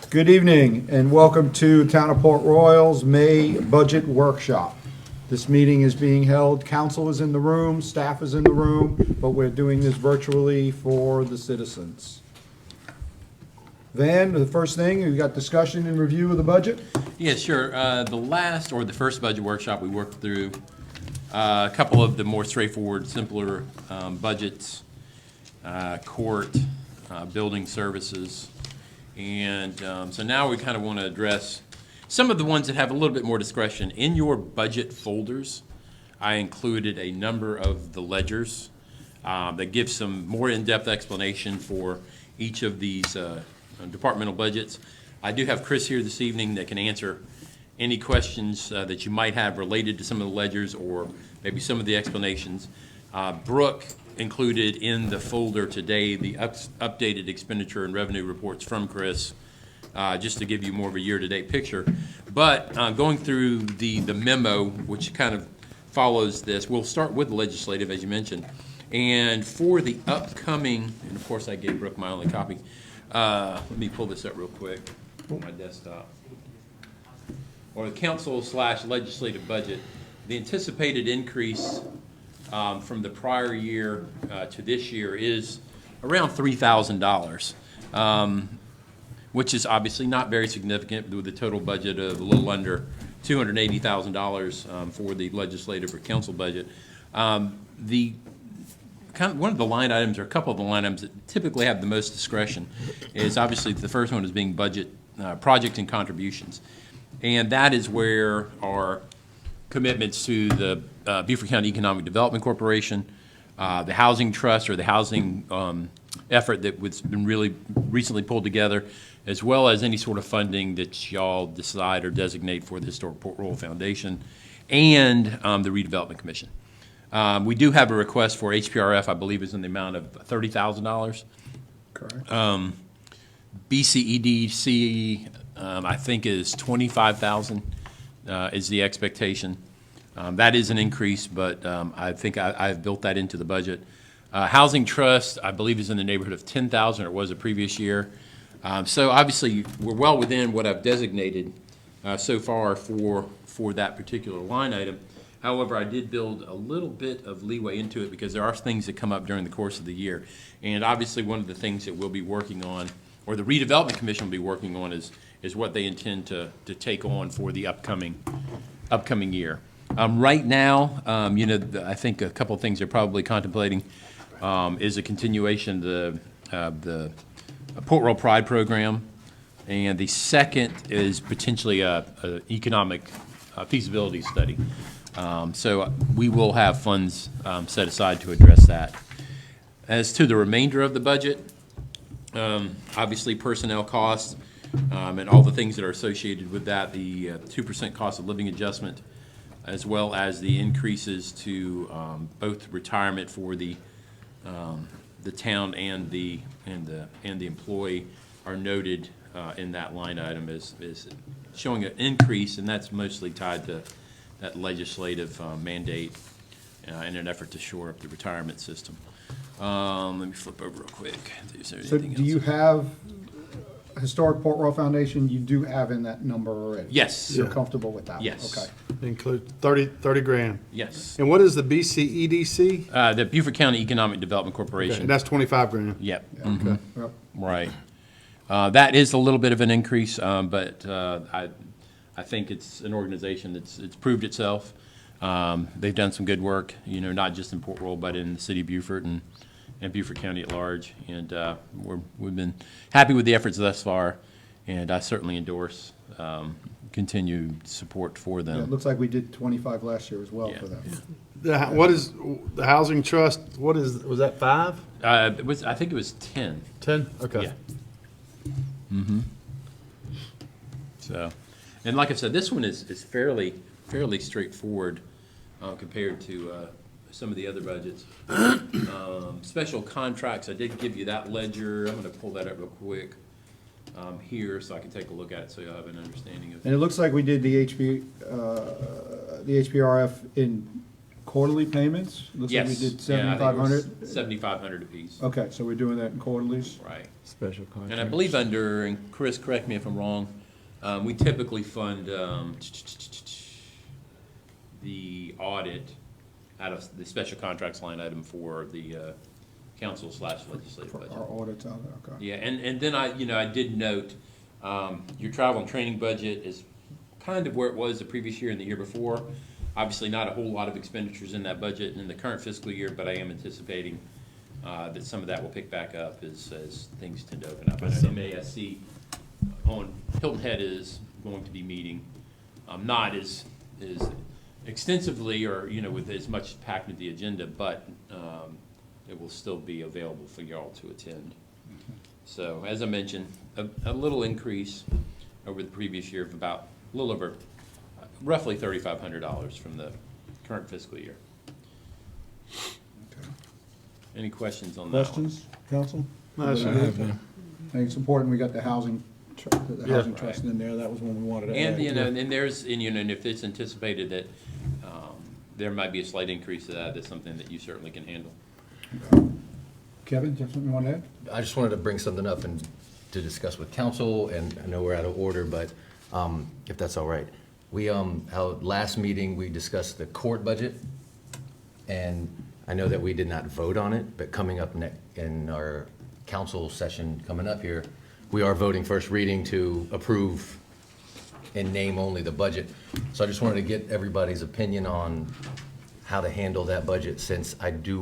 Good evening and welcome to Town of Port Royal's May Budget Workshop. This meeting is being held, council is in the room, staff is in the room, but we're doing this virtually for the citizens. Van, the first thing, we got discussion and review of the budget? Yeah, sure. The first budget workshop, we worked through a couple of the more straightforward, simpler budgets, court, building services. And so now we kind of want to address some of the ones that have a little bit more discretion. In your budget folders, I included a number of the ledgers that give some more in-depth explanation for each of these departmental budgets. I do have Chris here this evening that can answer any questions that you might have related to some of the ledgers or maybe some of the explanations. Brooke included in the folder today the updated expenditure and revenue reports from Chris, just to give you more of a year-to-date picture. But going through the memo, which kind of follows this, we'll start with the legislative, as you mentioned. And for the upcoming, and of course I gave Brooke my only copy. Let me pull this up real quick on my desktop. Or the council/legislative budget, the anticipated increase from the prior year to this year is around $3,000, which is obviously not very significant with a total budget of a little under $280,000 for the legislative or council budget. One of the line items, or a couple of the line items that typically have the most discretion, is obviously the first one is being budget, project and contributions. And that is where our commitments to the Beaufort County Economic Development Corporation, the Housing Trust, or the housing effort that was been really recently pulled together, as well as any sort of funding that y'all decide or designate for the Historic Port Royal Foundation, and the Redevelopment Commission. We do have a request for HPRF, I believe is in the amount of $30,000. Correct. BCEDC, I think is $25,000 is the expectation. That is an increase, but I think I've built that into the budget. Housing Trust, I believe, is in the neighborhood of $10,000, or it was the previous year. So obviously, we're well within what I've designated so far for that particular line item. However, I did build a little bit of leeway into it because there are things that come up during the course of the year. And obviously, one of the things that we'll be working on, or the Redevelopment Commission will be working on, is what they intend to take on for the upcoming year. Right now, I think a couple of things they're probably contemplating is a continuation of the Port Royal Pride program, and the second is potentially a economic feasibility study. So we will have funds set aside to address that. As to the remainder of the budget, obviously personnel costs and all the things that are associated with that, the 2% cost of living adjustment, as well as the increases to both retirement for the town and the employee are noted in that line item as showing an increase, and that's mostly tied to that legislative mandate in an effort to shore up the retirement system. Let me flip over real quick. So do you have Historic Port Royal Foundation, you do have in that number already? Yes. You're comfortable with that? Yes. Okay. Include 30 grand. Yes. And what is the BCEDC? The Beaufort County Economic Development Corporation. And that's 25 grand. Yep. Okay. Yep. Right. That is a little bit of an increase, but I think it's an organization it's proved itself. They've done some good work, not just in Port Royal, but in the city of Beaufort and Beaufort County at large. And we've been happy with the efforts thus far, and I certainly endorse continued support for them. Yeah, it looks like we did 25 last year as well for them. What is the Housing Trust? Was that 5? I think it was 10. 10? Okay. Yeah. Mm-hmm. So, and like I said, this one is fairly straightforward compared to some of the other budgets. Special contracts, I did give you that ledger. I'm going to pull that up real quick here so I can take a look at it so you'll have an understanding of it. And it looks like we did the HPRF in quarterly payments? Looks like we Yes. did Yeah, I think it was 7,500. 7,500 apiece. Okay, so we're doing that in quarterlies? Right. Special contract. And I believe under, and Chris, correct me if I'm wrong, we typically fund the audit out of the special contracts line item for the council/legislative For budget. our audits out there, okay. Yeah, and then I did note, your travel and training budget is kind of where it was the previous year and the year before. Obviously, not a whole lot of expenditures in that budget in the current fiscal year, but I am anticipating that some of that will pick back up as things tend to open up. I know MASC on Hilton Head is going to be meeting, not as extensively or, with as much packed into the agenda, but it will still be available for y'all to attend. So, as I mentioned, a little increase over the previous year of about a little over, roughly $3,500 from the current fiscal year. Okay. Any questions on that one? Questions, council? No, sir. I have none. I think it's important we got the housing, the Yeah. housing trust in there, that was one we wanted to add. And, and if it's anticipated that there might be a slight increase to that, that's something that you certainly can handle. Kevin, do you have something you want to add? I just wanted to bring something up and to discuss with council, and I know we're out of order, but if that's all right. We, our last meeting, we discussed the court budget, and I know that we did not vote on it, but coming up in our council session coming up here, we are voting first reading to approve in name only the budget. So I just wanted to get everybody's opinion on how to handle that budget, since I do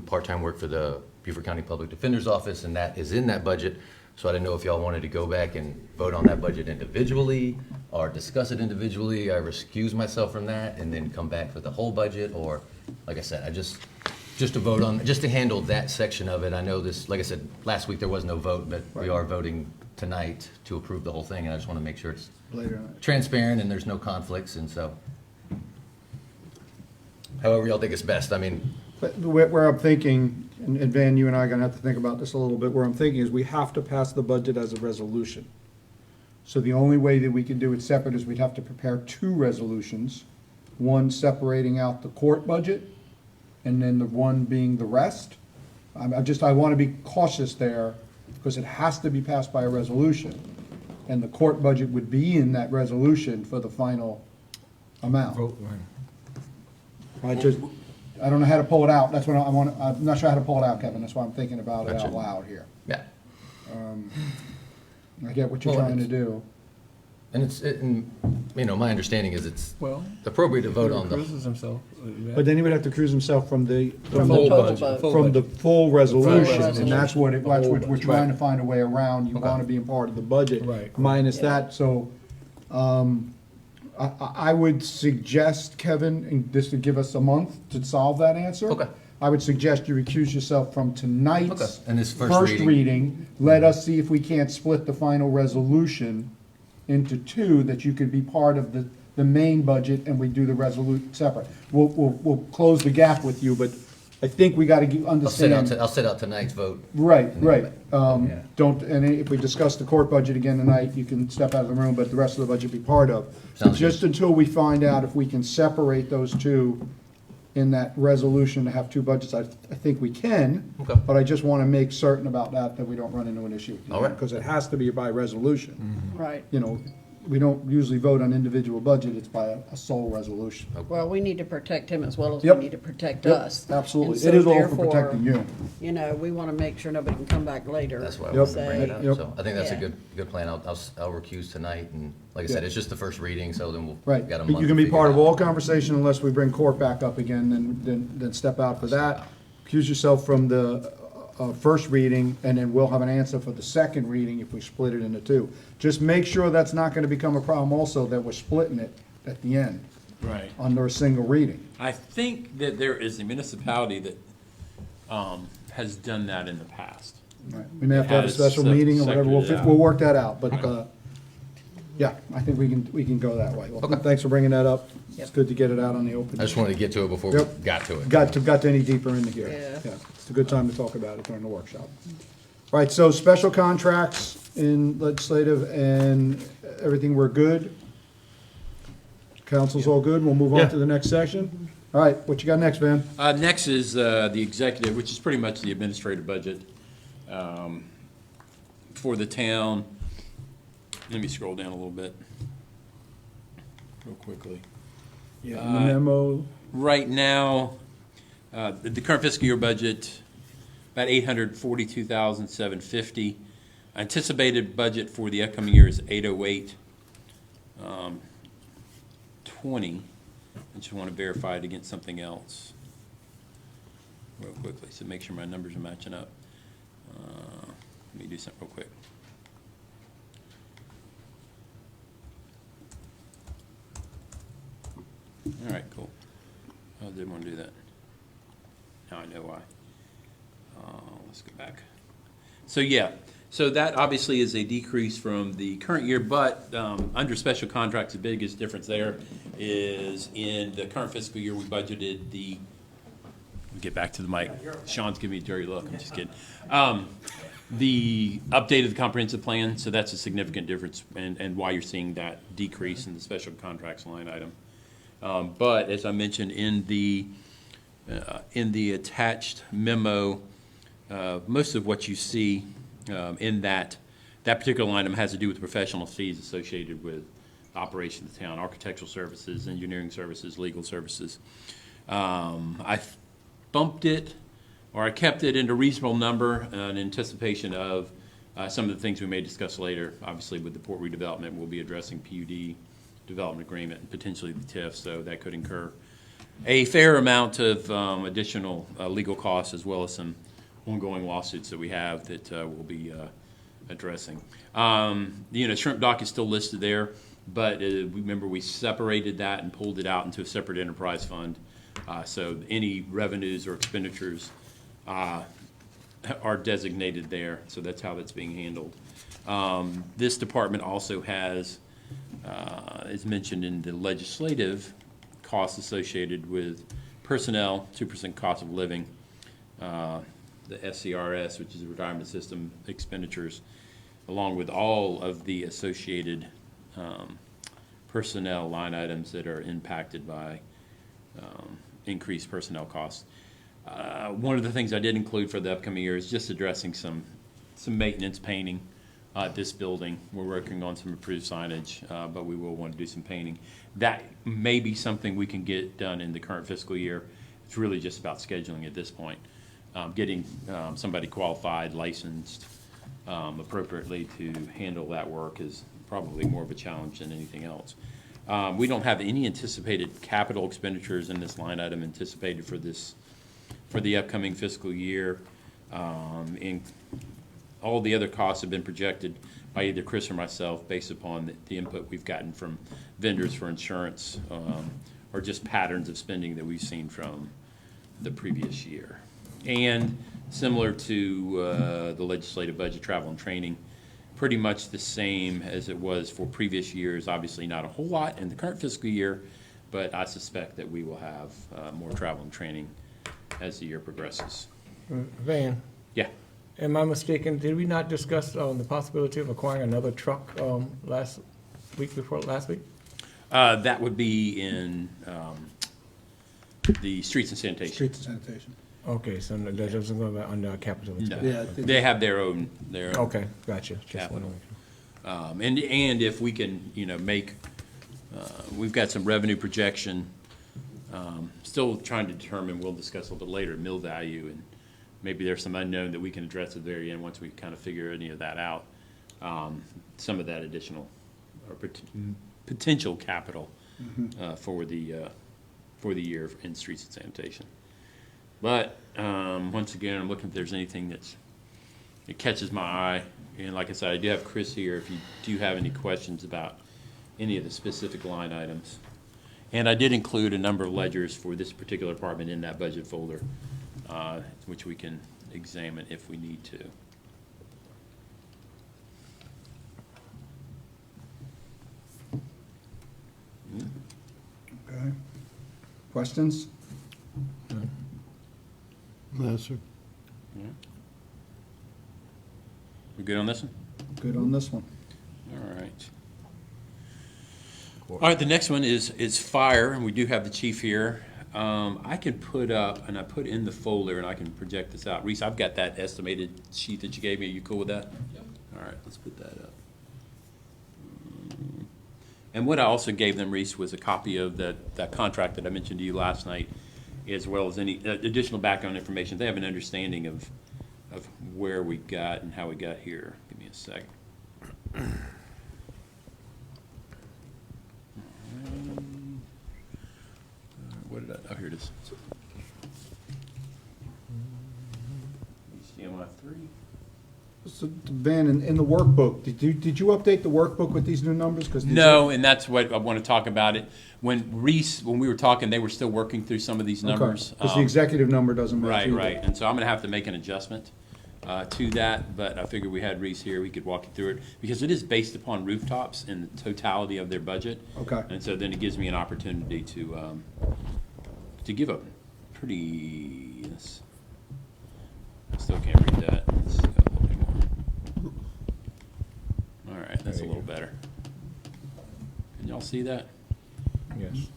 part-time work for the Beaufort County Public Defender's Office, and that is in that budget. So I didn't know if y'all wanted to go back and vote on that budget individually, or discuss it individually. I recuse myself from that, and then come back for the whole budget, or, like I said, just to vote on, just to handle that section of it. I know this, like I said, last week there was no vote, but we are voting tonight to approve the whole thing, and I just want to make sure it's Later on. transparent and there's no conflicts, and so however y'all think it's best. I mean, But where I'm thinking, and Van, you and I are gonna have to think about this a little bit, where I'm thinking is we have to pass the budget as a resolution. So the only way that we can do it separate is we'd have to prepare two resolutions, one separating out the court budget, and then the one being the rest. I want to be cautious there, because it has to be passed by a resolution. And the court budget would be in that resolution for the final amount. Vote one. I don't know how to pull it out, that's what I'm not sure how to pull it out, Kevin, that's why I'm thinking about it out Gotcha. loud here. yeah. I get what you're Well, trying to it's- do. And my understanding is it's Well, appropriate to vote on the Cruises himself. But then he would have to accuse himself from the full budget. from the full resolution, resolution. and that's what we're budget. trying to find a way around. You Okay. want to be a part of the budget. Right. Minus that, so, I would suggest, Kevin, and just to give us a month to solve that answer. Okay. I would suggest you recuse yourself from Okay, tonight's and this first reading. reading. Let us see if we can't split the final resolution into two, that you could be part of the main budget, and we do the resolute separate. We'll close the gap with you, but I think we gotta understand. I'll set out tonight's vote. Right, right. Yeah. Don't, and if we discuss the court budget again tonight, you can step out of the room, but the rest of the budget be part of. So Sounds good. just until we find out if we can separate those two in that resolution to have two budgets, I think we can. Okay. But I just want to make certain about that we don't run into an issue. All right. Because it has to be by resolution. Right. You know, we don't usually vote on individual budget, it's by a sole resolution. Well, we need to protect him as well as we Yep. need to protect Yep, us. absolutely. And so It is all for therefore, protecting you. You know, we want to make sure nobody can come back later. That's why I Yep. wanted to bring it up. Yep. So I think that's a Yeah. good plan. I'll recuse tonight, and like I said, Yeah. it's just the first reading, so then we'll Right, got a but month you to can be figure part it of out. all conversation unless we bring court back up again, then step out for that. Accuse yourself from the first reading, and then we'll have an answer for the second reading if we split it into two. Just make sure that's not gonna become a problem also, that we're splitting it at the end Right. under a single reading. I think that there is a municipality that has done that in the past. Right. We may have to have a Has special meeting or whatever, sectored it out. we'll work that out, but, yeah, I think we can go that way. Well, thanks for bringing that up. It's Yep. good to get it out on the open. I just wanted to get to it before we Yep. got to it. Got to any deeper into here. Yeah. It's a good time to talk about it during the workshop. All right, so special contracts in legislative and everything, we're good? Council's all good, we'll move on Yeah. to the next section. All right, what you got next, Van? Next is the executive, which is pretty much the administrative budget for the town. Let me scroll down a little bit real quickly. Yeah, in the memo. Right now, the current fiscal year budget, about $842,750. Anticipated budget for the upcoming year is $808,20. I just want to verify it against something else real quickly, so make sure my numbers are matching up. Let me do something real quick. All right, cool. I didn't want to do that. Now I know why. Let's go back. So yeah, so that obviously is a decrease from the current year, but under special contracts, the biggest difference there is in the current fiscal year, we budgeted the, let me get back to the mic. Sean's giving me a dirty look, I'm just kidding. The update of the comprehensive plan, so that's a significant difference and why you're seeing that decrease in the special contracts line item. But as I mentioned in the attached memo, most of what you see in that particular line item has to do with professional fees associated with operation of the town, architectural services, engineering services, legal services. I bumped it, or I kept it in a reasonable number in anticipation of some of the things we may discuss later. Obviously, with the port redevelopment, we'll be addressing PUD development agreement and potentially the TIF, so that could incur a fair amount of additional legal costs, as well as some ongoing lawsuits that we have that we'll be addressing. Shrimp dock is still listed there, but remember we separated that and pulled it out into a separate enterprise fund. So any revenues or expenditures are designated there, so that's how that's being handled. This department also has, as mentioned in the legislative, costs associated with personnel, 2% cost of living, the SCRS, which is the retirement system expenditures, along with all of the associated personnel line items that are impacted by increased personnel costs. One of the things I did include for the upcoming year is just addressing some maintenance painting at this building. We're working on some approved signage, but we will want to do some painting. That may be something we can get done in the current fiscal year. It's really just about scheduling at this point. Getting somebody qualified, licensed appropriately to handle that work is probably more of a challenge than anything else. We don't have any anticipated capital expenditures in this line item anticipated for the upcoming fiscal year. And all the other costs have been projected by either Chris or myself based upon the input we've gotten from vendors for insurance or just patterns of spending that we've seen from the previous year. And similar to the legislative budget, travel and training, pretty much the same as it was for previous years. Obviously not a whole lot in the current fiscal year, but I suspect that we will have more travel and training as the year progresses. Van, Yeah. am I mistaken? Did we not discuss the possibility of acquiring another truck last week? That would be in the streets and sanitation. Streets and sanitation. Okay, so that doesn't go under capital No, expense. Yeah, I think- they have their own. Okay, gotcha. Just Capital. wondering. And if we can, make, we've got some revenue projection, still trying to determine, we'll discuss a little bit later, mill value, and maybe there's some unknown that we can address at the very end once we kind of figure any of that out. Some of that additional or potential capital for the year in streets and sanitation. But once again, I'm looking if there's anything that catches my eye. And like I said, I do have Chris here if you do have any questions about any of the specific line items. And I did include a number of ledgers for this particular department in that budget folder, which we can examine if we need to. Okay. Questions? No, sir. We good on this one? Good on this one. All right. All right, the next one is fire, and we do have the chief here. I can put up, and I put in the folder, and I can project this out. Reese, I've got that estimated sheet that you gave me. Are you cool with that? Yep. All right, let's put that up. And what I also gave them, Reese, was a copy of that contract that I mentioned to you last night, as well as any additional background information. They have an understanding of where we got and how we got here. Give me a second. What did I, oh, here it is. HDMI 3. So, Van, in the workbook, did you update the workbook with these new numbers? 'Cause these No, and that's what I want to talk about it. When we were talking, they were still working through some of these numbers. Because the executive number doesn't match Right, either. right. And so I'm going to have to make an adjustment to that, but I figured we had Reese here, we could walk you through it, because it is based upon rooftops and the totality of their budget. Okay. And so then it gives me an opportunity to give a pretty, yes. I still can't read that. Let's see, a little bit more. All right, that's a little better. Can y'all see that? Yes.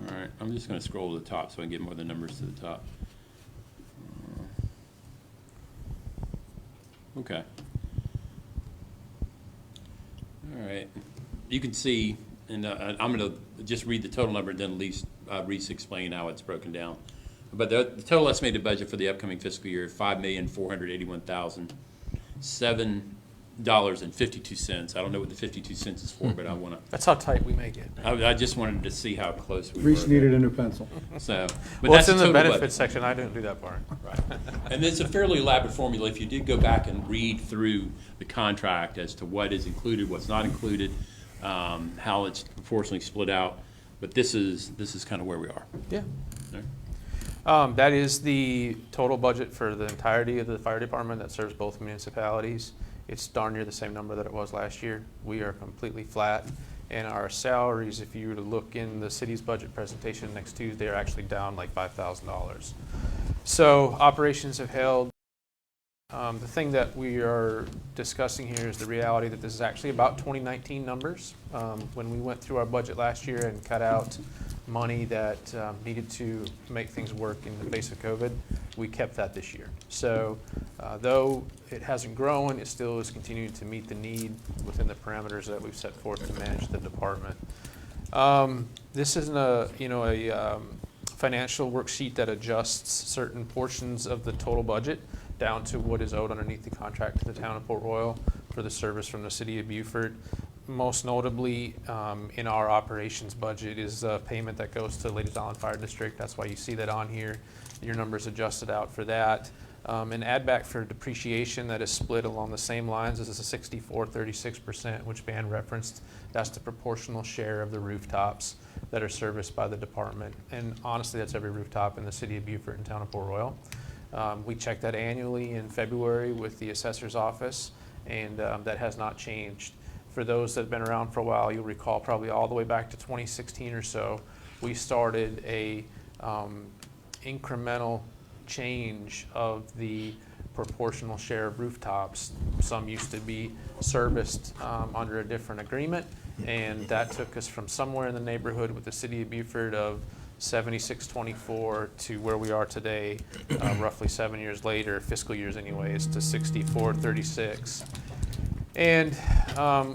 All right, I'm just going to scroll to the top so I can get more of the numbers to the top. Okay. All right. You can see, and I'm going to just read the total number and then at least Reese explain how it's broken down. But the total estimated budget for the upcoming fiscal year, $5,481,007.52. I don't know what the 52 cents is for, but I want to. That's how tight we make it. I just wanted to see how close we were. Reese needed a new pencil. So, but Well, that's it's in the total budget. benefits section. I didn't do that part. Right. And it's a fairly elaborate formula. If you did go back and read through the contract as to what is included, what's not included, how it's proportionally split out, but this is kind of where we are. Yeah. All right. That is the total budget for the entirety of the fire department that serves both municipalities. It's darn near the same number that it was last year. We are completely flat. And our salaries, if you were to look in the city's budget presentation next Tuesday, are actually down like $5,000. So operations have held. The thing that we are discussing here is the reality that this is actually about 2019 numbers. When we went through our budget last year and cut out money that needed to make things work in the face of COVID, we kept that this year. So though it hasn't grown, it still is continuing to meet the need within the parameters that we've set forth to manage the department. This isn't a financial worksheet that adjusts certain portions of the total budget down to what is owed underneath the contract to the town of Port Royal for the service from the city of Beaufort. Most notably, in our operations budget is a payment that goes to Ladies Island Fire District. That's why you see that on here. Your number's adjusted out for that. An add back for depreciation that is split along the same lines. This is a 64-36%, which Van referenced. That's the proportional share of the rooftops that are serviced by the department. And honestly, that's every rooftop in the city of Beaufort and town of Port Royal. We check that annually in February with the assessor's office, and that has not changed. For those that have been around for a while, you'll recall probably all the way back to 2016 or so, we started a incremental change of the proportional share of rooftops. Some used to be serviced under a different agreement, and that took us from somewhere in the neighborhood with the city of Beaufort of 76-24 to where we are today, roughly 7 years later, fiscal years anyways, to 64-36. And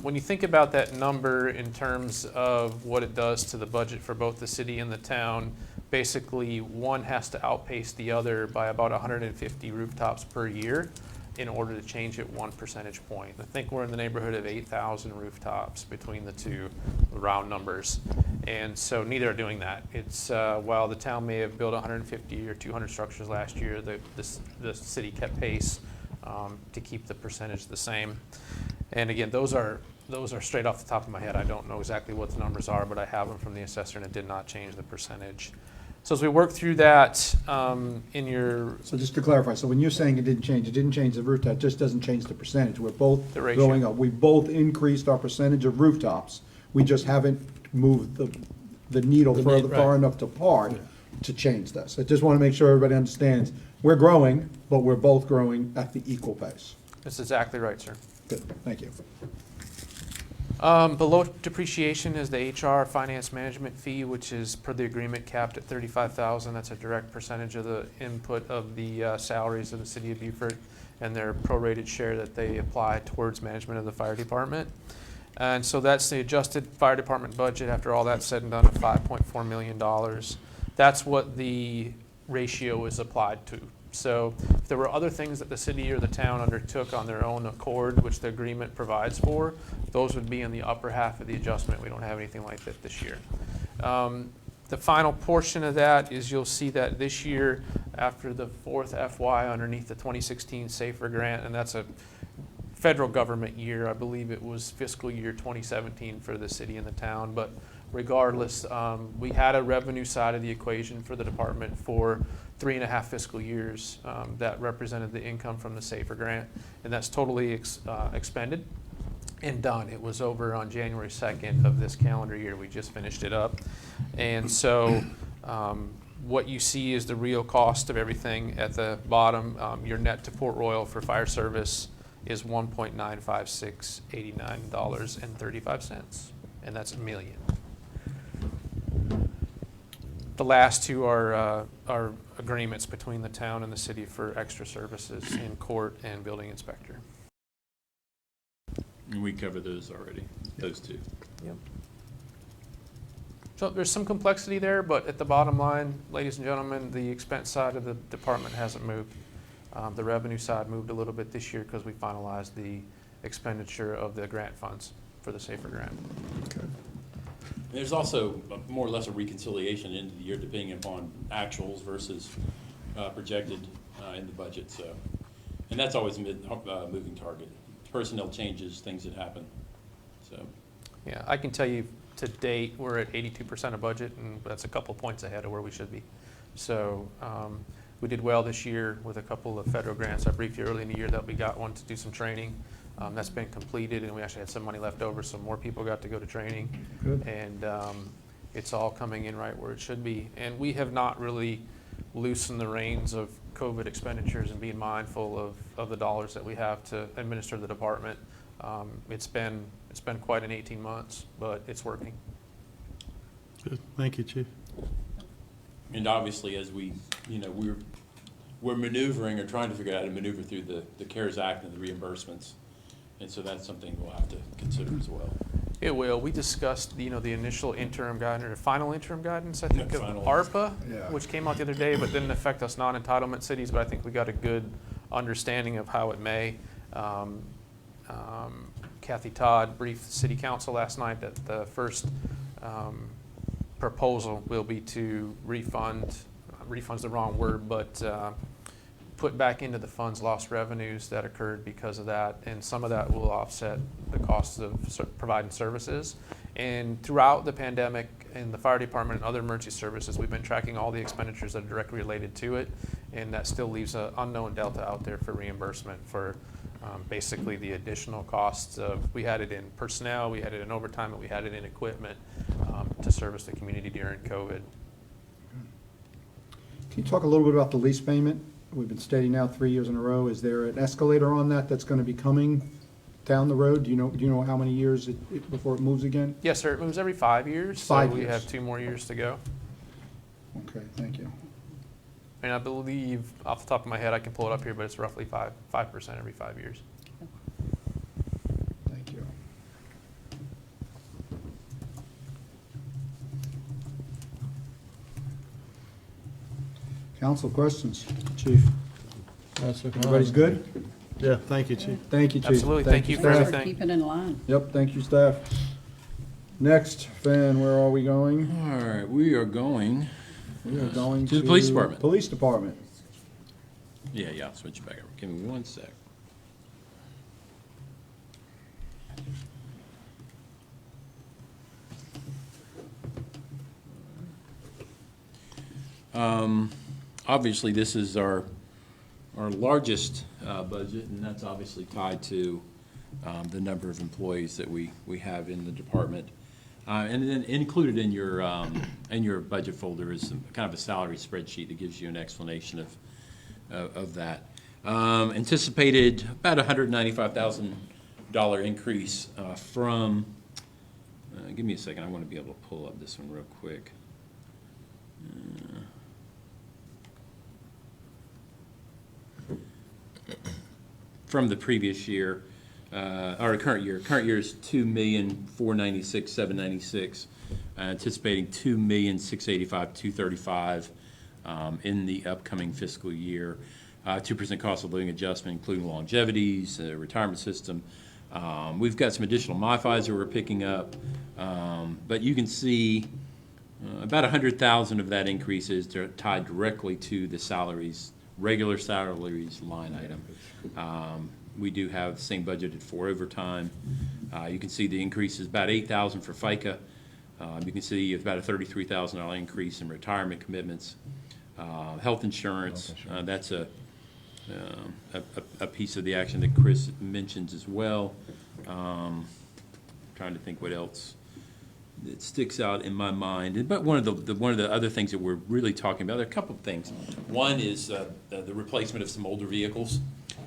when you think about that number in terms of what it does to the budget for both the city and the town, basically one has to outpace the other by about 150 rooftops per year in order to change it 1 percentage point. I think we're in the neighborhood of 8,000 rooftops between the two round numbers. And so neither are doing that. It's while the town may have built 150 or 200 structures last year, the city kept pace to keep the percentage the same. And again, those are straight off the top of my head. I don't know exactly what the numbers are, but I have them from the assessor, and it did not change the percentage. So as we work through that, in your So just to clarify, so when you're saying it didn't change the rooftop, it just doesn't change the percentage. We're both The ratio. going up. We both increased our percentage of rooftops. We just haven't moved the needle far enough apart to change this. I just want to make sure everybody understands, we're growing, but we're both growing at the equal pace. that's exactly right, sir. Good, thank you. Below depreciation is the HR finance management fee, which is per the agreement capped at $35,000. That's a direct percentage of the input of the salaries of the city of Beaufort and their prorated share that they apply towards management of the fire department. And so that's the adjusted fire department budget after all that's said and done of $5.4 million. That's what the ratio is applied to. So if there were other things that the city or the town undertook on their own accord, which the agreement provides for, those would be in the upper half of the adjustment. We don't have anything like that this year. The final portion of that is you'll see that this year, after the fourth FY underneath the 2016 SAFER grant, and that's a federal government year. I believe it was fiscal year 2017 for the city and the town, but regardless, we had a revenue side of the equation for the department for 3.5 fiscal years that represented the income from the SAFER grant, and that's totally expended and done. It was over on January 2nd of this calendar year. We just finished it up. And so what you see is the real cost of everything at the bottom. Your net to Port Royal for fire service is $1.95689.35, and that's a million. The last two are agreements between the town and the city for extra services in court and building inspector. And we covered those already, those two. Yep. So there's some complexity there, but at the bottom line, ladies and gentlemen, the expense side of the department hasn't moved. The revenue side moved a little bit this year because we finalized the expenditure of the grant funds for the SAFER grant. Okay. There's also more or less a reconciliation into the year depending upon actuals versus projected in the budget. So, and that's always a moving target. Personnel changes, things that happen. So, Yeah, I can tell you to date, we're at 82% of budget, and that's a couple points ahead of where we should be. So we did well this year with a couple of federal grants. I briefed you early in the year that we got one to do some training. That's been completed, and we actually had some money left over, so more people got to go to training. Good. And it's all coming in right where it should be. And we have not really loosened the reins of COVID expenditures and being mindful of the dollars that we have to administer the department. It's been quite an 18 months, but it's working. Good. Thank you, Chief. and obviously as we, we're maneuvering or trying to figure out how to maneuver through the CARES Act and the reimbursements. And so that's something we'll have to consider as well. It will. We discussed, the initial interim guidance, or final interim guidance, I think, Yeah, of final. ARPA, Yeah. which came out the other day, but didn't affect us non-entitlement cities, but I think we got a good understanding of how it may. Kathy Todd briefed the city council last night that the first proposal will be to refund's the wrong word, but put back into the funds lost revenues that occurred because of that, and some of that will offset the costs of providing services. And throughout the pandemic in the fire department and other emergency services, we've been tracking all the expenditures that are directly related to it, and that still leaves an unknown delta out there for reimbursement for basically the additional costs of, we had it in personnel, we had it in overtime, and we had it in equipment to service the community during COVID. Can you talk a little bit about the lease payment? We've been stating now 3 years in a row. Is there an escalator on that that's going to be coming down the road? Do you know how many years before it moves again? Yes, sir. It moves every 5 years. 5 so we years. have 2 more years to go. Okay, thank you. And I believe, off the top of my head, I can pull it up here, but it's roughly 5% every 5 years. Thank you. Council questions, Chief? Everybody's good? Yeah, thank you, Chief. Thank you, Chief. Absolutely. Thank you for staff. everything. Keep it in line. Yep, thank you, staff. Next, Van, where are we going? All right, we are going. We are going To the police department. Police department. Yeah, I'll switch it back over. Give me 1 sec. Obviously, this is our largest budget, and that's obviously tied to the number of employees that we have in the department. And then included in your budget folder is some kind of a salary spreadsheet that gives you an explanation of that. Anticipated about $195,000 increase from Give me a second, I want to be able to pull up this one real quick. From the previous year, or current year is 2,496,796, anticipating 2,685,235 in the upcoming fiscal year. 2% cost of living adjustment, including longevities, retirement system. We've got some additional modifiers that we're picking up, but you can see about 100,000 of that increase is tied directly to the salaries, regular salaries line item. We do have the same budgeted for overtime. You can see the increase is about 8,000 for FICA. You can see about a $33,000 increase in retirement commitments. Health insurance, that's a piece of the action that Chris mentions as well. Trying to think what else that sticks out in my mind. But one of the other things that we're really talking about, there are a couple of things. One is the replacement of some older vehicles.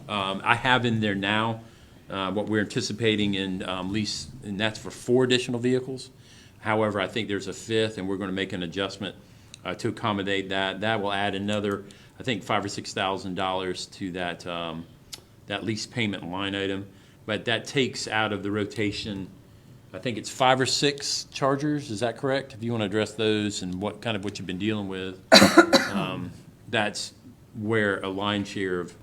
I have in there now what we're anticipating in lease, and that's for 4 additional vehicles. However, I think there's a 5th, and we're going to make an adjustment to accommodate that. That will add another, I think, $5,000 or $6,000 to that lease payment line item. But that takes out of the rotation, I think it's 5 or 6 chargers. Is that correct? If you want to address those and what you've been dealing with, that's where a line share of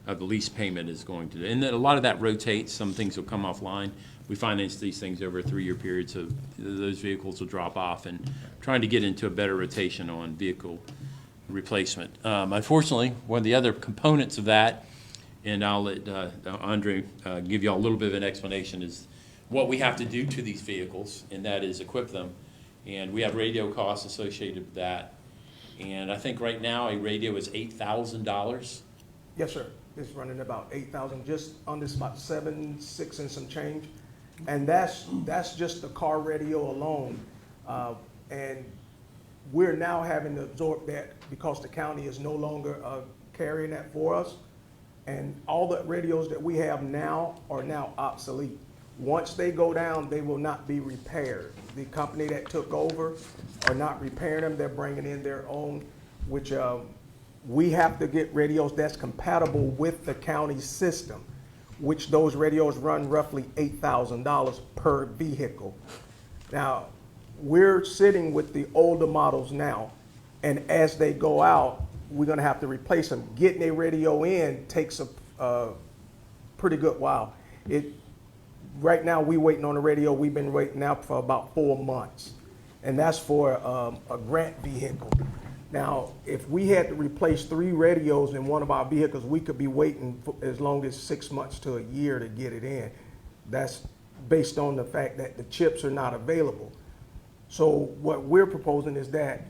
the lease payment is going to. And then a lot of that rotates. Some things will come offline. We finance these things over a 3-year period, so those vehicles will drop off, and trying to get into a better rotation on vehicle replacement. Unfortunately, one of the other components of that, and I'll let Andre give you all a little bit of an explanation, is what we have to do to these vehicles, and that is equip them. And we have radio costs associated with that. And I think right now a radio is $8,000. Yes, sir. It's running about 8,000, just under about 7,600 and some change. And that's just the car radio alone. And we're now having to absorb that because the county is no longer carrying that for us. And all the radios that we have now are now obsolete. Once they go down, they will not be repaired. The company that took over are not repairing them. They're bringing in their own, which we have to get radios that's compatible with the county system, which those radios run roughly $8,000 per vehicle. Now, we're sitting with the older models now, and as they go out, we're gonna have to replace them. Getting a radio in takes a pretty good while. Right now, we're waiting on the radio. We've been waiting now for about 4 months, and that's for a grant vehicle. Now, if we had to replace 3 radios in one of our vehicles, we could be waiting for as long as 6 months to a year to get it in. That's based on the fact that the chips are not available. So what we're proposing is that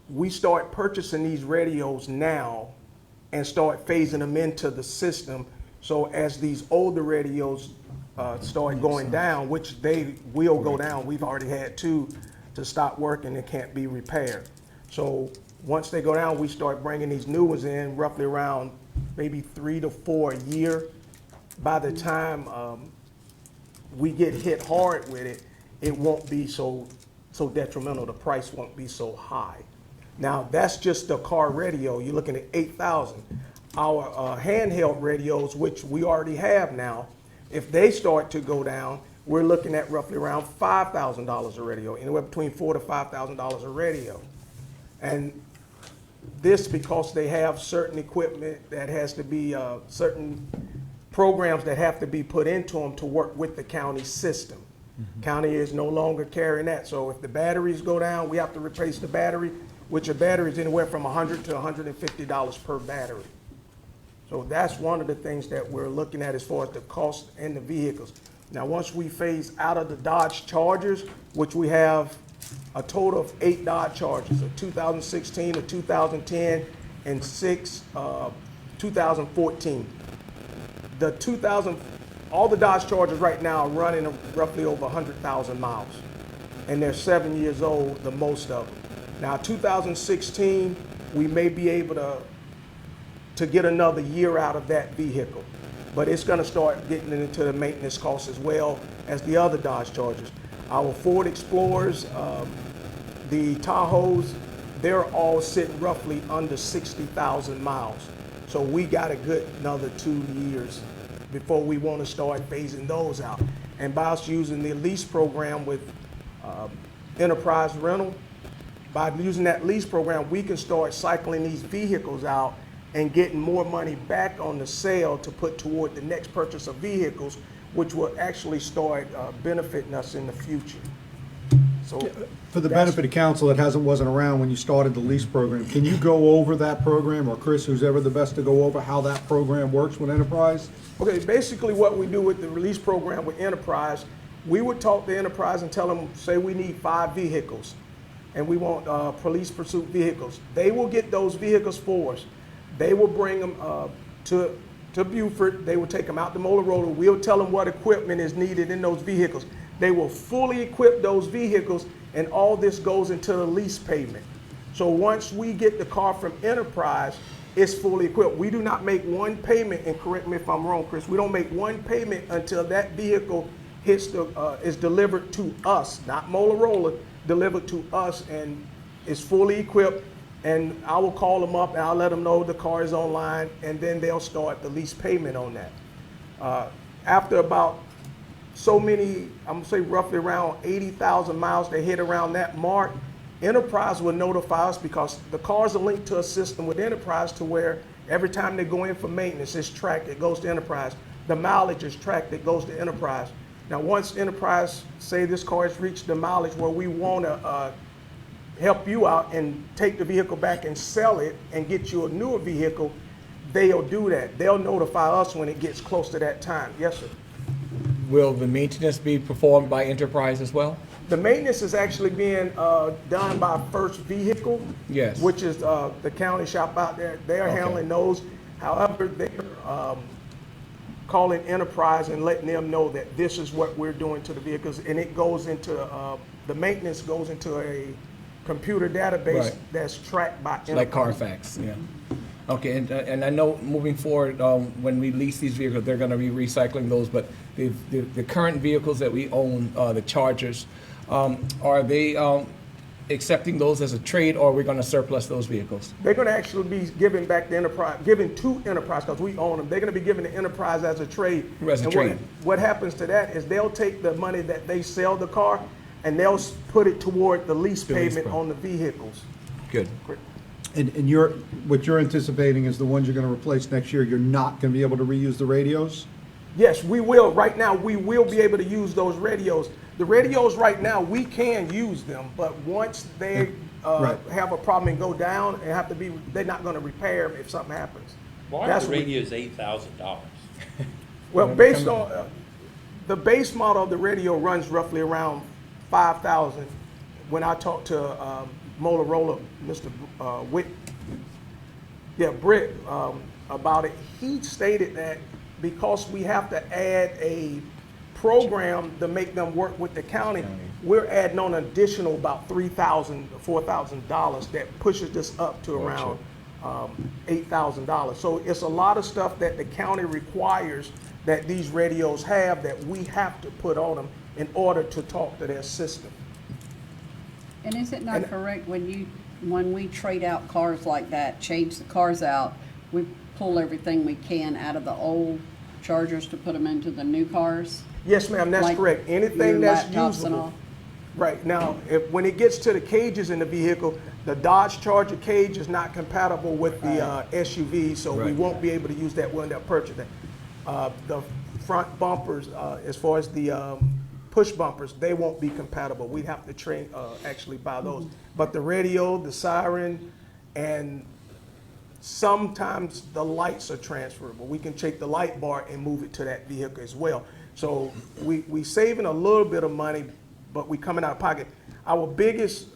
we start purchasing these radios now and start phasing them into the system. So as these older radios start going down, which they will go down, we've already had 2 to stop working and can't be repaired. So once they go down, we start bringing these new ones in, roughly around maybe 3 to 4 a year. By the time we get hit hard with it, it won't be so detrimental. The price won't be so high. Now, that's just the car radio. You're looking at 8,000. Our handheld radios, which we already have now, if they start to go down, we're looking at roughly around $5,000 a radio, anywhere between $4,000 to $5,000 a radio. And this because they have certain equipment that has to be, certain programs that have to be put into them to work with the county system. County is no longer carrying that. So if the batteries go down, we have to replace the battery, which a battery is anywhere from $100 to $150 per battery. So that's one of the things that we're looking at as far as the cost and the vehicles. Now, once we phase out of the Dodge Chargers, which we have a total of 8 Dodge Chargers, a 2016, a 2010, and 6 2014. All the Dodge Chargers right now are running roughly over 100,000 miles, and they're 7 years old, the most of them. Now, 2016, we may be able to get another year out of that vehicle, but it's going to start getting into the maintenance costs as well as the other Dodge Chargers. Our Ford Explorers, the Tahoes, they're all sitting roughly under 60,000 miles. So we got a good another 2 years before we want to start phasing those out. And by us using the lease program with Enterprise Rental, by using that lease program, we can start cycling these vehicles out and getting more money back on the sale to put toward the next purchase of vehicles, which will actually start benefiting us in the future. So For the that's- benefit of council that wasn't around when you started the lease program, can you go over that program, or Chris, who's ever the best to go over how that program works with Enterprise? Okay, basically what we do with the release program with Enterprise, we would talk to Enterprise and tell them, say we need 5 vehicles, and we want police pursuit vehicles. They will get those vehicles for us. They will bring them to Beaufort. They will take them out to Motorola. We'll tell them what equipment is needed in those vehicles. They will fully equip those vehicles, and all this goes into the lease payment. So once we get the car from Enterprise, it's fully equipped. We do not make one payment, and correct me if I'm wrong, Chris, we don't make one payment until that vehicle hits is delivered to us, not Motorola, delivered to us, and is fully equipped. And I will call them up and I'll let them know the car is online, and then they'll start the lease payment on that. After about so many, I'm gonna say roughly around 80,000 miles, they hit around that mark, Enterprise will notify us, because the cars are linked to a system with Enterprise to where every time they go in for maintenance, it's tracked, it goes to Enterprise. The mileage is tracked, it goes to Enterprise. Now, once Enterprise say this car has reached the mileage where we wanna help you out and take the vehicle back and sell it and get you a newer vehicle, they'll do that. They'll notify us when it gets close to that time. Yes, sir. Will the maintenance be performed by Enterprise as well? The maintenance is actually being done by First Vehicle. Yes. Which is the county shop out there. They're handling those. However, they're calling Enterprise and letting them know that this is what we're doing to the vehicles, and it goes into the maintenance goes into a computer database Right. that's tracked by Enterprise. Like Carfax, yeah. Okay, and I know moving forward, when we lease these vehicles, they're gonna be recycling those, but the current vehicles that we own, the Chargers, are they accepting those as a trade, or are we gonna surplus those vehicles? They're going to actually be giving back to Enterprise, giving to Enterprise, because we own them. They're going to be giving to Enterprise as a trade. As a And trade. what happens to that is they'll take the money that they sell the car, and they'll put it toward the lease The lease payment payment. on the vehicles. Good. And what you're anticipating is the ones you're gonna replace next year, you're not gonna be able to reuse the radios? Yes, we will. Right now, we will be able to use those radios. The radios right now, we can use them, but once they Right. have a problem and go down, and have to be, they're not going to repair them if something happens. Why are That's the what- radios $8,000? Well, based on, the base model of the radio runs roughly around 5,000. When I talked to Motorola, Mr. Britt, about it, he stated that because we have to add a program to make them work with the county, we're adding on an additional about $3,000, $4,000 that pushes this up to around $8,000. So it's a lot of stuff that the county requires that these radios have that we have to put on them in order to talk to their system. And is it not And- correct when we trade out cars like that, change the cars out, we pull everything we can out of the old Chargers to put them into the new cars? Yes, ma'am, that's Like correct. your Anything that's laptops and usable. all? Right, now, when it gets to the cages in the vehicle, the Dodge Charger cage is not compatible with the SUV, so we Right. won't be able to use that, we'll end up purchasing. The front bumpers, as far as the push bumpers, they won't be compatible. We'd have to actually buy those. But the radio, the siren, and sometimes the lights are transferable. We can take the light bar and move it to that vehicle as well. So we saving a little bit of money, but we coming out of pocket. Our biggest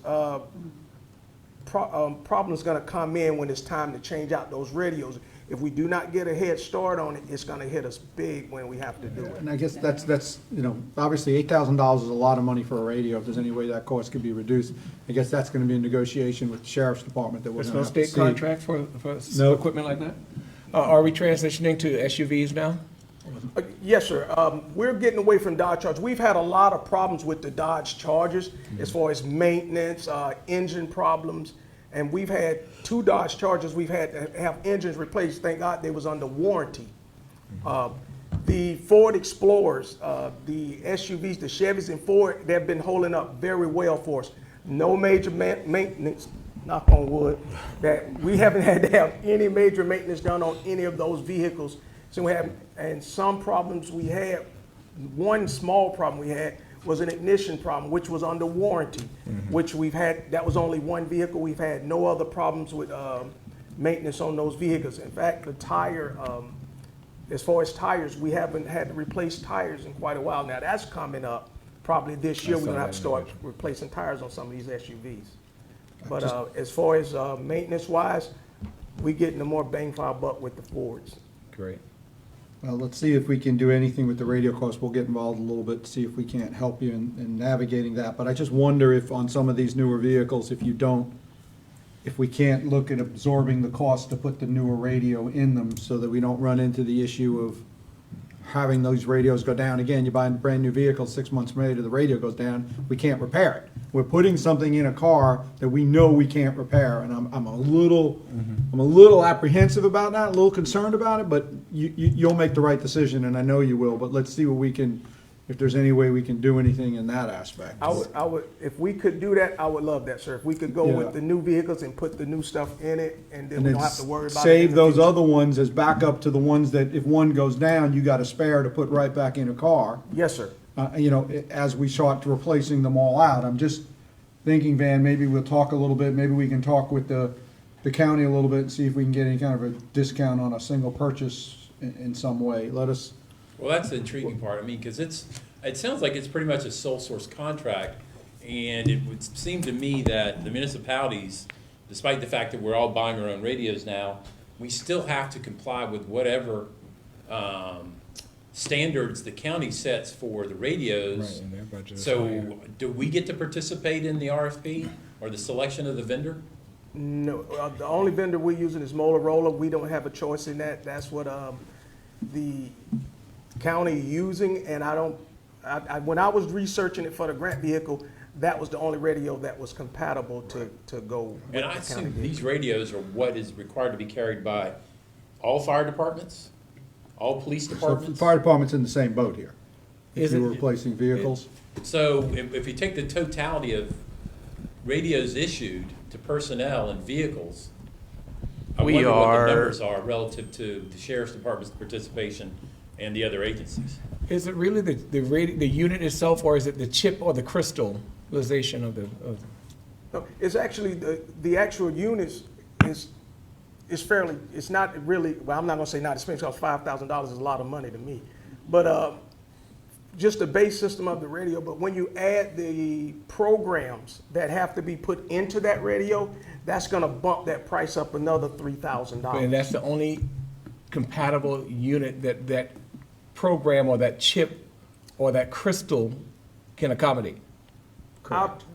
problem is going to come in when it's time to change out those radios. If we do not get a head start on it, it's going to hit us big when we have to do it. And I guess that's, obviously $8,000 is a lot of money for a radio. If there's any way that cost could be reduced, I guess that's gonna be a negotiation with the sheriff's department that we're There's gonna no have to state see. contract for No. equipment like that? Are we transitioning to SUVs now? Yes, sir. We're getting away from Dodge Chargers. We've had a lot of problems with the Dodge Chargers as far as maintenance, engine problems. And we've had 2 Dodge Chargers we've had to have engines replaced. Thank God they was under warranty. The Ford Explorers, the SUVs, the Chevys and Ford, they've been holding up very well for us. No major maintenance, knock on wood, that we haven't had to have any major maintenance done on any of those vehicles. So we have, and some problems we had, one small problem we had was an ignition problem, which was under warranty, which we've had, that was only one vehicle. We've had no other problems with maintenance on those vehicles. In fact, the tire, as far as tires, we haven't had to replace tires in quite a while. Now that's coming up. Probably this year, we're gonna have to start replacing tires on some of these SUVs. But as far as maintenance wise, we getting the more bang for our buck with the Fords. Great. Well, let's see if we can do anything with the radio costs. We'll get involved a little bit, see if we can't help you in navigating that. But I just wonder if on some of these newer vehicles, if we can't look at absorbing the cost to put the newer radio in them so that we don't run into the issue of having those radios go down. Again, you buy a brand new vehicle, 6 months later, the radio goes down, we can't repair it. We're putting something in a car that we know we can't repair, and I'm a little apprehensive about that, a little concerned about it, but you'll make the right decision, and I know you will, but let's see what we can, if there's any way we can do anything in that aspect. I would, if we could do that, I would love that, sir. If we could go Yeah. with the new vehicles and put the new stuff in it, and then And we then don't have to worry about it. save in the those future. other ones as backup to the ones that if one goes down, you got a spare to put right back in a car. Yes, sir. As we start replacing them all out. I'm just thinking, Van, maybe we'll talk a little bit, maybe we can talk with the county a little bit and see if we can get any kind of a discount on a single purchase in some way. Let us, Well, that's the intriguing part. I mean, because it sounds like it's pretty much a sole source contract, and it would seem to me that the municipalities, despite the fact that we're all buying our own radios now, we still have to comply with whatever standards the county sets for the radios. and their budget is So, higher. do we get to participate in the RFP or the selection of the vendor? No, the only vendor we're using is Motorola. We don't have a choice in that. That's what the county using, and when I was researching it for the grant vehicle, that was the only radio that was compatible to go with And I the county assume vehicle. these radios are what is required to be carried by all fire departments, all police so the departments. fire department's in the same boat here. If Is you were it- replacing vehicles. So if you take the totality of radios issued to personnel and vehicles, I We wonder what are- the numbers are relative to the sheriff's department's participation and the other agencies. Is it really the unit itself, or is it the chip or the crystallization of the? No, it's actually, the actual units is fairly, it's not really, well, I'm not gonna say not expensive, because $5,000 is a lot of money to me. But just the base system of the radio, but when you add the programs that have to be put into that radio, that's gonna bump that price up another And $3,000. that's the only compatible unit that program or that chip or that crystal can accommodate.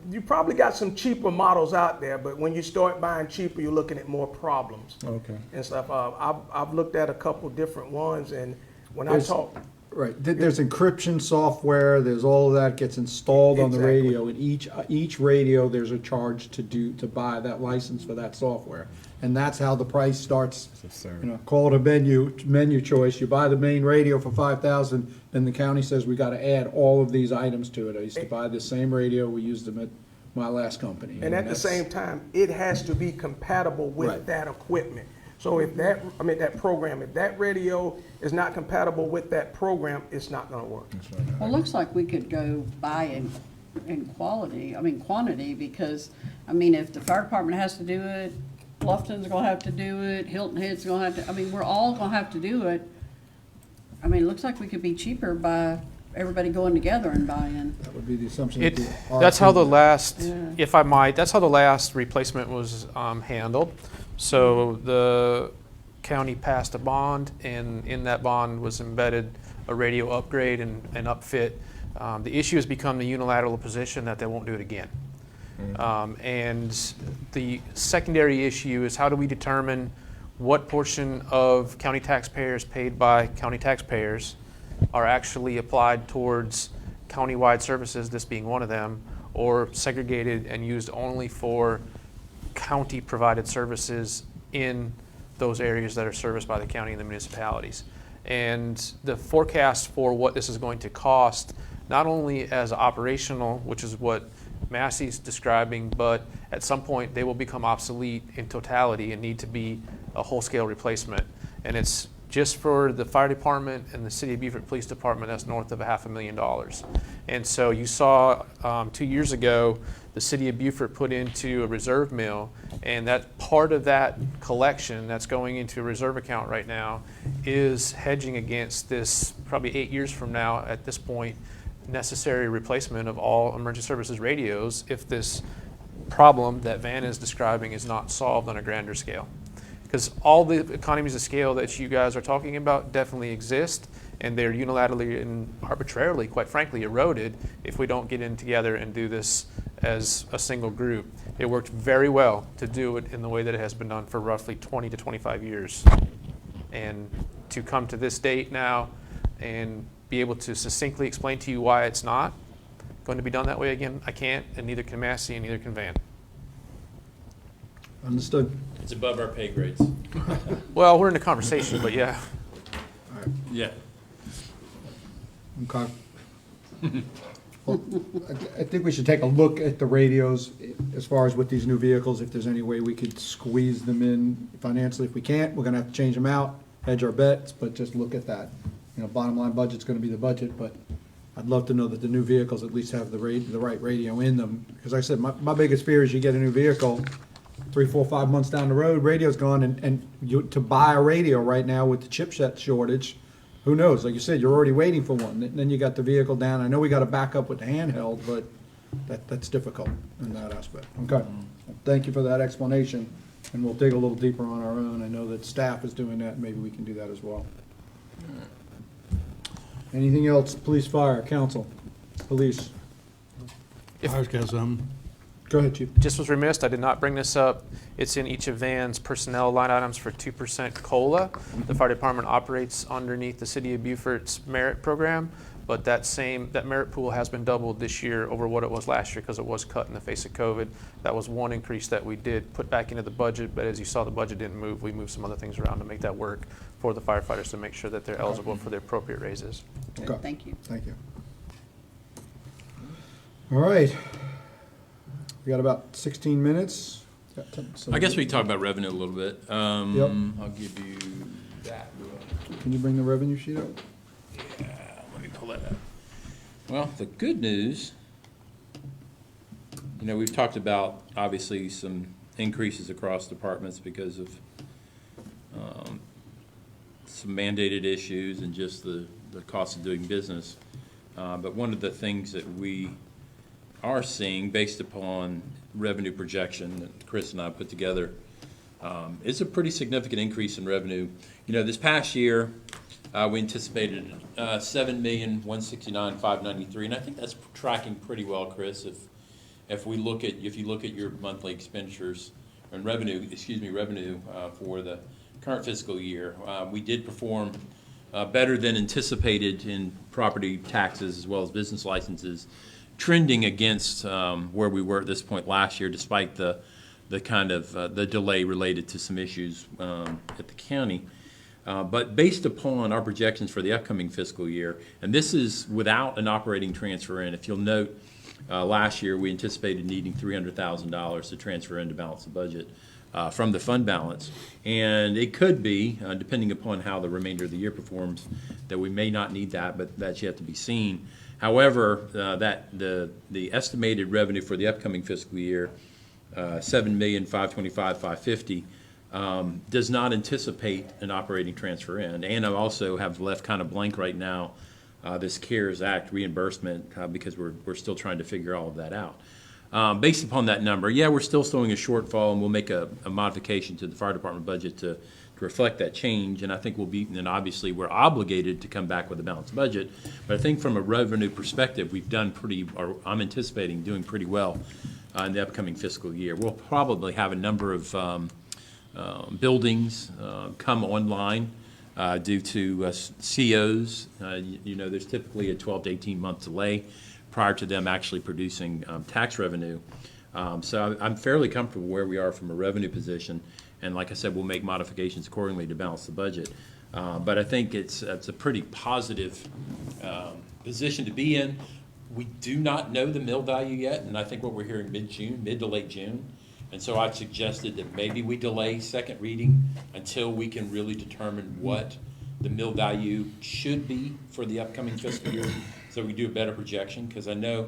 You probably got some cheaper models out there, but when you start buying cheaper, you're looking at more problems Okay. and stuff. I've looked at a couple different ones, and when I There's- talk, Right, there's encryption software, there's all of that gets installed on the Exactly. radio, and each radio, there's a charge to buy that license for that software. And that's how the price starts, call it a menu choice, you buy the main radio for 5,000, then the county says we gotta add all of these items to it. I used to buy the same radio, we used them at my last company. and at the that's- same time, it has to be compatible with Right. that equipment. So if that program, if that radio is not compatible with that program, it's not gonna work. Well, it looks like we could go buy in quantity, because, if the fire department has to do it, Bluffton's gonna have to do it, Hilton Head's gonna have to, we're all gonna have to do it. It looks like we could be cheaper by everybody going together and buying. That would be the assumption. that the That's how the RFP last, Yeah. if I might, that's how the last replacement was handled. So the county passed a bond, and in that bond was embedded a radio upgrade and upfit. The issue has become the unilateral position that they won't do it again. And the secondary issue is, how do we determine what portion of county taxpayers paid by county taxpayers are actually applied towards countywide services, this being one of them, or segregated and used only for county-provided services in those areas that are serviced by the county and the municipalities. And the forecast for what this is going to cost, not only as operational, which is what Massey's describing, but at some point they will become obsolete in totality and need to be a whole-scale replacement. And it's just for the fire department and the City of Beaufort Police Department, that's north of $500,000. And so you saw 2 years ago, the City of Beaufort put into a reserve mill, and that part of that collection that's going into a reserve account right now is hedging against this, probably 8 years from now at this point, necessary replacement of all emergency services radios if this problem that Van is describing is not solved on a grander scale. Because all the economies of scale that you guys are talking about definitely exist, and they're unilaterally and arbitrarily, quite frankly, eroded if we don't get in together and do this as a single group. It worked very well to do it in the way that it has been done for roughly 20 to 25 years. And to come to this date now and be able to succinctly explain to you why it's not going to be done that way again, I can't, and neither can Massey and neither can Van. Understood. It's above our pay grades. Well, we're in a conversation, but yeah. Yeah. Okay. Well, I think we should take a look at the radios as far as with these new vehicles, if there's any way we could squeeze them in financially. If we can't, we're gonna have to change them out, hedge our bets, but just look at that. You know, bottom line budget's gonna be the budget, but I'd love to know that the new vehicles at least have the right radio in them. Because like I said, my biggest fear is you get a new vehicle, 3, 4, 5 months down the road, radio's gone, and to buy a radio right now with the chipset shortage, who knows? Like you said, you're already waiting for one. Then you got the vehicle down. I know we got to back up with the handheld, but that's difficult in that aspect. Okay. Well, thank you for that explanation, and we'll dig a little deeper on our own. I know that staff is doing that. Maybe we can do that as well. Anything else? Police, fire, council, police. Fire's got some. Go ahead, Chief. Just was remiss, I did not bring this up. It's in each of Van's personnel line items for 2% COLA. The fire department operates underneath the City of Beaufort's merit program, but that merit pool has been doubled this year over what it was last year because it was cut in the face of COVID. That was one increase that we did put back into the budget, but as you saw, the budget didn't move. We moved some other things around to make that work for the firefighters to make sure that they're eligible for the appropriate raises. Okay. Thank you. Thank you. All right. We got about 16 minutes. I guess we can talk about revenue a little bit. Yep. I'll give you that. Can you bring the revenue sheet up? Yeah, let me pull that up. Well, the good news, you know, we've talked about obviously some increases across departments because of some mandated issues and just the cost of doing business. But one of the things that we are seeing based upon revenue projection that Chris and I put together is a pretty significant increase in revenue. You know, this past year we anticipated $7,169,593, and I think that's tracking pretty well, Chris. If you look at your monthly expenditures and revenue for the current fiscal year, we did perform better than anticipated in property taxes as well as business licenses, trending against where we were at this point last year, despite the kind of the delay related to some issues at the county. But based upon our projections for the upcoming fiscal year, and this is without an operating transfer in, if you'll note, last year we anticipated needing $300,000 to transfer in to balance the budget from the fund balance. And it could be, depending upon how the remainder of the year performs, that we may not need that, but that's yet to be seen. However, the estimated revenue for the upcoming fiscal year, $7,525,550, does not anticipate an operating transfer in. And I also have left kind of blank right now this CARES Act reimbursement because we're still trying to figure all of that out. Based upon that number, yeah, we're still showing a shortfall, and we'll make a modification to the fire department budget to reflect that change, and I think and obviously we're obligated to come back with a balanced budget, but I think from a revenue perspective, I'm anticipating doing pretty well in the upcoming fiscal year. We'll probably have a number of buildings come online due to COs. You know, there's typically a 12 to 18-month delay prior to them actually producing tax revenue. So I'm fairly comfortable where we are from a revenue position, and like I said, we'll make modifications accordingly to balance the budget. But I think it's a pretty positive position to be in. We do not know the mill value yet, and I think what we're hearing mid-June, mid to late June. And so I've suggested that maybe we delay second reading until we can really determine what the mill value should be for the upcoming fiscal year, so we do a better projection. Because I know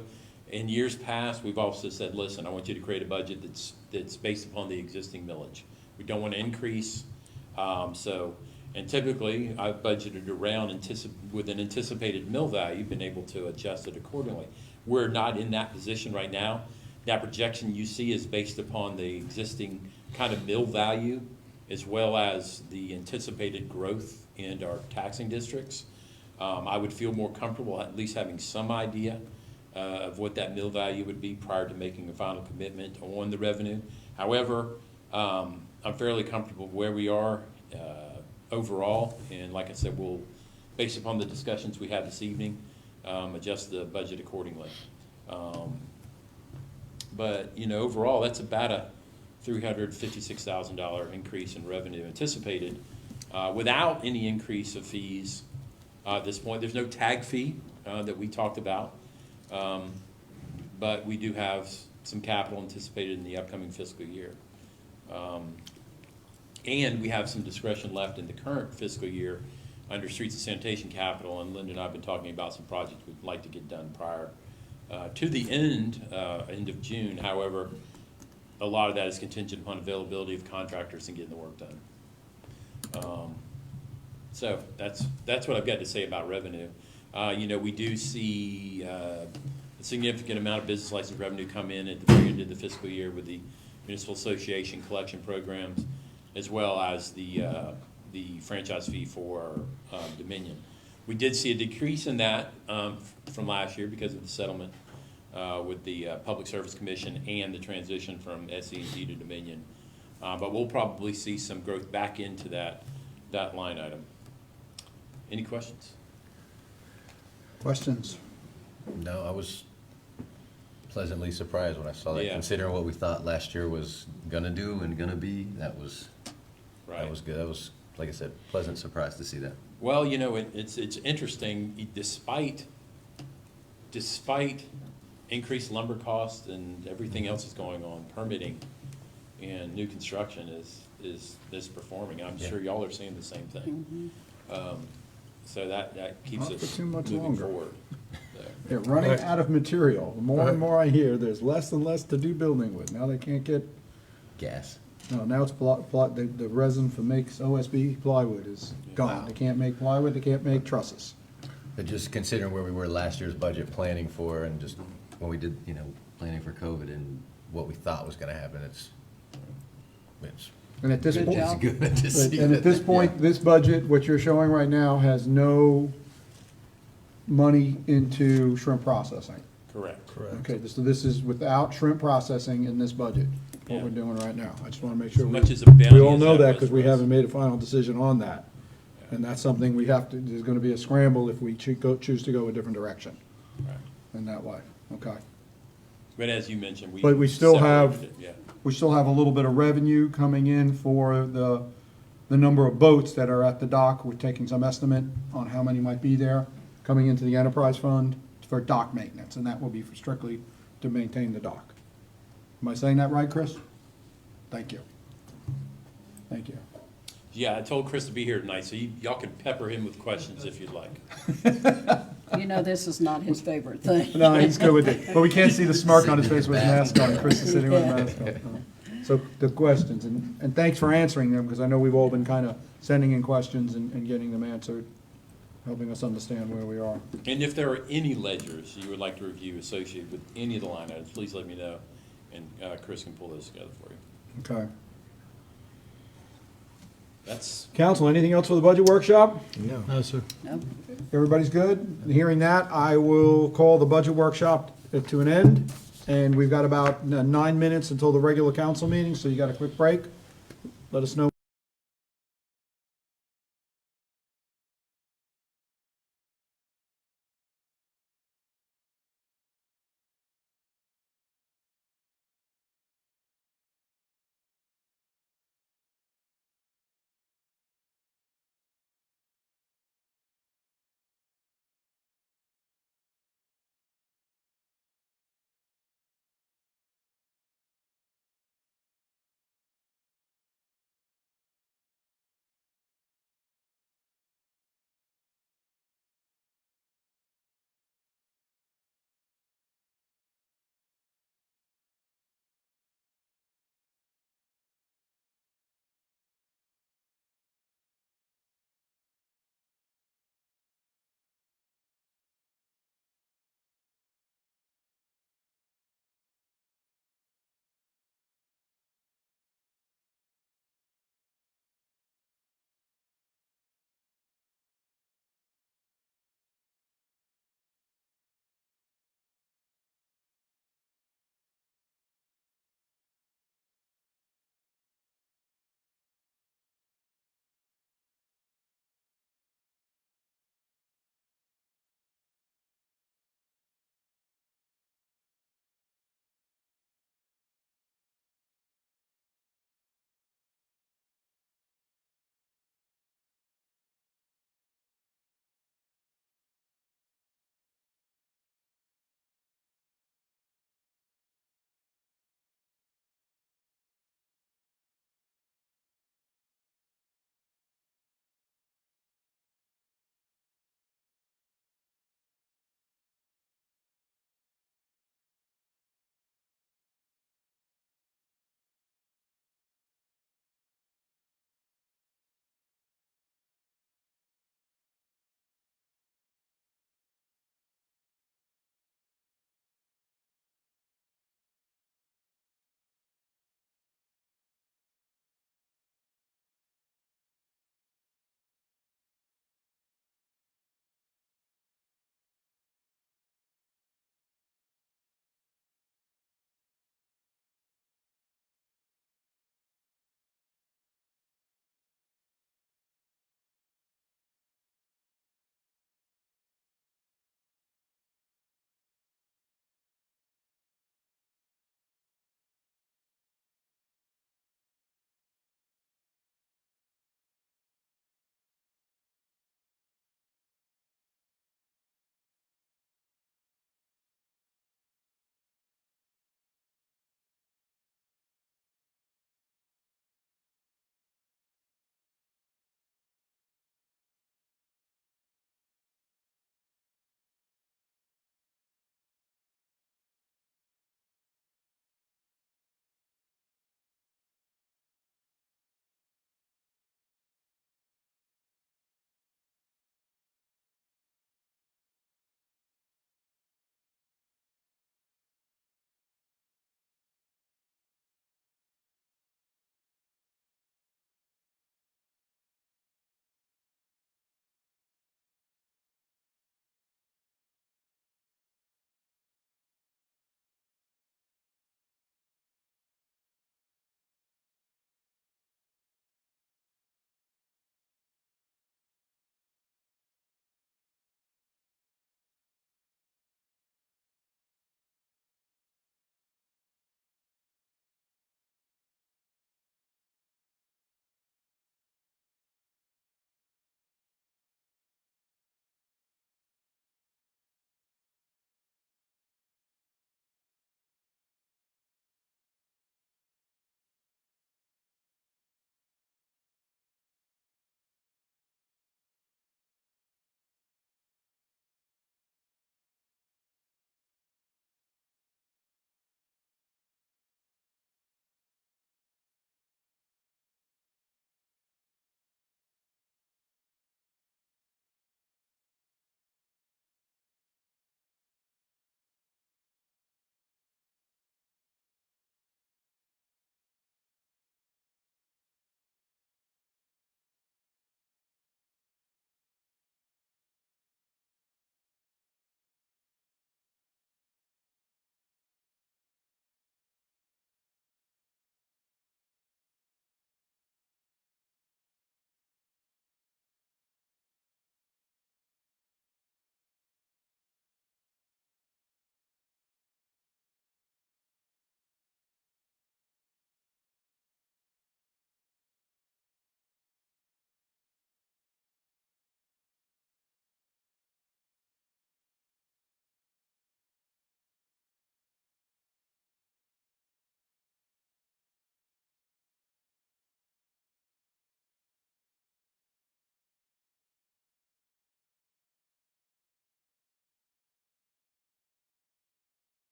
in years past, we've also said, listen, I want you to create a budget that's based upon the existing millage. We don't want to increase. And typically, I've budgeted around with an anticipated mill value, been able to adjust it accordingly. We're not in that position right now. That projection you see is based upon the existing kind of mill value, as well as the anticipated growth in our taxing districts. I would feel more comfortable at least having some idea of what that mill value would be prior to making a final commitment on the revenue. However, I'm fairly comfortable where we are overall, and like I said, we'll, based upon the discussions we had this evening, adjust the budget accordingly. But, you know, overall, that's about a $356,000 increase in revenue anticipated without any increase of fees at this point. There's no tag fee that we talked about, but we do have some capital anticipated in the upcoming fiscal year. And we have some discretion left in the current fiscal year under streets and sanitation capital, and Linda and I have been talking about some projects we'd like to get done prior to the end of June. However, a lot of that is contingent upon availability of contractors and getting the work done. So that's what I've got to say about revenue. You know, we do see a significant amount of business license revenue come in at the very end of the fiscal year with the municipal association collection programs, as well as the franchise fee for Dominion. We did see a decrease in that from last year because of the settlement with the Public Service Commission and the transition from SE&G to Dominion. But we'll probably see some growth back into that line item. Any questions? Questions? No, I was pleasantly surprised when I saw that, Yeah. considering what we thought last year was gonna do and gonna be. That was good. That was, like I said, pleasant surprise to see that. Well, you know, it's interesting, despite increased lumber costs and everything else that's going on, permitting and new construction is performing. I'm sure y'all are seeing the same thing. So that keeps Not for us too much moving longer. forward. So, They're running out of material. The more and more I hear, there's less and less to do building with. Now they can't get, Gas. no, now it's the resin for makes OSB plywood is gone. They can't make plywood, they can't make trusses. But just considering where we were last year's budget planning for, and just when we did, planning for COVID and what we thought was gonna happen, it's And at this Good point, job. good to see. and at this that- point, this budget, what you're showing right now, has no money into shrimp processing. correct. Okay, so this is without shrimp processing in this budget, what Yeah. we're doing right now. I just want to make sure. As much as a bounty We all as know that that was because we for us. haven't made a final decision on that. And that's something we have to, there's going to be a scramble if we choose to go a different direction Right. in that way. Okay. But as you mentioned, But we still have- separated it, yeah. We still have a little bit of revenue coming in for the number of boats that are at the dock. We're taking some estimate on how many might be there, coming into the enterprise fund for dock maintenance, and that will be for strictly to maintain the dock. Am I saying that right, Chris? Thank you. Thank you. Yeah, I told Chris to be here tonight, so y'all can pepper him with questions if you'd like. You know, this is not his favorite thing. No, he's good with it, but we can't see the smirk on his face with his mask on. Chris is sitting with a mask on. So the questions, and thanks for answering them, because I know we've all been kind of sending in questions and getting them answered, helping us understand where we are. And if there are any ledgers you would like to review associated with any of the line items, please let me know, and Chris can pull those together for you. Okay. That's, Council, anything else for the budget workshop? No, sir. No? Everybody's good? Hearing that, I will call the budget workshop to an end. And we've got about 9 minutes until the regular council meeting, so you got a quick break. Let us know.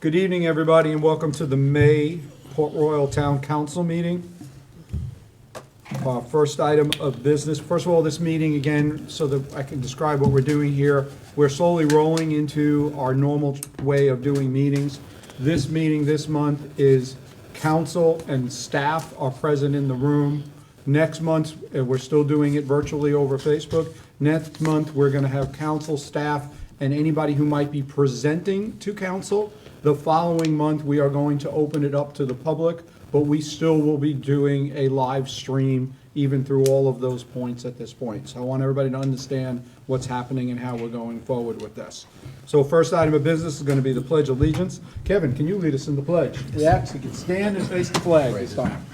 Good evening, everybody, and welcome to the May Port Royal Town Council meeting. First item of business, first of all, this meeting, again, so that I can describe what we're doing here, we're slowly rolling into our normal way of doing meetings. This meeting this month is council and staff are present in the room. Next month, we're still doing it virtually over Facebook. Next month, we're gonna have council, staff, and anybody who might be presenting to council. The following month, we are going to open it up to the public, but we still will be doing a live stream even through all of those points at this point. So I want everybody to understand what's happening and how we're going forward with this. So first item of business is going to be the Pledge of Allegiance. Kevin, can you lead us in the pledge? We actually can stand and face the flag this time.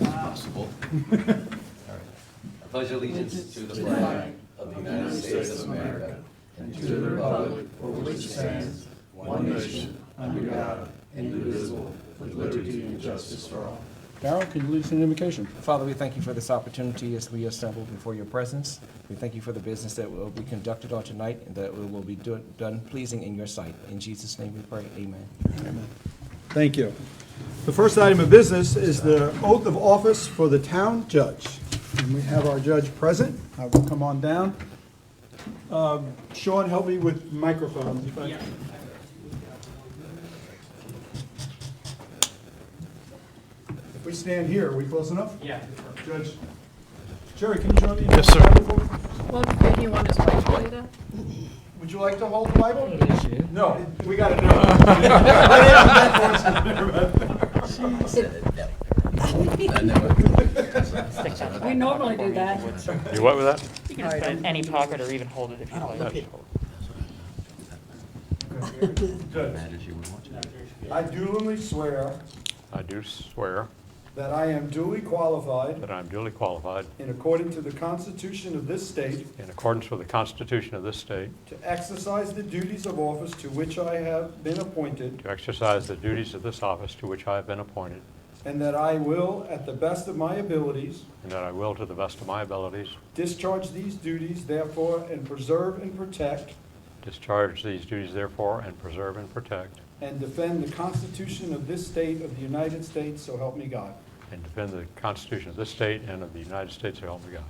Possible. All right. I pledge allegiance to the flag of the United States of America and to the republic for which it stands, one nation, under God, indivisible, with liberty and justice for all. Darrell, can you lead us in the invocation? Father, we thank you for this opportunity as we assemble before your presence. We thank you for the business that will be conducted on tonight and that it will be done pleasing in your sight. In Jesus' name we pray, amen. Amen. Thank you. The first item of business is the oath of office for the town judge. And we have our judge present. I will come on down. Sean, help me with microphones. If I- If we stand here, are we close enough? Yeah. Judge, Jerry, can you join me? Yes, sir. Well, do you want his wife to do that? Would you like to hold the Bible? No, we got to do it. We normally do that. You what with that? You can just put it in any pocket or even hold it if you like. I do swear I do swear that I am duly qualified, that I am duly qualified, in accordance to the Constitution of this state, in accordance with the Constitution of this state, to exercise the duties of office to which I have been appointed, to exercise the duties of this office to which I have been appointed, and that I will, at the best of my abilities, and that I will, to the best of my abilities, discharge these duties, therefore, and preserve and protect, discharge these duties therefore, and preserve and protect, and defend the Constitution of this state of the United States, so help me God. and defend the Constitution of this state and of the United States, so help me God.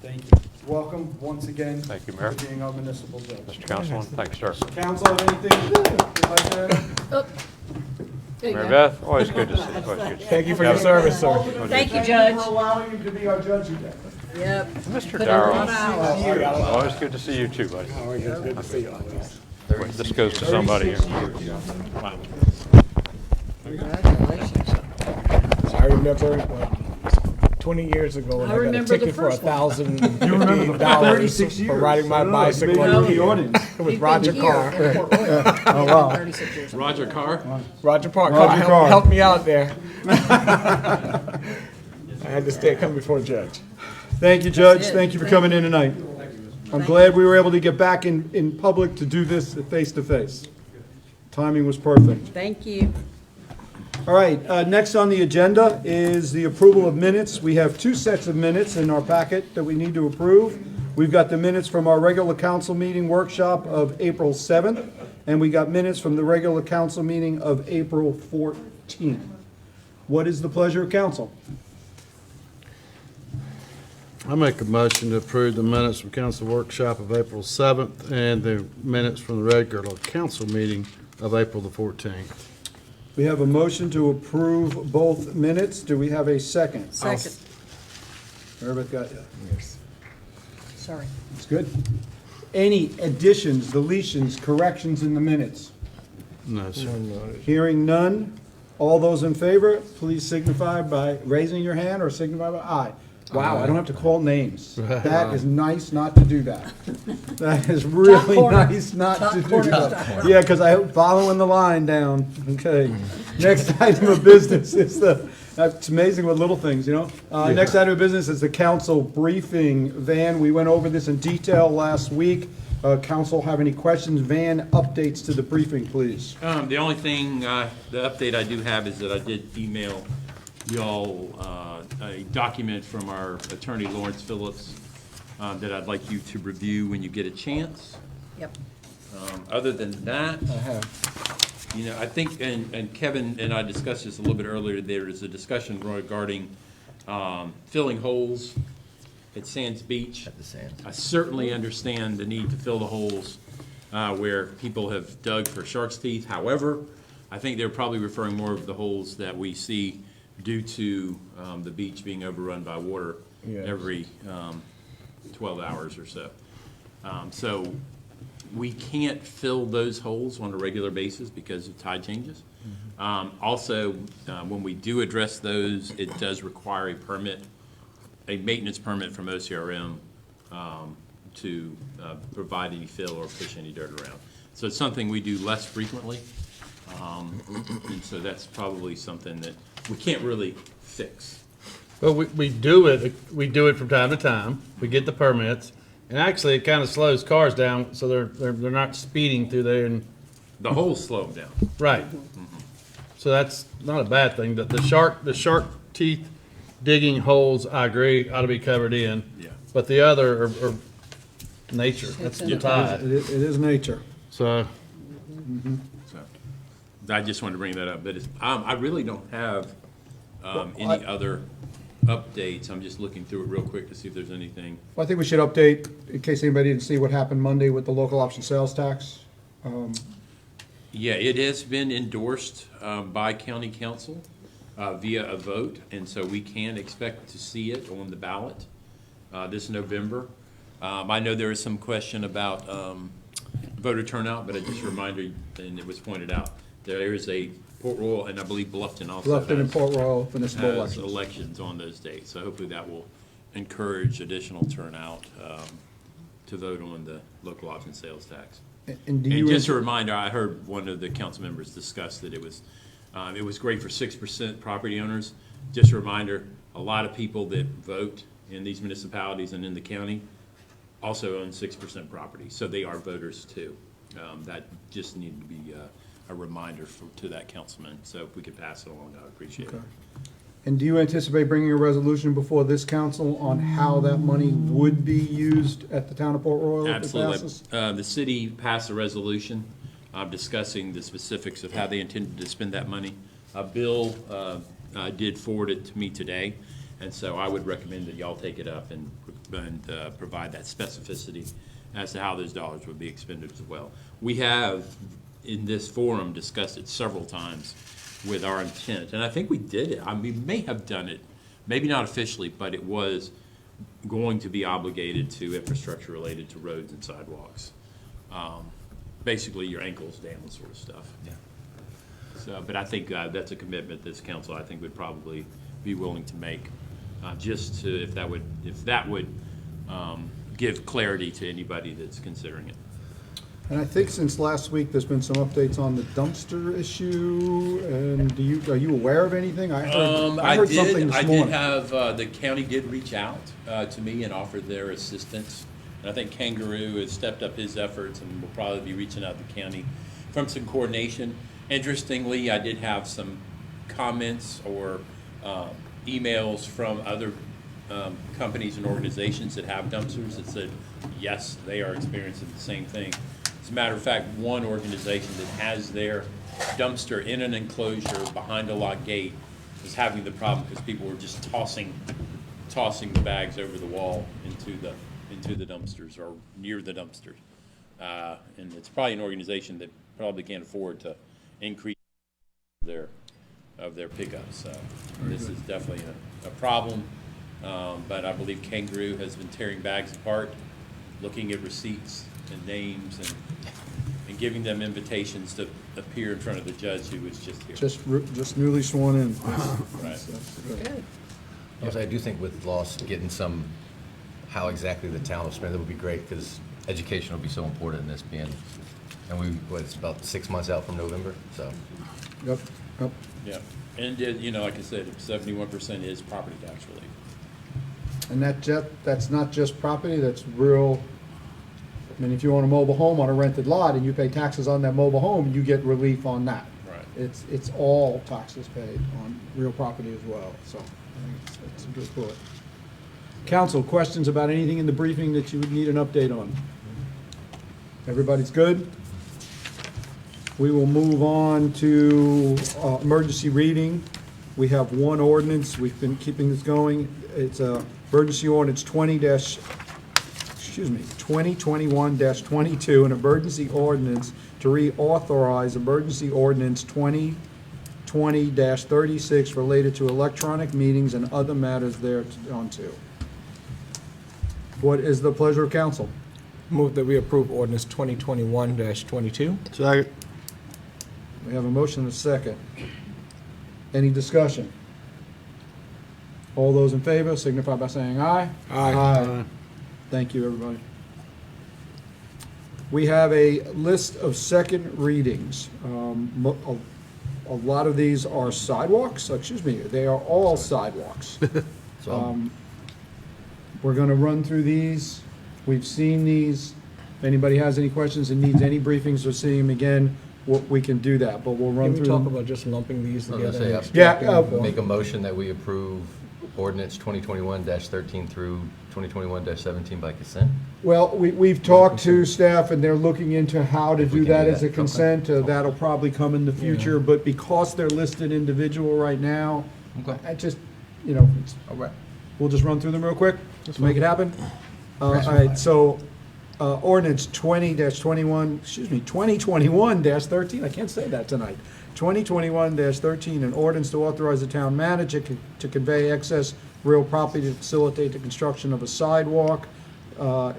Thank you. Welcome once again. Thank you, Mayor. For being our municipal judge. Mr. Councilman, thanks, sir. Council, anything you'd like to add? There you Mary go. Beth, always good to see you. Always good to see you. Thank you for your service, sir. Thank you, Thank Judge. you for allowing him to be our judge today. Yep. Mr. Put it Darrell, on ours. always good to see you too, buddy. Good to see you. Wait, this goes to somebody here. Wow. I remember 20 years ago, when I I got a remember the ticket for first one. $1,000 36 for riding my years. bicycle Maybe on the the audience. with Roger Carr. Oh, wow. 36 years. Roger Carr? Roger Park Roger Carr. helped me out there. I had to come before a judge. Thank you, Judge. That's it. Thank you for coming in tonight. I'm glad we were able to get back in public to do this face to face. Timing was perfect. Thank you. All right, next on the agenda is the approval of minutes. We have two sets of minutes in our packet that we need to approve. We've got the minutes from our regular council meeting workshop of April 7th, and we got minutes from the regular council meeting of April 14th. What is the pleasure of council? I make a motion to approve the minutes from council workshop of April 7th and the minutes from the regular council meeting of April the 14th. We have a motion to approve both minutes. Do we have a second? Second. Everybody got it? Sorry. It's good. Any additions, deletions, corrections in the minutes? No, sir. Hearing none. All those in favor, please signify by raising your hand or signify by aye. Wow, I don't have to call names. That is nice not to do that. That is really corner. nice not Top to do corner that. style. Yeah, because I'm following the line down. Okay. Next item of business is it's amazing what little things, you know? Next item of business is the council briefing. Van, we went over this in detail last week. Council have any questions? Van, updates to the briefing, please. The only thing, the update I do have is that I did email y'all a document from our attorney Lawrence Phillips that I'd like you to review when you get a chance. Yep. Other than that, You know, I think, and Kevin and I discussed this a little bit earlier, there is a discussion regarding filling holes at Sands Beach. At the Sands. I certainly understand the need to fill the holes where people have dug for shark's teeth. However, I think they're probably referring more of the holes that we see due to the beach being overrun by water every 12 hours or so. So we can't fill those holes on a regular basis because of tide changes. Also, when we do address those, it does require a permit, a maintenance permit from OCRM to provide any fill or push any dirt around. So it's something we do less frequently. And so that's probably something that we can't really fix. Well, we do it from time to time. We get the permits, and actually it kind of slows cars down, so they're not speeding through there. And The holes slow them down. right, so that's not a bad thing. The shark teeth digging holes, I agree, ought to be covered in. Yeah. But the other are nature. That's in the the tide. It is nature. So So I just wanted to bring that up, but it's, I really don't have any other updates. I'm just looking through it real quick to see if there's anything. Well, I think we should update, in case anybody didn't see what happened Monday with the local option sales tax. Yeah, it has been endorsed by county council via a vote, and so we can expect to see it on the ballot this November. I know there is some question about voter turnout, but just a reminder, and it was pointed out, there is a Port Royal, and I believe Bluffton also Bluffton and has, Port Royal municipal has elections. elections on those dates. So hopefully that will encourage additional turnout to vote on the local option sales tax. And do And you, just a reminder, I heard one of the council members discuss that it was great for 6% property owners. Just a reminder, a lot of people that vote in these municipalities and in the county also own 6% property, so they are voters too. That just needed to be a reminder to that councilman, so if we could pass it along, I'd appreciate it. and do you anticipate bringing a resolution before this council on how that money would be used at the town of Port Royal if it Absolutely. passes? The city passed a resolution discussing the specifics of how they intended to spend that money. Bill did forward it to me today, and so I would recommend that y'all take it up and provide that specificity as to how those dollars would be expended as well. We have, in this forum, discussed it several times with our intent, and I think we did it. I mean, we may have done it, maybe not officially, but it was going to be obligated to infrastructure related to roads and sidewalks. Basically, your ankles down sort of stuff. Yeah. So, but I think that's a commitment this council, I think, would probably be willing to make, just to, if that would give clarity to anybody that's considering it. And I think since last week, there's been some updates on the dumpster issue, and are you aware of anything? I heard something this morning. The county did reach out to me and offered their assistance. And I think Kangaroo has stepped up his efforts and will probably be reaching out to the county from some coordination. Interestingly, I did have some comments or emails from other companies and organizations that have dumpsters that said, yes, they are experiencing the same thing. As a matter of fact, one organization that has their dumpster in an enclosure behind a locked gate is having the problem because people were just tossing the bags over the wall into the dumpsters or near the dumpsters. And it's probably an organization that probably can't afford to increase of their pickups. So this is definitely a problem. But I believe Kangaroo has been tearing bags apart, looking at receipts and names and giving them invitations to appear in front of the judge who was just here. Just newly sworn in. Right. Good. Also, I do think with loss, getting some, how exactly the town will spend it would be great, because education will be so important in this being, and it's about 6 months out from November, so. Yep. Yeah. And, like I said, 71% is property tax relief. And that's not just property, that's real. I mean, if you own a mobile home on a rented lot and you pay taxes on that mobile home, you get relief on that. Right. It's all taxes paid on real property as well, so I think it's a good point. Council, questions about anything in the briefing that you would need an update on? Everybody's good? We will move on to emergency reading. We have one ordinance. We've been keeping this going. It's emergency ordinance 2021-22, an emergency ordinance to reauthorize emergency ordinance 2020-36 related to electronic meetings and other matters thereunto. What is the pleasure of council? Move that we approve ordinance 2021-22. Second. We have a motion and a second. Any discussion? All those in favor signify by saying aye. Aye. Thank you, everybody. We have a list of second readings. A lot of these are sidewalks, they are all sidewalks. We're gonna run through these. We've seen these. If anybody has any questions and needs any briefings or see them again, we can do that, but we'll run Can we through talk them. about just lumping these I was gonna together? say, and Yeah, extracting them? Make a motion that we approve ordinance 2021-13 through 2021-17 by consent. Well, we've talked to staff, and they're looking into how to If we do can that do as that. a consent. That'll probably come in the future, but because they're listed individual right now, Okay. I just, All right. we'll just run through them real quick to make it happen. All right, so ordinance 2021-13, I can't say that tonight. 2021-13, an ordinance to authorize the town manager to convey excess real property to facilitate the construction of a sidewalk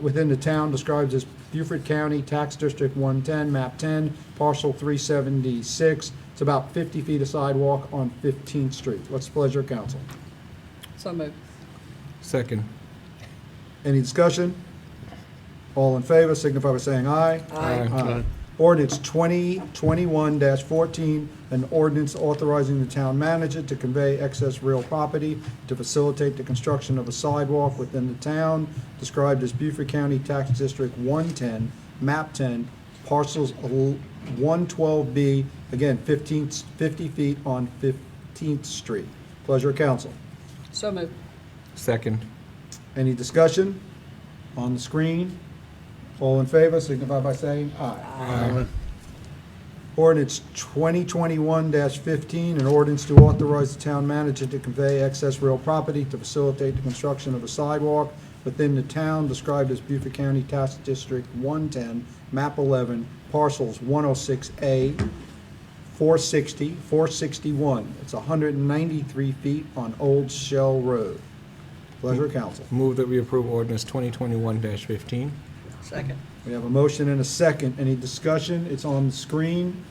within the town described as Beaufort County, Tax District 110, Map 10, Parcel 376. It's about 50 feet of sidewalk on 15th Street. What's the pleasure of council? So moved. Second. Any discussion? All in favor signify by saying aye. Aye. Ordinance 2021-14, an ordinance authorizing the town manager to convey excess real property to facilitate the construction of a sidewalk within the town described as Beaufort County Tax District 110, Map 10, Parcels 112B, again, 50 feet on 15th Street. Pleasure of council. So moved. Second. Any discussion? On the screen? All in favor, signify by saying aye. Aye. Ordinance 2021-15, an ordinance to authorize the town manager to convey excess real property to facilitate the construction of a sidewalk within the town described as Beaufort County Tax District 110, Map 11, Parcels 106A, 460, 461. It's 193 feet on Old Shell Road. Pleasure of council. Move that we approve ordinance 2021-15. Second. We have a motion and a second. Any discussion? It's on the screen.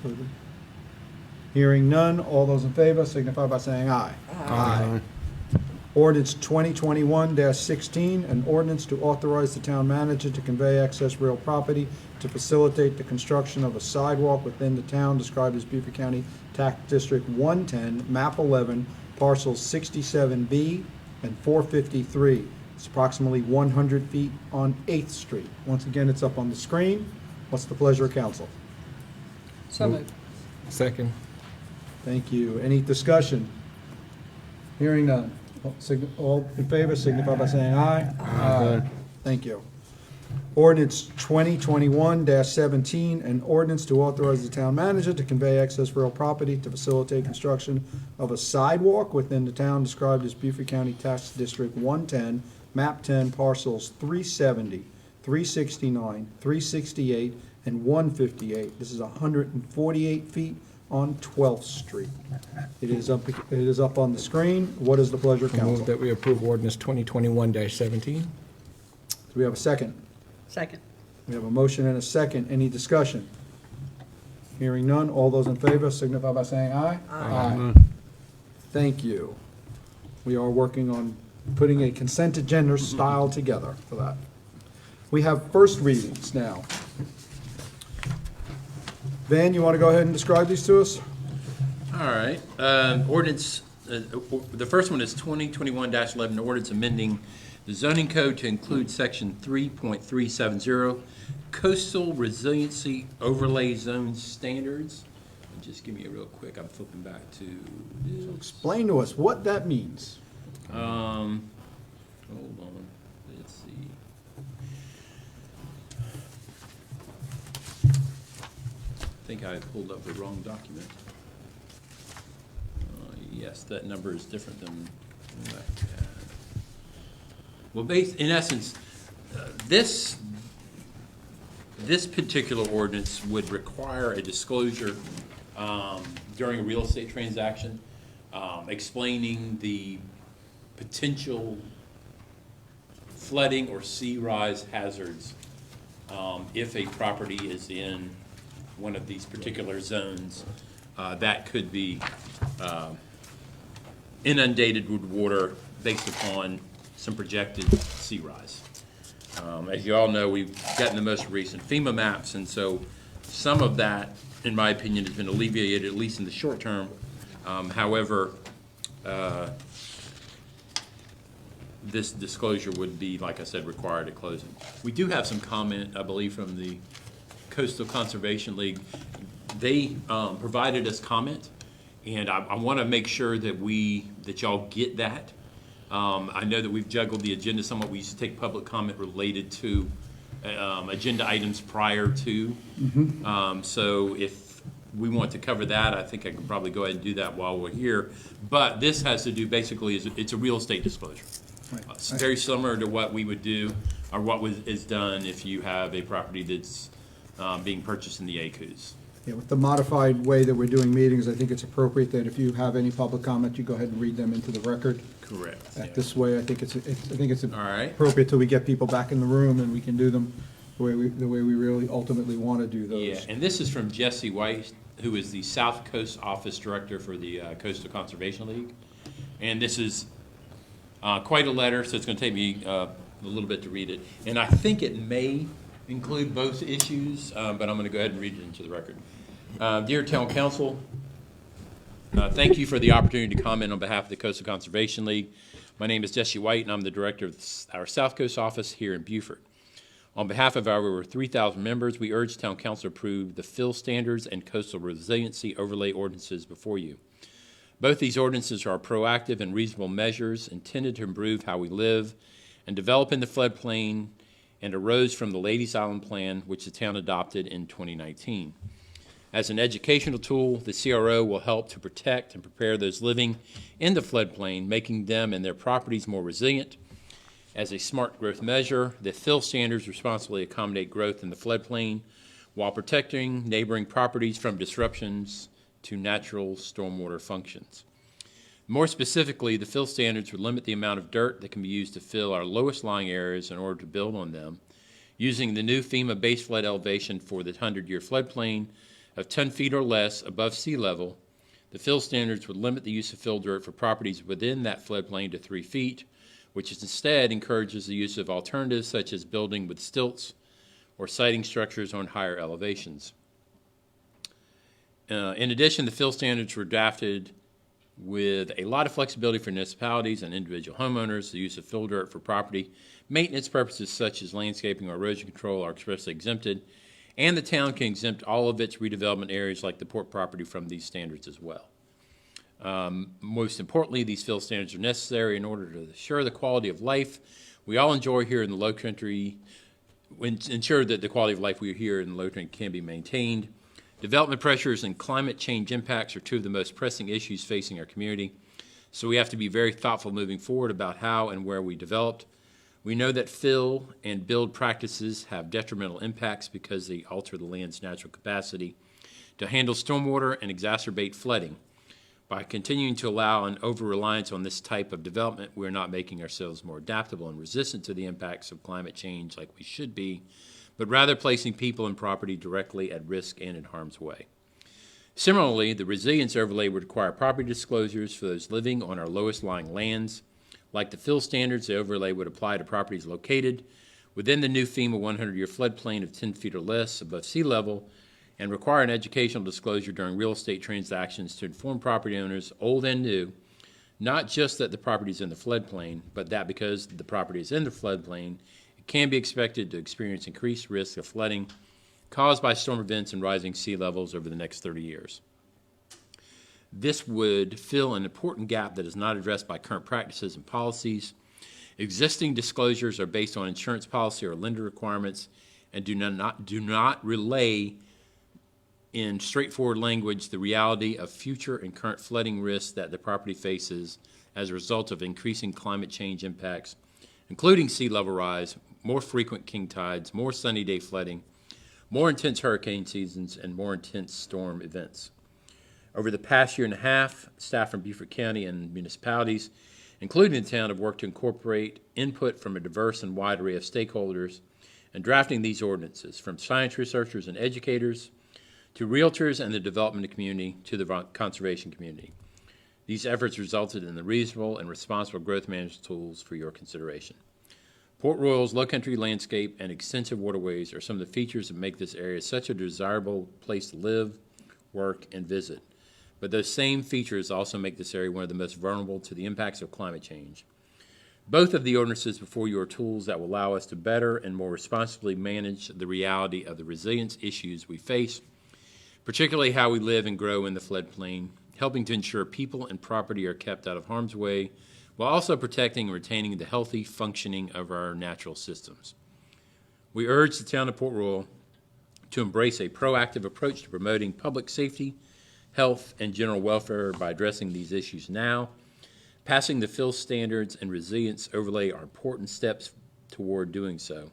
Hearing none. All those in favor signify by saying aye. Aye. Ordinance 2021-16, an ordinance to authorize the town manager to convey excess real property to facilitate the construction of a sidewalk within the town described as Beaufort County Tax District 110, Map 11, Parcels 67B and 453. It's approximately 100 feet on 8th Street. Once again, it's up on the screen. What's the pleasure of council? So moved. Second. Thank you. Any discussion? Hearing none. All in favor signify by saying aye. Aye. Thank you. Ordinance 2021-17, an ordinance to authorize the town manager to convey excess real property to facilitate construction of a sidewalk within the town described as Beaufort County Tax District 110, Map 10, Parcels 370, 369, 368, and 158. This is 148 feet on 12th Street. It is up on the screen. What is the pleasure of council? Move that we approve ordinance 2021-17. Do we have a second? Second. We have a motion and a second. Any discussion? Hearing none. All those in favor signify by saying aye. Aye. Thank you. We are working on putting a consent agenda style together for that. We have first readings now. Van, you want to go ahead and describe these to us? All right. Ordinance, the first one is 2021-11, ordinance amending the zoning code to include section 3.370, coastal resiliency overlay zone standards. And just give me a real quick, I'm flipping back to this. Explain to us what that means. Hold on, let's see. think I pulled up the wrong document. Yes, that number is different than what I had. Well, in essence, this particular ordinance would require a disclosure during a real estate transaction, explaining the potential flooding or sea rise hazards if a property is in one of these particular zones that could be inundated with water based upon some projected sea rise. As you all know, we've gotten the most recent FEMA maps, and so some of that, in my opinion, has been alleviated, at least in the short term. However, this disclosure would be, like I said, required at closing. We do have some comment, I believe, from the Coastal Conservation League. They provided us comment, and I want to make sure that y'all get that. I know that we've juggled the agenda somewhat. We used to take public comment related to agenda items prior to. So if we want to cover that, I think I can probably go ahead and do that while we're here. But this has to do, basically, it's a real estate disclosure. It's very similar to what we would do, or what is done if you have a property that's being purchased in the ACUs. Yeah, with the modified way that we're doing meetings, I think it's appropriate that if you have any public comment, you go ahead and read them into the record. Correct. At this way, I think it's All right. appropriate till we get people back in the room and we can do them the way we really ultimately want to do those. Yeah, and this is from Jesse White, who is the South Coast Office Director for the Coastal Conservation League. And this is quite a letter, so it's going to take me a little bit to read it. And I think it may include both issues, but I'm going to go ahead and read it into the record. Dear Town Council, thank you for the opportunity to comment on behalf of the Coastal Conservation League. My name is Jesse White, and I'm the director of our South Coast office here in Beaufort. On behalf of our over 3,000 members, we urge Town Council to approve the fill standards and coastal resiliency overlay ordinances before you. Both these ordinances are proactive and reasonable measures intended to improve how we live and develop in the floodplain, and arose from the Ladies Island Plan, which the town adopted in 2019. As an educational tool, the CRO will help to protect and prepare those living in the floodplain, making them and their properties more resilient. As a smart growth measure, the fill standards responsibly accommodate growth in the floodplain while protecting neighboring properties from disruptions to natural stormwater functions. More specifically, the fill standards would limit the amount of dirt that can be used to fill our lowest lying areas in order to build on them. Using the new FEMA base flood elevation for the 100-year floodplain of 10 feet or less above sea level, the fill standards would limit the use of fill dirt for properties within that floodplain to 3 feet, which instead encourages the use of alternatives such as building with stilts or siting structures on higher elevations. In addition, the fill standards were drafted with a lot of flexibility for municipalities and individual homeowners. The use of fill dirt for property maintenance purposes such as landscaping or erosion control are expressly exempted, and the town can exempt all of its redevelopment areas like the port property from these standards as well. Most importantly, these fill standards are necessary in order to ensure the quality of life we all enjoy here in the Low Country, ensure that the quality of life we here in the Low Country can be maintained. Development pressures and climate change impacts are two of the most pressing issues facing our community, so we have to be very thoughtful moving forward about how and where we develop. We know that fill and build practices have detrimental impacts because they alter the land's natural capacity to handle stormwater and exacerbate flooding. By continuing to allow an over-reliance on this type of development, we're not making ourselves more adaptable and resistant to the impacts of climate change like we should be, but rather placing people and property directly at risk and in harm's way. Similarly, the resilience overlay would require property disclosures for those living on our lowest lying lands. Like the fill standards, the overlay would apply to properties located within the new FEMA 100-year floodplain of 10 feet or less above sea level, and require an educational disclosure during real estate transactions to inform property owners, old and new, not just that the property is in the floodplain, but that because the property is in the floodplain, it can be expected to experience increased risk of flooding caused by storm events and rising sea levels over the next 30 years. This would fill an important gap that is not addressed by current practices and policies. Existing disclosures are based on insurance policy or lender requirements and do not relay in straightforward language the reality of future and current flooding risks that the property faces as a result of increasing climate change impacts, including sea level rise, more frequent king tides, more sunny day flooding, more intense hurricane seasons, and more intense storm events. Over the past year and a half, staff from Beaufort County and municipalities, including the town, have worked to incorporate input from a diverse and wide array of stakeholders in drafting these ordinances, from science researchers and educators to realtors and the development community to the conservation community. These efforts resulted in the reasonable and responsible growth management tools for your consideration. Port Royal's low-country landscape and extensive waterways are some of the features that make this area such a desirable place to live, work, and visit. But those same features also make this area one of the most vulnerable to the impacts of climate change. Both of the ordinances before you are tools that will allow us to better and more responsibly manage the reality of the resilience issues we face, particularly how we live and grow in the floodplain, helping to ensure people and property are kept out of harm's way, while also protecting and retaining the healthy functioning of our natural systems. We urge the town of Port Royal to embrace a proactive approach to promoting public safety, health, and general welfare by addressing these issues now. Passing the fill standards and resilience overlay are important steps toward doing so.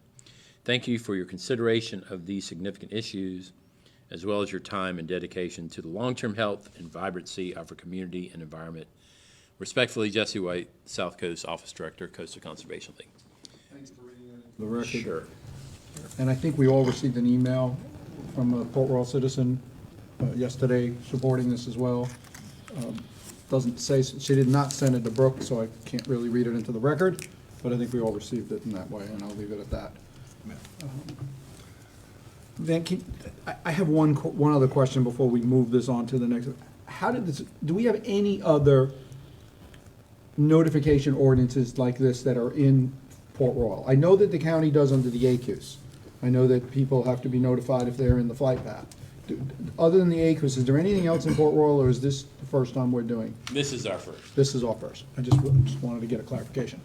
Thank you for your consideration of these significant issues, as well as your time and dedication to the long-term health and vibrancy of our community and environment. Respectfully, Jesse White, South Coast Office Director, Coastal Conservation League. Thanks for reading that into the record. Sure. And I think we all received an email from a Port Royal citizen yesterday supporting this as well. Doesn't say, she did not send it to Brooke, so I can't really read it into the record, but I think we all received it in that way, and I'll leave it at that. Then I have one other question before we move this on to the next. How did this, do we have any other notification ordinances like this that are in Port Royal? I know that the county does under the ACUS. I know that people have to be notified if they're in the flight path. Other than the ACUS, is there anything else in Port Royal, or is this the first time we're doing? This is our first. This is our first. I just wanted to get a clarification.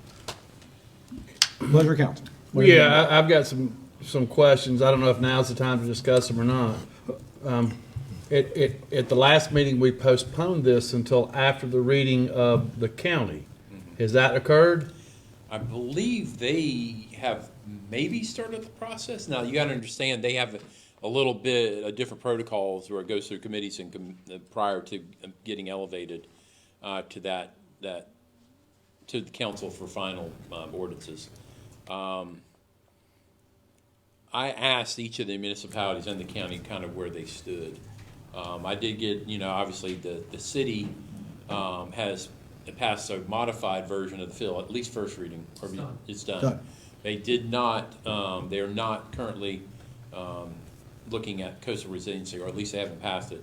Pleasure, council. Yeah, I've got some questions. I don't know if now's the time to discuss them or not. At the last meeting, we postponed this until after the reading of the county. Has that occurred? I believe they have maybe started the process. Now, you got to understand, they have a little bit of different protocols where it goes through committees and prior to getting elevated to to the council for final ordinances. I asked each of the municipalities and the county kind of where they stood. I did get, obviously the city has passed a modified version of the bill, at least first reading. It's done. They did not, they are not currently looking at coastal resiliency, or at least they haven't passed it.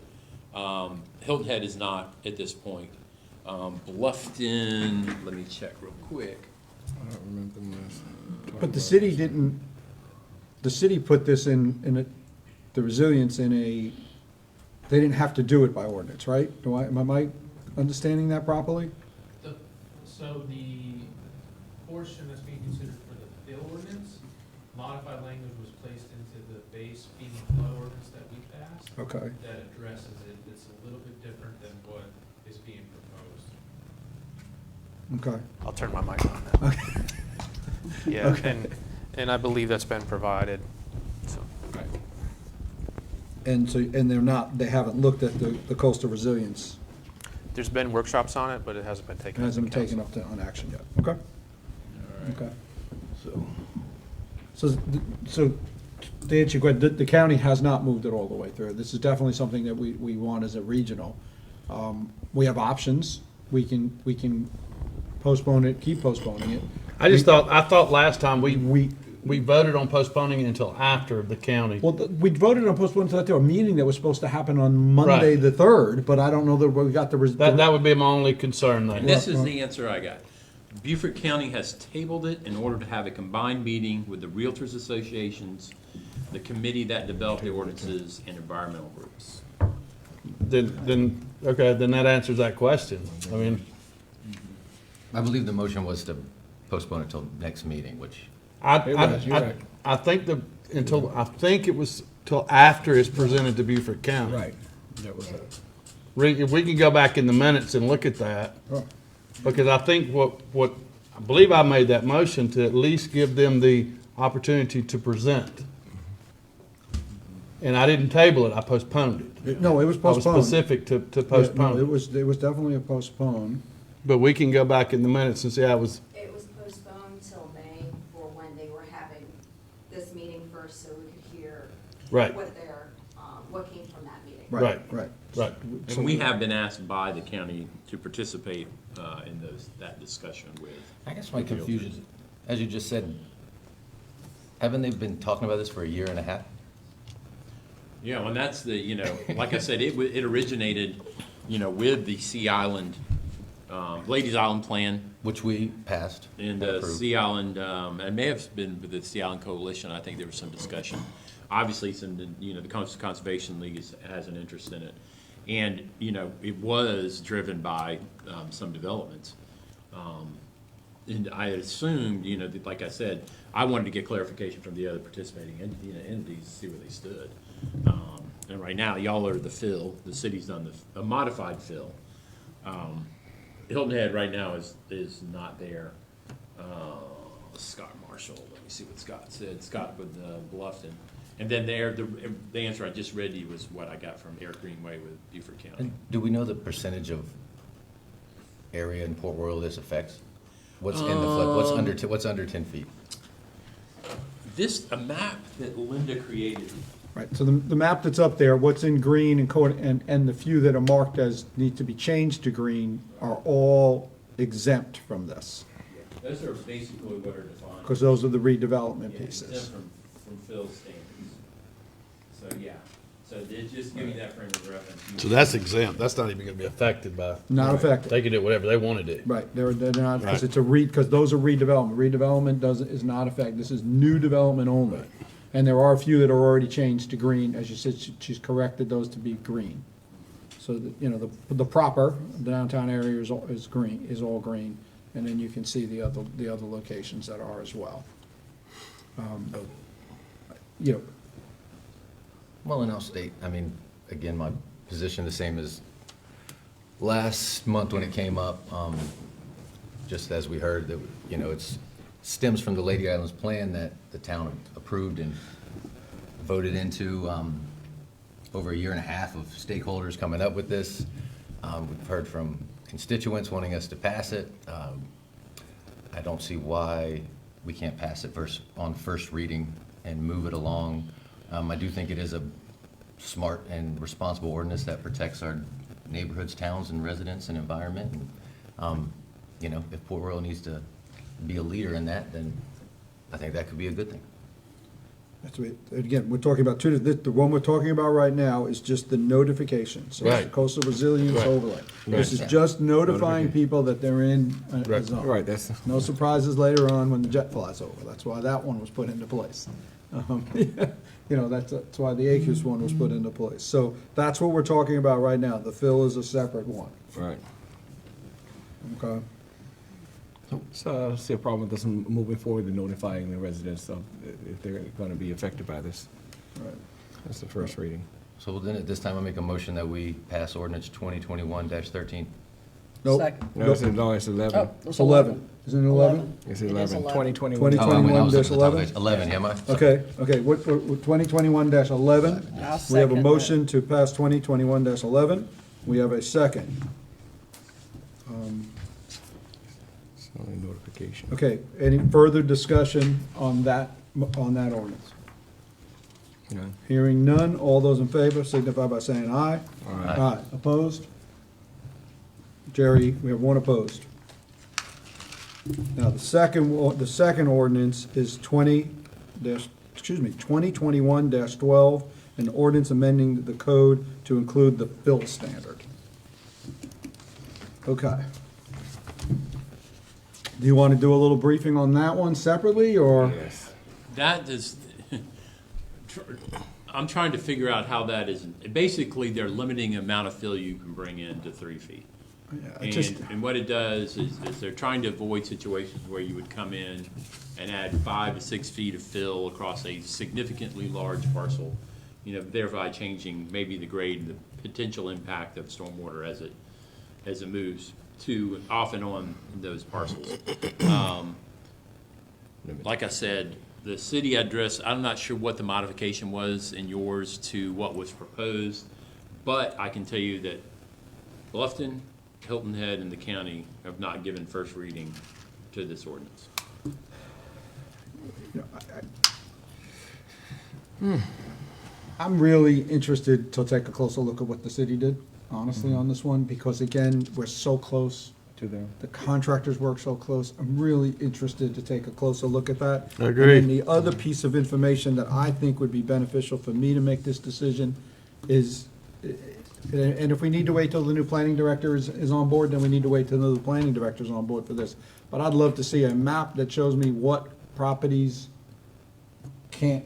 Hilton Head is not at this point. Bluffton, let me check real quick. I don't remember this. But the city didn't, the city put this in the resilience in a, they didn't have to do it by ordinance, right? Am I understanding that properly? So the portion that's being considered for the bill ordinance, modified language was placed into the base being flood ordinance that we passed. Okay. That addresses it. It's a little bit different than what is being proposed. Okay. I'll turn my mic on now. Okay. Yeah, Okay. and I believe that's been provided, so. And so, and they haven't looked at the coastal resilience. There's been workshops on it, but it hasn't been It taken up. hasn't in been taken council. up on action yet. Okay. Okay. So to answer your question, the county has not moved it all the way through. This is definitely something that we want as a regional. We have options. We can postpone it, keep postponing it. I thought last time we voted on postponing it until after the county. Well, we voted on postponing to a meeting that was supposed to happen on Monday, Right. the 3rd, but I don't know that we got the That would be my only concern there. And this is the answer I got. Beaufort County has tabled it in order to have a combined meeting with the Realtors Associations, the committee that developed the ordinances, and environmental groups. Then that answers that question. I mean, I believe the motion was to postpone it till next meeting, which, I think it was till after it's presented to Beaufort County. Right. That was it. If we could go back in the minutes and look at that, Oh. because I think what, I believe I made that motion to at least give them the opportunity to present. And I didn't table it, I postponed it. No, it was I was postponed. specific to Yeah, no, postpone it it. was definitely a postpone. But we can go back in the minutes and see I was, It was postponed till May for when they were having this meeting first, so we could hear Right. what their, what came from that meeting. Right. Right. right. And we have been asked by the county to participate in that discussion with. I guess my confusion, as you just said, haven't they been talking about this for a year and a half? Yeah, and that's like I said, it originated, with the Sea Island, Ladies Island Plan Which we passed. and and the approved. Sea Island, it may have been with the Sea Island Coalition. I think there was some discussion. Obviously, the Conservation League has an interest in it. And, it was driven by some developments. And I assumed, that, like I said, I wanted to get clarification from the other participating entities to see where they stood. And right now, y'all are the fill, the city's done a modified fill. Hilton Head right now is not there. Scott Marshall, let me see what Scott said, Scott with Bluffton. And then the answer I just read to you was what I got from Eric Greenway with Beaufort County. And do we know the percentage of area in Port Royal this affects? What's in the flood, what's under 10 feet? A map that Linda created. Right, so the map that's up there, what's in green and the few that are marked as need to be changed to green are all exempt from this, Those are basically what are defined. because those are the redevelopment Yeah, pieces. exempt from Phil's standards. So, yeah, so just give me that frame of reference. So that's exempt, that's not even gonna be affected by. Not affected. They can do whatever they wanna do. Right, they're not, because Right. it's because those are redevelopment. Redevelopment is not affected. This is new development only. And there are a few that are already changed to green, as you said, she's corrected those to be green. So, the proper downtown area is green, is all green, and then you can see the other locations that are as well. Well, and I'll state, again, my position the same as last month when it came up, just as we heard, that, it stems from the Lady Islands plan that the town approved and voted into, over a year and a half of stakeholders coming up with this. We've heard from constituents wanting us to pass it. I don't see why we can't pass it on first reading and move it along. I do think it is a smart and responsible ordinance that protects our neighborhoods, towns, and residents and environment. And, if Port Royal needs to be a leader in that, then I think that could be a good thing. That's what, again, we're talking about the one we're talking about right now is just the notification. So it's the Right. coastal resilience Right. overlay. This is Right. just notifying people that they're in a zone. Right, that's. No surprises later on when the jet flies over. That's why that one was put into place. That's why the ACUS one was put into place. So that's what we're talking about right now. The fill is a separate one, Right. okay? So I see a problem with us moving forward and notifying the residents of if they're gonna be affected by this. Right. That's the first reading. So then at this time, I make a motion that we pass ordinance 2021-13. Nope. Second. No, it's 11. Oh, It's 11. Isn't it 11? It's It is 11. 11. 2021. 2021. I was looking at the top 11? page. 11, am I? Okay, 2021-11. I'll We have a second motion to pass 2021-11. We have a second. It's only notification. Okay, any further discussion on that ordinance? No. Hearing none, all those in favor signify by saying aye. Aye. Aye. Opposed? Jerry, we have one opposed. Now, the second ordinance is 2021-12, an ordinance amending the code to include the fill standard. Okay. Do you want to do a little briefing on that one separately, or? Yes. That is, I'm trying to figure out how that is, basically, they're limiting the amount of fill you can bring in to 3 feet. And what it does is they're trying to avoid situations where you would come in and add 5 to 6 feet of fill across a significantly large parcel. thereby changing maybe the grade and the potential impact of stormwater as it moves to off and on those parcels. Like I said, the city address, I'm not sure what the modification was in yours to what was proposed, but I can tell you that Bluffton, Hilton Head, and the county have not given first reading to this ordinance. I'm really interested to take a closer look at what the city did, honestly, on this one, because again, we're so close. To them. The contractors work so close. I'm really interested to take a closer look at that. I agree. And then the other piece of information that I think would be beneficial for me to make this decision is, and if we need to wait till the new planning director is on board, then we need to wait till the new planning director is on board for this. But I'd love to see a map that shows me what properties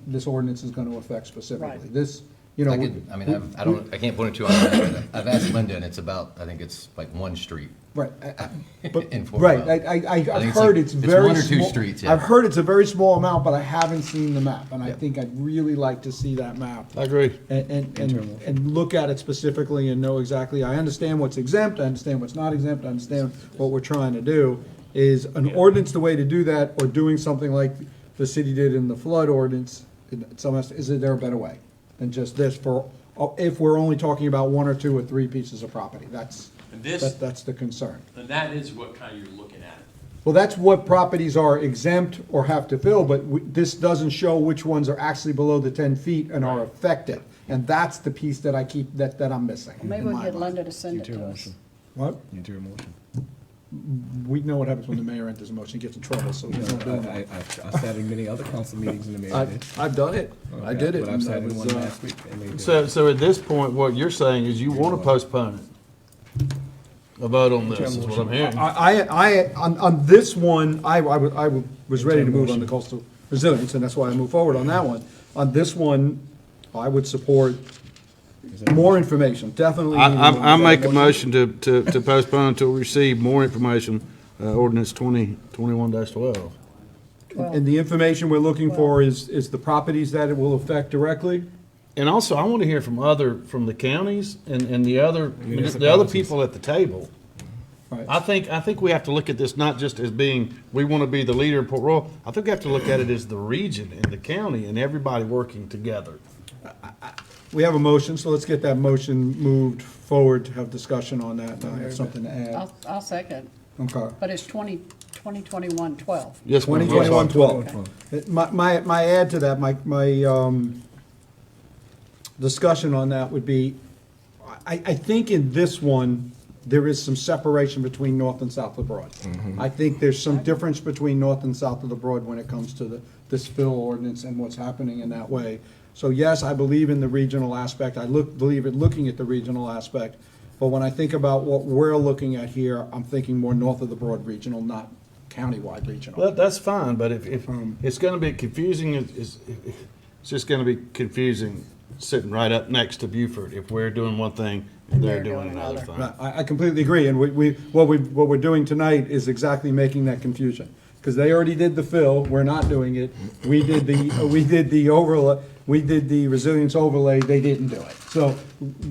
this ordinance is gonna affect specifically. Right. This, I can't point it to you on that. I've asked Linda, and it's about, I think it's like one street. Right, but, In Fort right, Mill. I've it's heard like- it's it's very one or two small- streets, yeah. I've heard it's a very small amount, but I haven't seen the map, and I think I'd really like to see that map. I agree. And look at it specifically and know exactly, I understand what's exempt, I understand what's not exempt, I understand what we're trying to do. Is an ordinance the way to do that, or doing something like the city did in the flood ordinance? Is there a better way than just this if we're only talking about one or two or three pieces of property? That's the concern. And that is what kind you're looking at. Well, that's what properties are exempt or have to fill, but this doesn't show which ones are actually below the 10 feet and are affected. And that's the piece that that I'm missing. Maybe in we my can get mind. Linda to send it to us. What? Into your motion. We know what happens when the mayor enters a motion, he gets in trouble, so he's not doing that. I've sat in many other council meetings in the mayor did. I've done it. I did it. But I've sat and in that one was, last week. and they did. So at this point, what you're saying is you want to postpone it? A vote on this is what I'm hearing. on this one, I was ready to move on the coastal resilience, and that's why I moved forward on that one. On this one, I would support more information, definitely. I make a motion to postpone until we receive more information, ordinance 2021-12. And the information we're looking for is the properties that it will affect directly? And also, I want to hear from the counties and the other people at the table. Right. I think we have to look at this not just as being, we want to be the leader in Port Royal. I think we have to look at it as the region and the county and everybody working together. We have a motion, so let's get that motion moved forward to have discussion on that, and I have something to add. I'll second, Okay. but it's 2021-12. Yes, ma'am. 2021-12. My add to that, my discussion on that would be, I think in this one, there is some separation between north and south of the Broad. I think there's some difference between north and south of the Broad when it comes to this fill ordinance and what's happening in that way. So yes, I believe in the regional aspect. I believe in looking at the regional aspect. But when I think about what we're looking at here, I'm thinking more north of the Broad regional, not countywide regional. Well, that's fine, but if it's going to be confusing, it's just going to be confusing sitting right up next to Beaufort if we're doing one thing and they're doing another thing. Right, I completely agree, and what we're doing tonight is exactly making that confusion. Because they already did the fill, we're not doing it. We did the overlay, we did the resilience overlay, they didn't do it. So,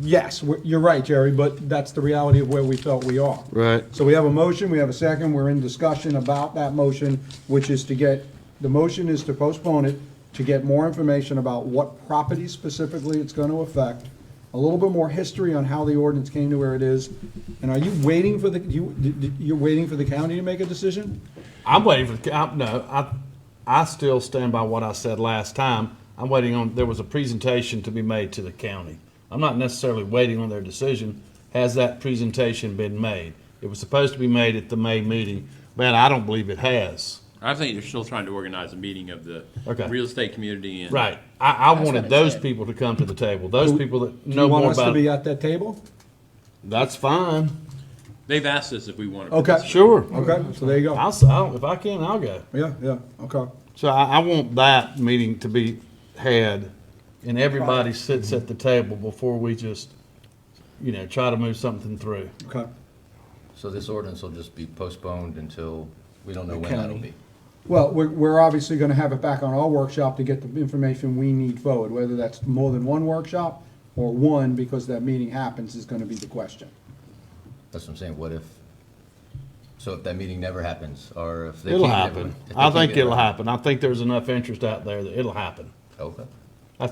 yes, you're right, Jerry, but that's the reality of where we felt we are. Right. So we have a motion, we have a second, we're in discussion about that motion, which is the motion is to postpone it, to get more information about what property specifically it's going to affect, a little bit more history on how the ordinance came to where it is. And are you waiting for you're waiting for the county to make a decision? I'm waiting for I still stand by what I said last time. I'm waiting on, there was a presentation to be made to the county. I'm not necessarily waiting on their decision. Has that presentation been made? It was supposed to be made at the May meeting, but I don't believe it has. I think they're still trying to organize a meeting of the Okay. real estate community and. Right. I That's wanted what it those said. people to come to the table, those people that Do know you want more us to about be it. at that table? That's fine. They've asked us if we want to. Okay. participate. Sure. Okay, so there you go. If I can, I'll go. Yeah, okay. So I want that meeting to be had and everybody sits at the table before we just, try to move something through. Okay. So this ordinance will just be postponed until, we don't know when that'll be. Well, we're obviously gonna have it back on our workshop to get the information we need forward, whether that's more than one workshop or one, because that meeting happens, is gonna be the question. That's what I'm saying, what if, so if that meeting never happens, or if they It'll can't get happen. everyone- if they I can't think get it'll everyone- happen. I think there's enough interest out there that it'll happen. Okay,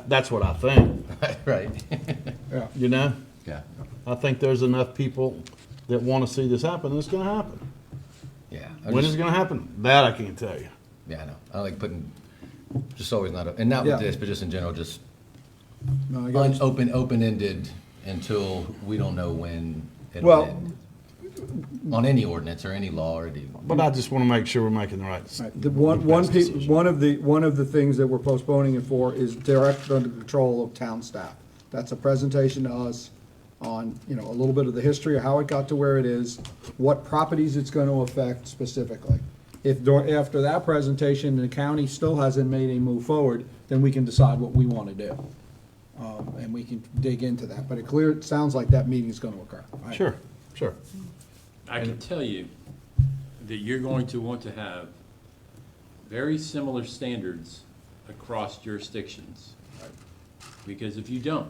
That's what I think, right, you know? yeah, I think there's enough people that want to see this happen, and it's gonna happen. yeah. When is it gonna happen? That I can't tell you. Yeah, I know, I like putting, just always not, and not with Yeah. this, but just in general, just No, I got you. open-ended until we don't know when it'll Well- end. On any ordinance or any law or But I just want to make sure we're making the right decision. Right, the one of the things that we're postponing it for is direct under control of town staff. That's a presentation to us on, a little bit of the history of how it got to where it is, what properties it's gonna affect specifically. If after that presentation, the county still hasn't made a move forward, then we can decide what we wanna do. And we can dig into that, but it sounds like that meeting's gonna occur. Right? Sure, sure. I can tell you that you're going to want to have very similar standards across jurisdictions. Because if you don't,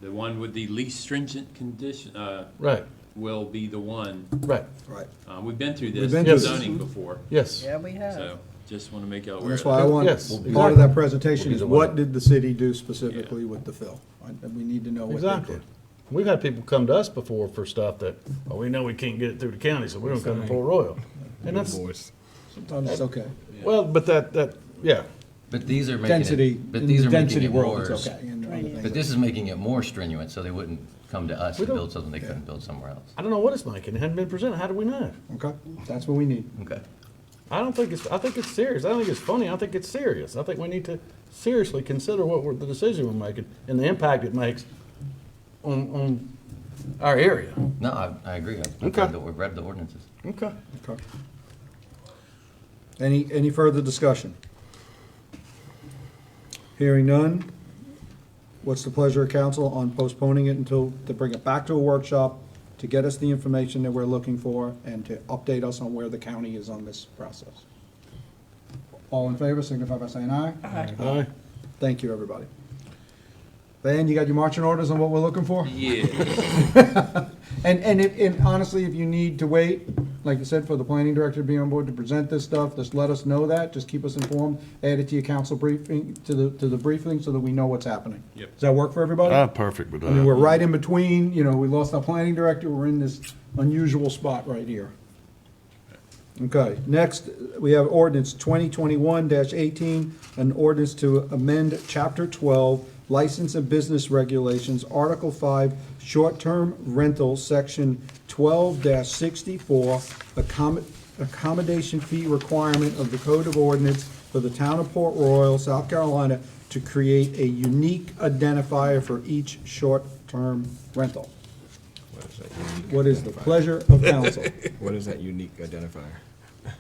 the one with the least stringent condition, Right, will be the one. right. Right. We've been through We've this been in through this. zoning before, Yes. Yeah, we have. so just want to make you And aware of that's why I that. want, Yes, part of that presentation is We'll be the what one. did the city do specifically with the fill? And we need to know what they Exactly. did. We've had people come to us before for stuff that, well, we know we can't get it through the county, so we don't come to Port Royal. And that's, Sometimes it's okay. well, but yeah. But these are making Density, it, but in these the are making density it world, more, it's okay. and other things but like this is making it more strenuous, so they wouldn't come to us We to don't- build something they couldn't build somewhere else. I don't know what it's making. It hadn't been presented. How do we know? that. Okay, that's what we need. Okay. I think it's serious. I don't think it's funny. I think it's serious. I think we need to seriously consider the decision we're making and the impact it makes on our area. No, I agree. Okay. We've read the ordinances. Okay. Okay. Any further discussion? Hearing none, what's the pleasure of council on postponing it to bring it back to a workshop, to get us the information that we're looking for, and to update us on where the county is on this process? All in favor, signify by saying aye. Aye. Thank you, everybody. Van, you got your marching orders on what we're looking for? Yeah. And honestly, if you need to wait, like you said, for the planning director to be on board to present this stuff, just let us know that, just keep us informed, add it to your council briefing, to the briefing, so that we know what's happening. Yep. Does that work for everybody? Perfect with I mean, we're right in between, we lost our planning director, we're in this unusual spot right here. Okay, next, we have ordinance 2021-18, an ordinance to amend Chapter 12, License and Business Regulations, Article 5, Short-Term Rental, Section 12-64, accommodation fee requirement of the Code of Ordinance for the Town of Port Royal, South Carolina, to create a unique identifier for each short-term rental. What is the pleasure of council? What is that unique identifier?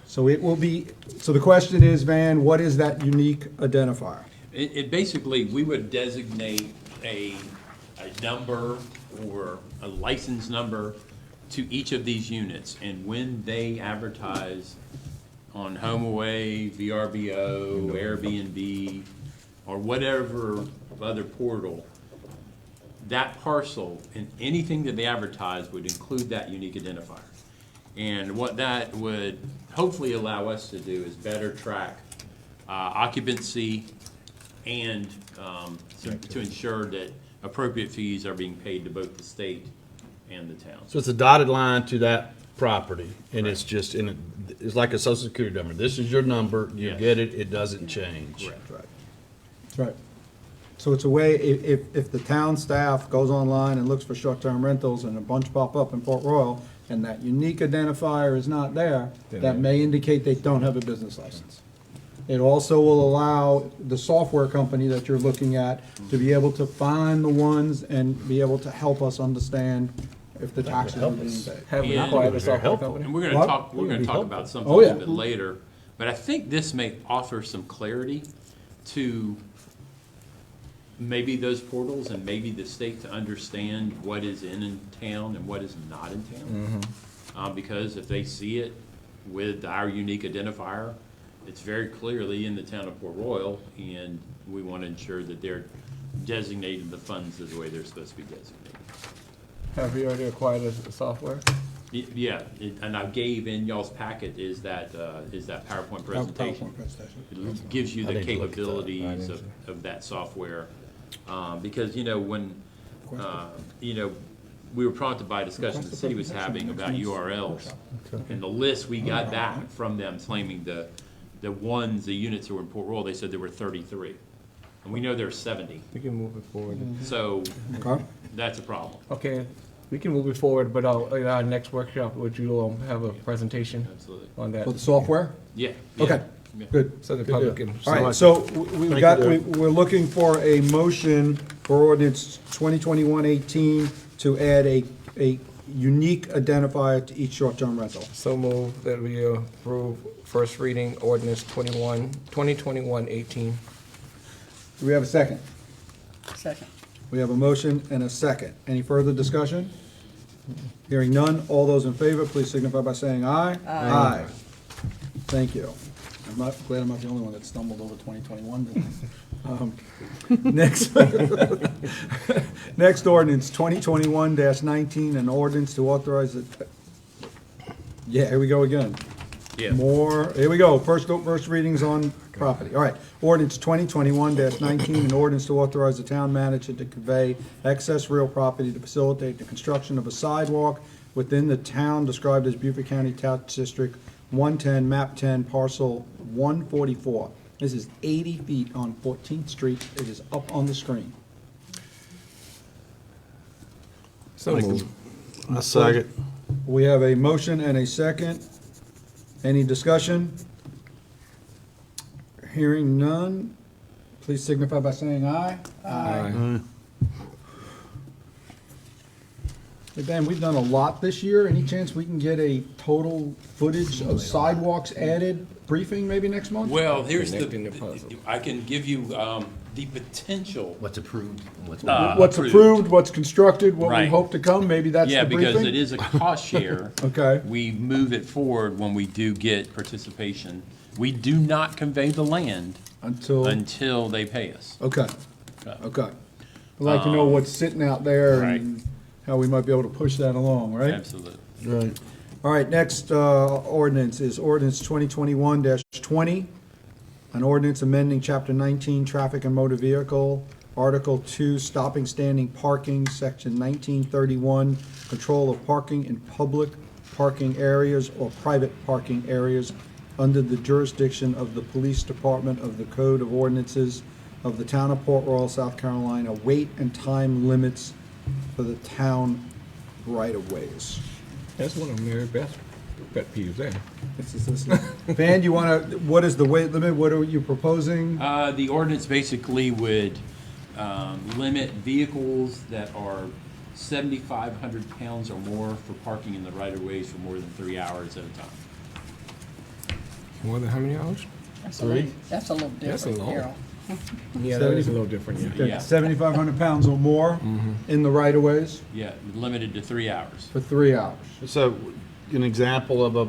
So it will be, so the question is, Van, what is that unique identifier? It basically, we would designate a number or a license number to each of these units. And when they advertise on HomeAway, VRBO, Airbnb, or whatever other portal, that parcel and anything that they advertise would include that unique identifier. And what that would hopefully allow us to do is better track occupancy and to ensure that appropriate fees are being paid to both the state and the town. So it's a dotted line to that property, and it's just it's like a social security number. This is your number. You Yes. get it. It doesn't change. Correct. That's right. So it's a way, if the town staff goes online and looks for short-term rentals and a bunch pop up in Port Royal, and that unique identifier is not there, that may indicate they don't have a business license. It also will allow the software company that you're looking at to be able to find the ones and be able to help us understand if the taxes are being paid. Have we Yeah. acquired a Very software helpful. company? And we're What? gonna talk helpful. about something a Oh, yeah. little bit later, but I think this may offer some clarity to maybe those portals and maybe the state to understand what is in town and what is not in town. Because if they see it with our unique identifier, It's very clearly in the town of Port Royal, and we want to ensure that they're designating the funds the way they're supposed to be designated. Have you already acquired the software? Yeah, and I gave in y'all's packet is that PowerPoint presentation. It gives you the capabilities of that software. Because, when, we were prompted by a discussion the city was having about URLs. And the list we got back from them claiming the units that were in Port Royal, they said there were 33. And we know there's 70. We can move it forward. So that's a problem. Okay, we can move it forward, but in our next workshop, would you have a presentation Absolutely. on that? For the software? Yeah. Okay, Yeah. good. So the Good public deal. can. All right, so we're looking for a motion for ordinance 2021-18 to add a unique identifier to each short-term rental. So move that we approve first reading ordinance 2021-18. Do we have a second? Second. We have a motion and a second. Any further discussion? Hearing none, all those in favor, please signify by saying aye. Aye. Thank you. I'm glad I'm not the only one that stumbled over 2021. Next, next ordinance, 2021-19, an ordinance to authorize it. Yeah, here we go again. Yeah. More, here we go, first readings on property. All right, ordinance 2021-19, an ordinance to authorize the town manager to convey excess real property to facilitate the construction of a sidewalk within the town described as Beaufort County Tax District 110, map 10, parcel 144. This is 80 feet on 14th Street. It is up on the screen. So move. A second. We have a motion and a second. Any discussion? Hearing none, please signify by saying aye. Aye. Hey, Ben, we've done a lot this year. Any chance we can get a total footage of sidewalks added briefing maybe next month? Well, here's Connecting the puzzle. I can give you the potential. What's approved and what's What's approved, what's constructed, what we Right. hope to come, maybe that's Yeah, the briefing? because it is a cost share. Okay. We move it forward when we do get participation. We do not convey the land until they pay us. Okay, Okay. okay. I'd like to know what's sitting out there Right. and how we might be able to push that along, right? Absolutely. Right. All right, next ordinance is ordinance 2021-20, an ordinance amending Chapter 19, Traffic and Motor Vehicle, Article 2, Stopping, Standing, Parking, Section 1931, Control of Parking in Public Parking Areas or Private Parking Areas under the jurisdiction of the Police Department of the Code of Ordinances of the Town of Port Royal, South Carolina, weight and time limits for the town right-of-ways. That's one of Mary Beth's pet peeves there. Van, you want to, what is the weight limit? What are you proposing? The ordinance basically would limit vehicles that are 7,500 pounds or more for parking in the right-of-ways for more than 3 hours at a time. More than how many hours? That's a little That's a different, long. Harold. Yeah, that is a little different, yeah. Yeah. 7,500 pounds or more in the right-of-ways Yeah, limited to 3 hours. for 3 hours. So, an example of a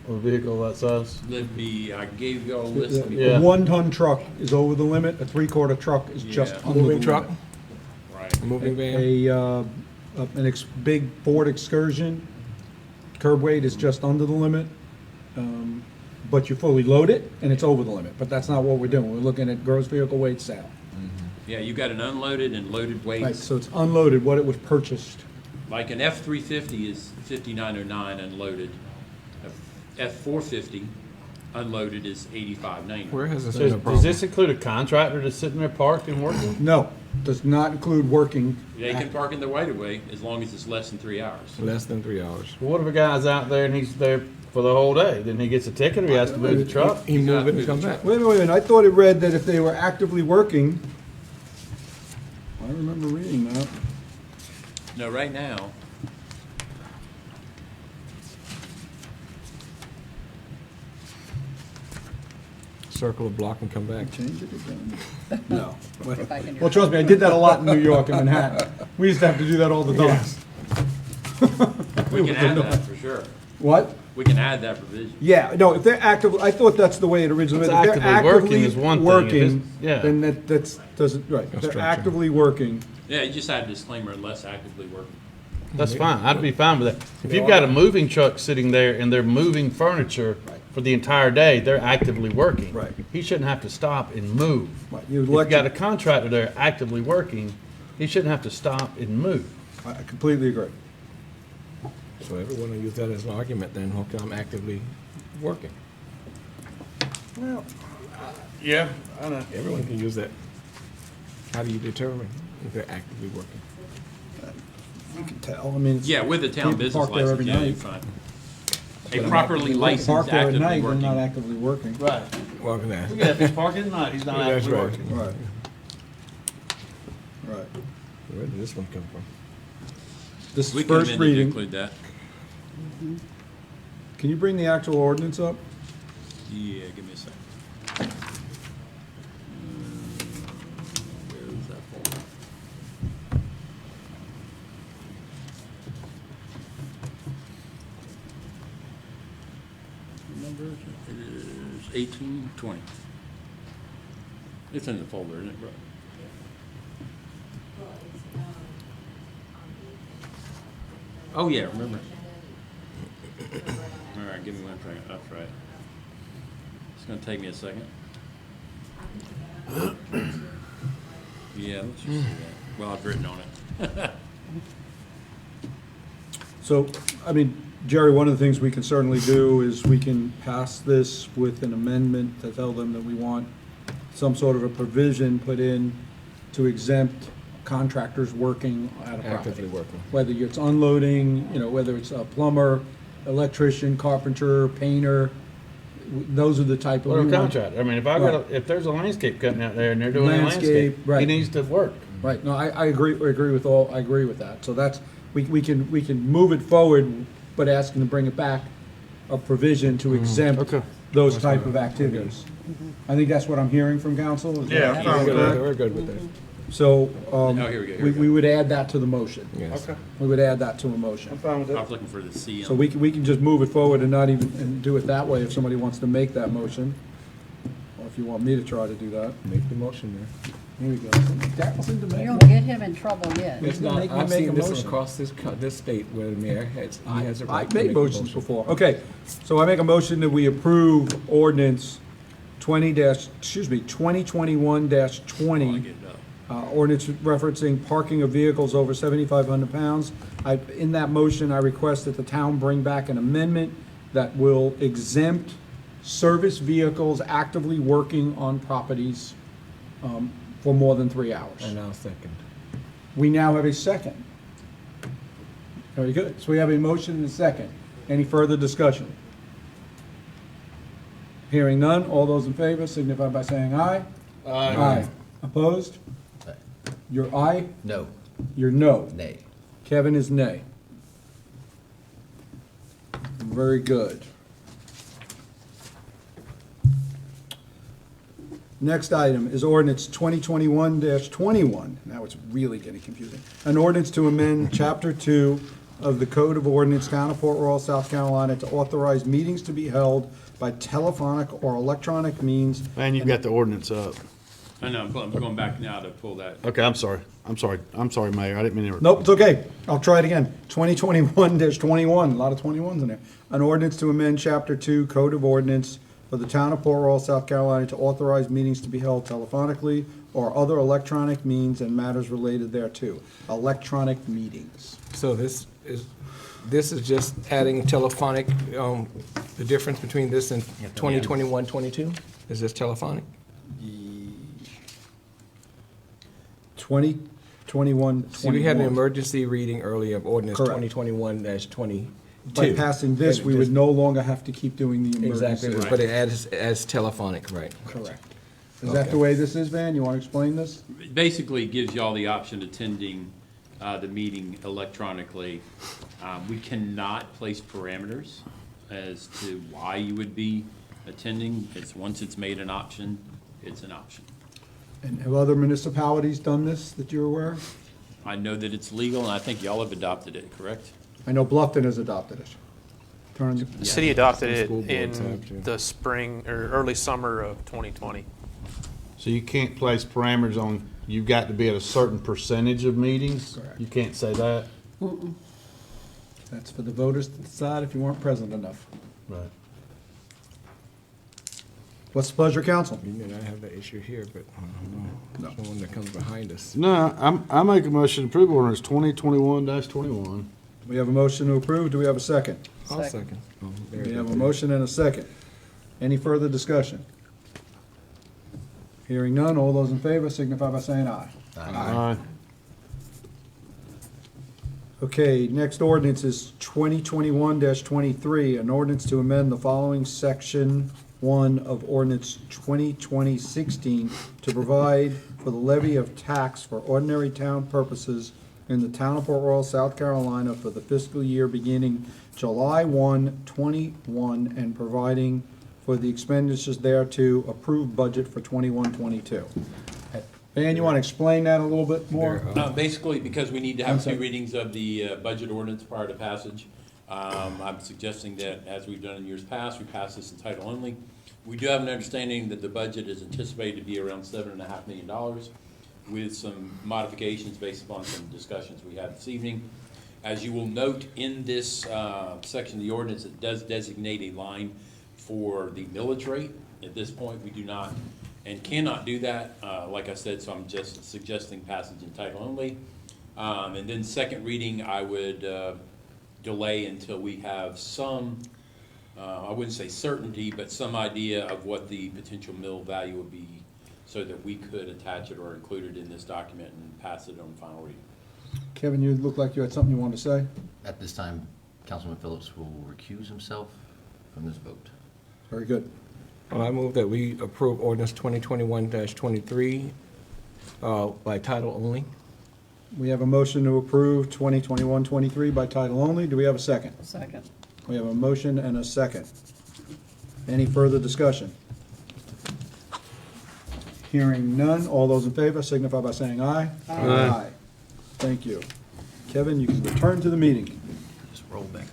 vehicle that size? Let me, I gave you all a list. Let me- Yeah. A 1-ton truck is over the limit, a 3/4 truck is just Yeah. under the Moving limit. truck, Right. moving van. Big Ford Excursion, curb weight is just under the limit, but you fully load it and it's over the limit. But that's not what we're doing. We're looking at gross vehicle weight sale. Yeah, you got an unloaded and loaded Right, weights. so it's unloaded, what it was purchased. Like an F-350 is 5909 unloaded. A F-450 unloaded is 8590. Where has this So been a does problem? this include a contractor that's sitting there parked and working? No, does not include working. They can park in the right-of-way as long as it's less than 3 hours. Less than 3 hours. Well, what if a guy's out there and he's there for the whole day? Then he gets a ticket or he has to move the truck? He move it and come back. Wait a minute, I thought it read that if they were actively working, I remember reading that. No, right now, Circle a block and come back. Change it again. No. Back in your- Well, trust me, I did that a lot in New York and Manhattan. We used to have to do that all the time. we can add that for sure. What? We can add that provision. Yeah, no, if they're active, I thought that's the way it originally. It's If they're actively working is one thing. If working, it's- yeah. then that's, doesn't, right, if they're structure. actively working. Yeah, you just add a disclaimer, unless actively working. That's fine. I'd be fine with that. If you've got a moving truck sitting there and they're moving furniture for the entire day, they're actively working. Right. He shouldn't have to stop and move. Right, If you you've elect- got a contractor there actively working, he shouldn't have to stop and move. I completely agree. So everyone will use that as an argument then, okay, I'm actively working. Well, Yeah, I know. Everyone can use that. How do you determine if they're actively working? you can tell, I mean. it's- Yeah, with a town people business park there every license, yeah, you're night. fine. A properly Park licensed, there at actively night, they're not working. actively working. Right. Welcome to that. Yeah, if he's parking at night, he's not That's actively right. working. Right. Right. Where did this one come from? This We is can first amend it to reading. include that. Can you bring the actual ordinance up? Yeah, give me a second. Where is that folder? Number, it is 1820. It's in the folder, isn't it, bro? Oh, yeah, remember. All right, give me one second, that's right. It's gonna take me a second. Yeah, let's just do that. Well, I've written on it. So, I mean, Jerry, one of the things we can certainly do is we can pass this with an amendment to tell them that we want some sort of a provision put in to exempt contractors working at a property. Actively working. Whether it's unloading, you know, whether it's a plumber, electrician, carpenter, painter, those are the type of. Or a we want- contractor. I mean, if there's a landscape cutting out there and they're doing a Landscape, landscape, right. he needs to work. Right, no, I agree with that. So that's, we can move it forward, but asking to bring it back, a provision to exempt Okay. those type of activities. I think that's what I'm hearing from council. is that Yeah, correct? We're good with that. So, Oh, here we go, here we go. we would add that to the motion. Yes. We would add that to a motion. fine with I was looking for the C So on we can just move it forward and not even, and do it that way if somebody wants to make that motion. Or if you want me to try to do that. Make the motion there. Here we go. Danielson to You make- don't get him in trouble yet. It's Make not, me I've make a seen this motion. across this state where the mayor has, he has a right I've to made make a motions motion. before. Okay, so I make a motion that we approve ordinance 2021-20, ordinance referencing parking of vehicles over 7,500 pounds. In that motion, I request that the town bring back an amendment that will exempt service vehicles actively working on properties for more than 3 hours. And I'll second. We now have a second. Very good. So we have a motion and a second. Any further discussion? Hearing none, all those in favor signify by saying aye. Aye. Opposed? Aye. Your aye, No, your no. nay. Kevin is nay. Very good. Next item is ordinance 2021-21. Now it's really getting confusing. An ordinance to amend Chapter 2 of the Code of Ordinance, Town of Port Royal, South Carolina, to authorize meetings to be held by telephonic or electronic means. Man, you've got the ordinance up. I know, I'm going back now to pull that. Okay, I'm sorry, Mayor, I didn't mean to. Nope, it's okay. I'll try it again. 2021-21, a lot of 21s in there. An ordinance to amend Chapter 2 Code of Ordinance for the Town of Port Royal, South Carolina, to authorize meetings to be held telephonically or other electronic means and matters related thereto. Electronic meetings. So this is just adding telephonic, the difference between this and 2021-22? Is this telephonic? 2021-21. See, we had an emergency reading earlier of ordinance Correct. 2021-22. By passing this, we would no longer have to keep doing the emergency. Exactly, but it adds as telephonic, right? Correct. Is that the way this is, Van? You want to explain this? Basically, it gives you all the option of attending the meeting electronically. We cannot place parameters as to why you would be attending. Once it's made an option, it's an option. And have other municipalities done this that you're aware of? I know that it's legal, and I think y'all have adopted it, correct? I know Bluffton has adopted it. Turn, The city adopted School it boards have to. in the spring or early summer of 2020. So you can't place parameters on, you've got to be at a certain percentage of meetings? Correct. You can't say that? that's for the voters to decide if you weren't present enough. Right. What's the pleasure, of council? You may not have that issue here, but I don't know. There's one that comes behind us. No, I make a motion to approve ordinance 2021-21. We have a motion to approve. Do we have a second? I'll Second. second. Oh, there We it have is. a motion and a second. Any further discussion? Hearing none, all those in favor signify by saying aye. Aye. Okay, next ordinance is 2021-23, an ordinance to amend the following section 1 of ordinance 2020-16 to provide for the levy of tax for ordinary town purposes in the town of Port Royal, South Carolina for the fiscal year beginning July 1, 21, and providing for the expenditures thereto, approved budget for 21-22. Van, you want to explain that a little bit more? Basically, because we need to have I'm sorry. two readings of the budget ordinance prior to passage, I'm suggesting that, as we've done in years past, we pass this in title only. We do have an understanding that the budget is anticipated to be around $7.5 million, with some modifications based upon some discussions we had this evening. As you will note in this section of the ordinance, it does designate a line for the millage rate. At this point, we do not and cannot do that, like I said, so I'm just suggesting passage in title only. And then second reading, I would delay until we have some, I wouldn't say certainty, but some idea of what the potential mill value would be, so that we could attach it or include it in this document and pass it on final reading. Kevin, you look like you had something you wanted to say? At this time, Councilman Phillips will recuse himself from this vote. Very good. Well, I move that we approve ordinance 2021-23 by title only. We have a motion to approve 2021-23 by title only. Do we have a second? Second. We have a motion and a second. Any further discussion? Hearing none, all those in favor signify by saying aye. Aye. Thank you. Kevin, you can return to the meeting. Just roll back up.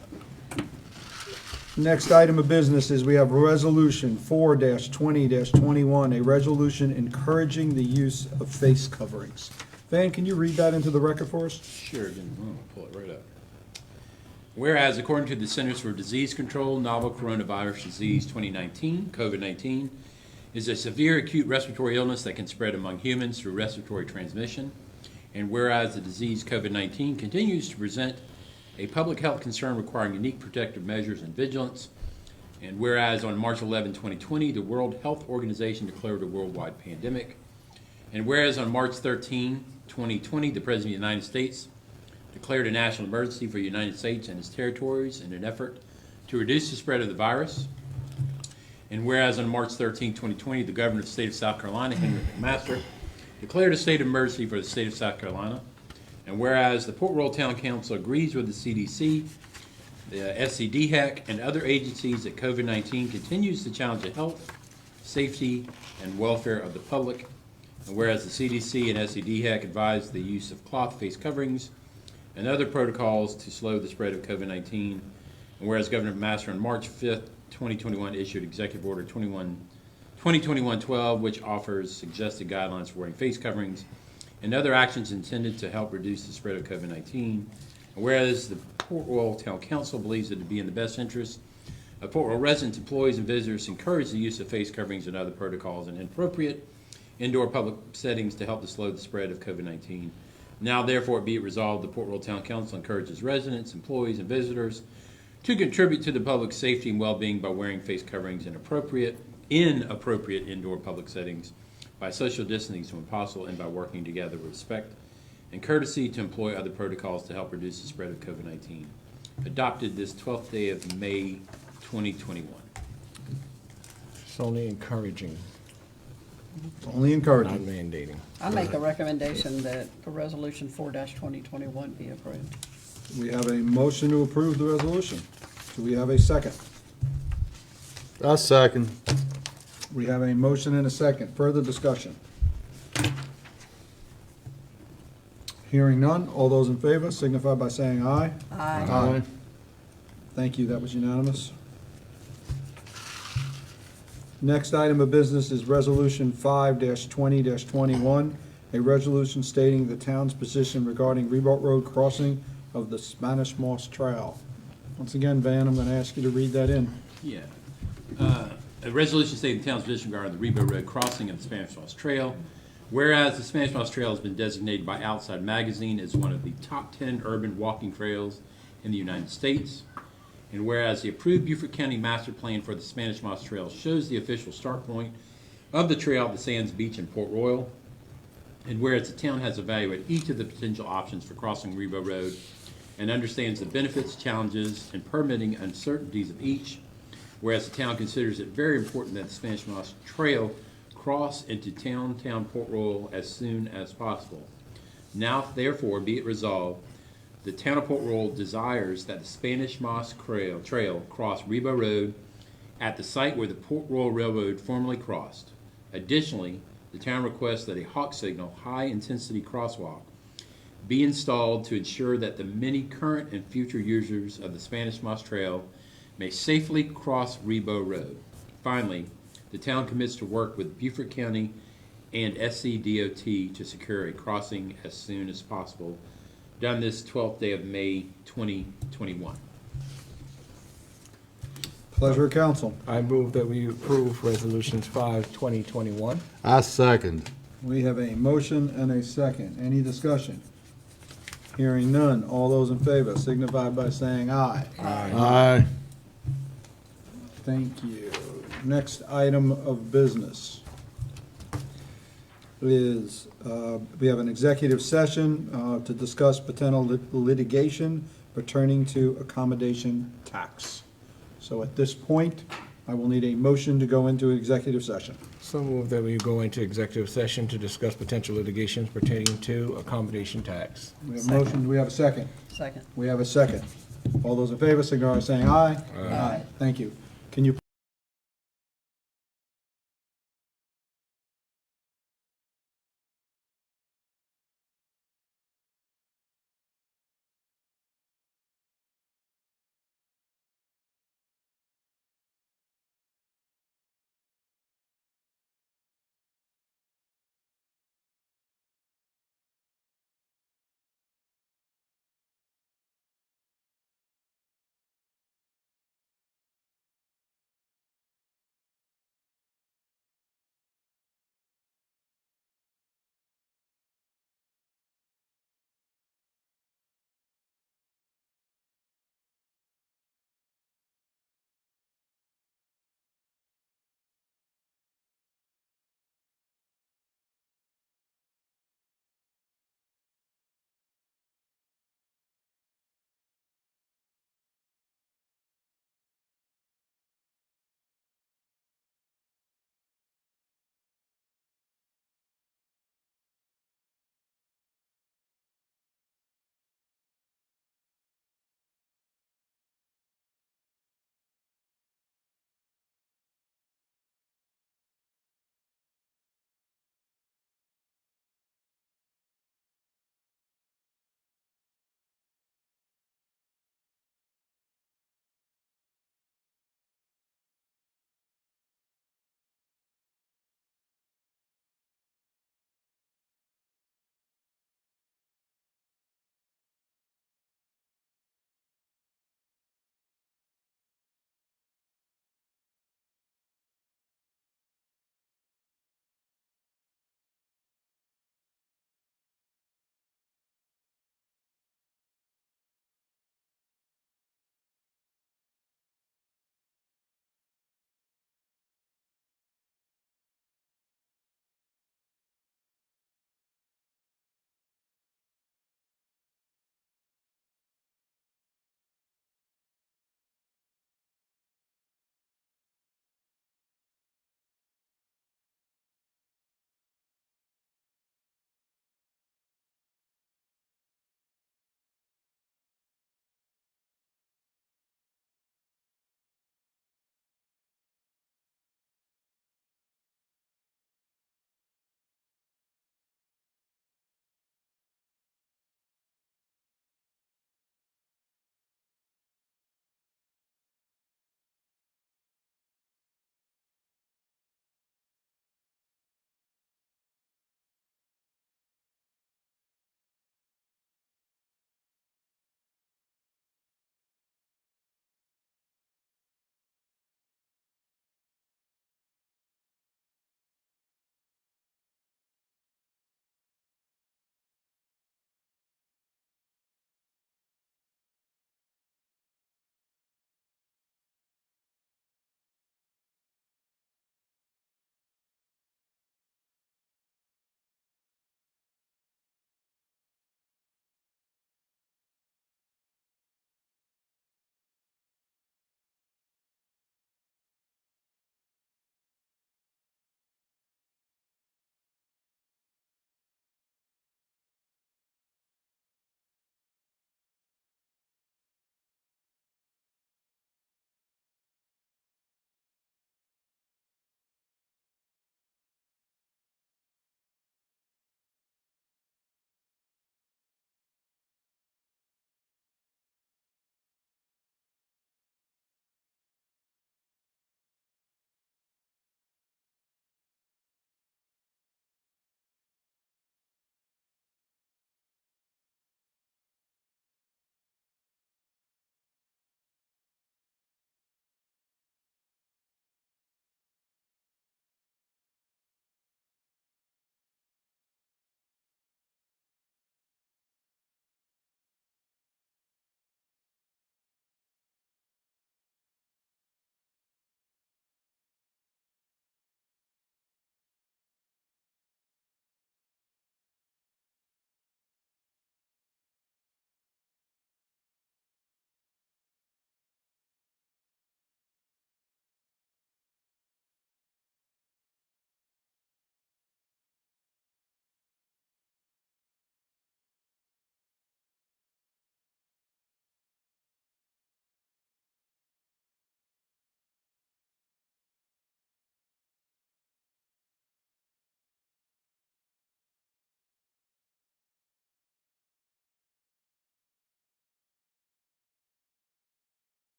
Next item of business is we have Resolution 4-20-21, a resolution encouraging the use of face coverings. Van, can you read that into the record for us? Sure, I'll pull it right up. Whereas, according to the Centers for Disease Control, novel coronavirus disease 2019, COVID-19, is a severe acute respiratory illness that can spread among humans through respiratory transmission. And whereas the disease COVID-19 continues to present a public health concern requiring unique protective measures and vigilance. And whereas on March 11, 2020, the World Health Organization declared a worldwide pandemic. And whereas on March 13, 2020, the President of the United States declared a national emergency for the United States and its territories in an effort to reduce the spread of the virus. And whereas on March 13, 2020, the Governor of the State of South Carolina, Henry McMaster, declared a state of emergency for the state of South Carolina. And whereas the Port Royal Town Council agrees with the CDC, the SCDHEC, and other agencies that COVID-19 continues to challenge the health, safety, and welfare of the public. And whereas the CDC and SCDHEC advise the use of cloth face coverings and other protocols to slow the spread of COVID-19. And whereas Governor McMaster on March 5th, 2021 issued Executive Order 2021-12, which offers suggested guidelines for wearing face coverings and other actions intended to help reduce the spread of COVID-19. And whereas the Port Royal Town Council believes it to be in the best interest of Port Royal residents, employees, and visitors to encourage the use of face coverings and other protocols in appropriate indoor public settings to help to slow the spread of COVID-19. Now, therefore, be it resolved, the Port Royal Town Council encourages residents, employees, and visitors to contribute to the public safety and well-being by wearing face coverings in appropriate indoor public settings, by social distancing when possible, and by working together with respect and courtesy to employ other protocols to help reduce the spread of COVID-19. Adopted this 12th day of May 2021. It's only encouraging, Only not encouraging. mandating. I make a recommendation that the resolution 4-2021 be approved. We have a motion to approve the resolution. Do we have a second? I second. We have a motion and a second. Further discussion? Hearing none, all those in favor signify by saying aye. Aye. Thank you, that was unanimous. Next item of business is Resolution 5-20-21, a resolution stating the town's position regarding Ribault Road crossing of the Spanish Moss Trail. Once again, Van, I'm going to ask you to read that in. Yeah. A resolution stating the town's position regarding the Ribault Road crossing of the Spanish Moss Trail. Whereas the Spanish Moss Trail has been designated by Outside Magazine as one of the top 10 urban walking trails in the United States. And whereas the approved Beaufort County Master Plan for the Spanish Moss Trail shows the official start point of the trail at the Sands Beach in Port Royal. And whereas the town has evaluated each of the potential options for crossing Ribault Road and understands the benefits, challenges, and permitting uncertainties of each. Whereas the town considers it very important that the Spanish Moss Trail cross into town Port Royal as soon as possible. Now, therefore, be it resolved, the town of Port Royal desires that the Spanish Moss Trail cross Ribault Road at the site where the Port Royal Railroad formerly crossed. Additionally, the town requests that a hawk signal, high-intensity crosswalk, be installed to ensure that the many current and future users of the Spanish Moss Trail may safely cross Ribault Road. Finally, the town commits to work with Beaufort County and SCDOT to secure a crossing as soon as possible. Done this 12th day of May 2021. Pleasure of council. I move that we approve Resolutions 5-2021. I second. We have a motion and a second. Any discussion? Hearing none. All those in favor signify by saying aye. Aye. Thank you. Next item of business is, we have an executive session to discuss potential litigation pertaining to accommodation tax. So at this point, I will need a motion to go into executive session. So move that we go into executive session to discuss potential litigations pertaining to accommodation tax. We have a motion. Do we have a second? Second. We have a second. All those in favor signify by saying aye. Aye. Thank you. Can you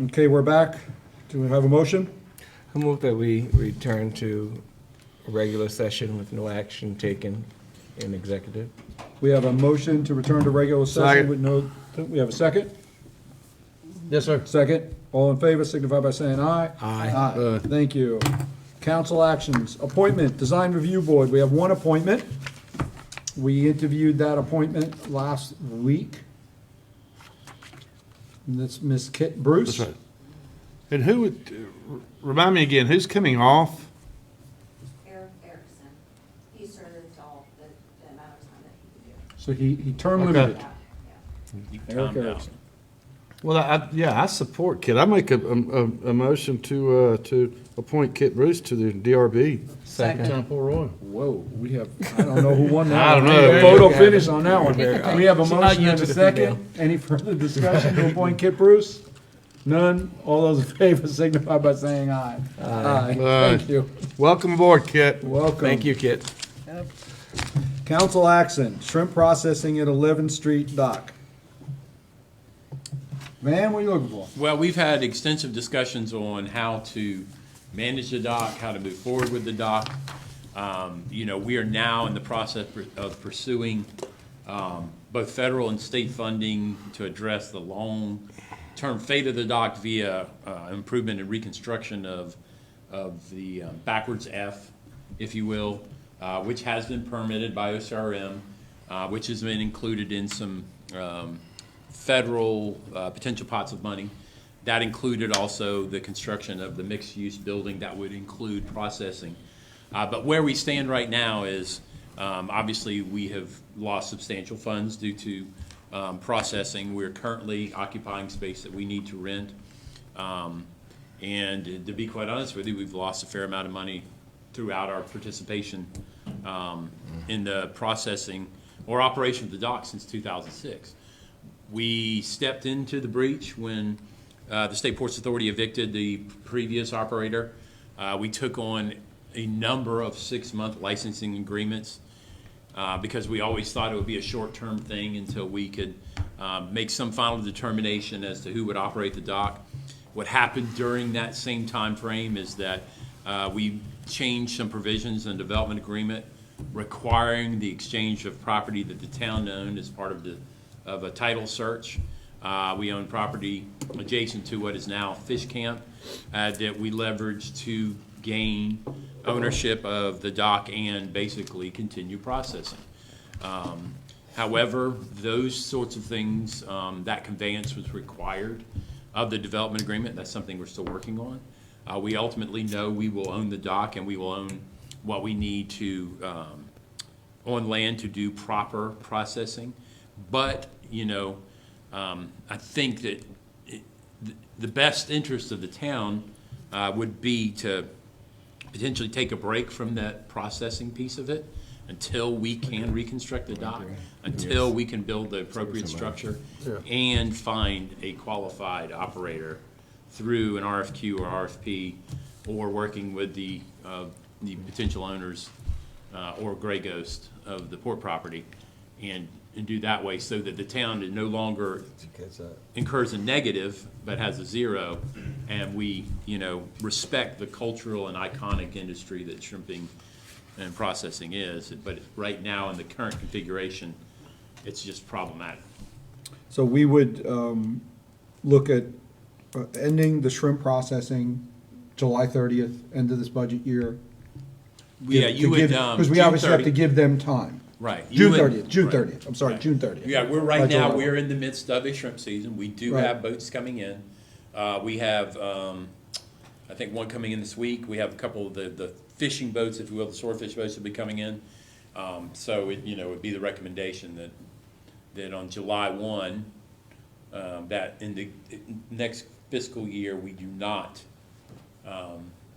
Okay, we're back. Do we have a motion? I move that we return to a regular session with no action taken in executive. We have a motion to return to regular session Second. with no, we have a second? Yes, sir. Second. All in favor signify by saying aye. Aye. Thank you. Council actions, appointment, Design Review Board. We have one appointment. We interviewed that appointment last week. And that's Ms. Kit Bruce. That's right. And who would, remind me again, who's coming off? Eric Erickson, he served all the amount of time that he could do. So he term Okay. limited. Yeah, yeah. You can Eric calm down. Erickson. Well, I support Kit. I make a motion to appoint Kit Bruce to the DRB. Second. Temple Royal. Whoa, we have, I don't know who won that. I don't one. know. A Photo finish on that one. Very- We have a She's not motion and used a to the female. second. Any further discussion to appoint Kit Bruce? None. All those in favor signify by saying aye. Aye. Thank you. Welcome aboard, Kit. Welcome. Thank you, Kit. Council action, shrimp processing at 11th Street Dock. Van, what are you looking for? Well, we've had extensive discussions on how to manage the dock, how to move forward with the dock. We are now in the process of pursuing both federal and state funding to address the long-term fate of the dock via improvement and reconstruction of the backwards F, if you will, which has been permitted by OCRM, which has been included in some federal potential pots of money. That included also the construction of the mixed-use building that would include processing. But where we stand right now is, obviously, we have lost substantial funds due to processing. We're currently occupying space that we need to rent. And to be quite honest with you, we've lost a fair amount of money throughout our participation in the processing or operation of the dock since 2006. We stepped into the breach when the State Ports Authority evicted the previous operator. We took on a number of 6-month licensing agreements because we always thought it would be a short-term thing until we could make some final determination as to who would operate the dock. What happened during that same time frame is that we changed some provisions in the development agreement requiring the exchange of property that the town owned as part of a title search. We own property adjacent to what is now Fish Camp that we leveraged to gain ownership of the dock and basically continue processing. However, those sorts of things, that conveyance was required of the development agreement. That's something we're still working on. We ultimately know we will own the dock and we will own what we need to on land to do proper processing. But, I think that the best interest of the town would be to potentially take a break from that processing piece of it until we can reconstruct the dock, until we can build the appropriate structure and find a qualified operator through an RFQ or RFP or working with the potential owners or Gray Ghost of the port property and do that way so that the town no longer incurs a negative but has a zero, and we respect the cultural and iconic industry that shrimping and processing is. But right now in the current configuration, it's just problematic. So we would look at ending the shrimp processing July 30th, end of this budget year. Yeah, you would, Because we June obviously have 30th. to give them time. Right. You June would- 30th, June right. 30th, I'm sorry, Right. June 30th. Yeah, By now, July. we're in the midst of a shrimp season. We do Right. have boats coming in. We have, I think one coming in this week. We have a couple of the fishing boats, if you will, the swordfish boats will be coming in. So it would be the recommendation that on July 1, that in the next fiscal year, we do not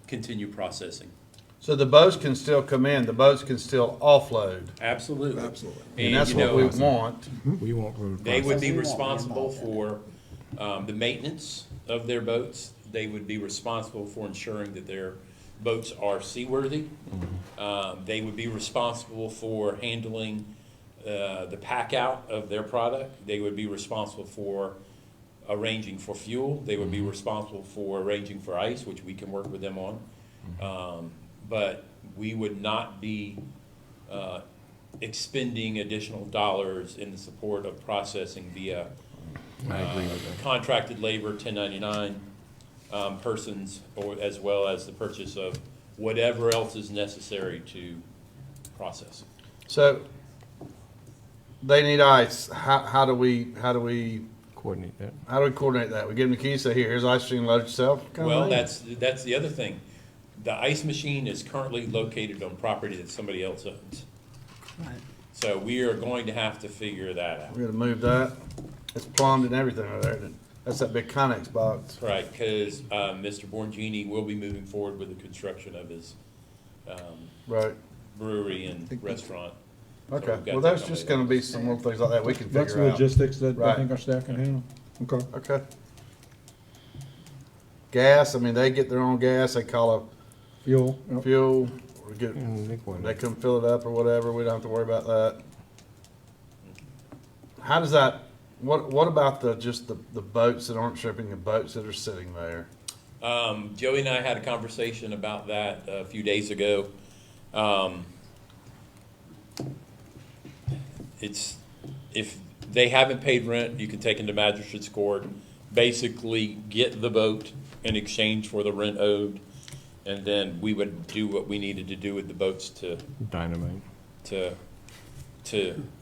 continue processing. So the boats can still come in, the boats can still offload, Absolutely. Absolutely. and that's what we want. We won't. They would be responsible for the maintenance of their boats. They would be responsible for ensuring that their boats are seaworthy. They would be responsible for handling the pack out of their product. They would be responsible for arranging for fuel. They would be responsible for arranging for ice, which we can work with them on. But we would not be expending additional dollars in the support of processing via contracted labor, 1099 persons, or as well as the purchase of whatever else is necessary to process. So they need ice. How do we Coordinate that. coordinate that? We give them the keys, say, here's ice machine, load it yourself? kinda Well, thing? that's the other thing. The ice machine is currently located on property that somebody else owns. Right. So we are going to have to figure that out. We're gonna move that. It's plumbed and everything over there. That's that big Connex box. Right, because Mr. Borgini will be moving forward with the construction of his Right. brewery and restaurant. So Okay. we've got Well, that there's coming just together. gonna be some little things like that we can That's figure out. logistics that I Right. think our staff can handle. Okay. Okay. Gas, I mean, they get their own gas. They call Fuel. a fuel. We get, Nick one. they come fill it up or whatever. We don't have to worry about that. How does that, what about just the boats that aren't shipping, the boats that are sitting there? Joey and I had a conversation about that a few days ago. It's, if they haven't paid rent, you can take them to magistrate's court, basically get the boat in exchange for the rent owed, and then we would do what we needed to do with the boats Dynamite. to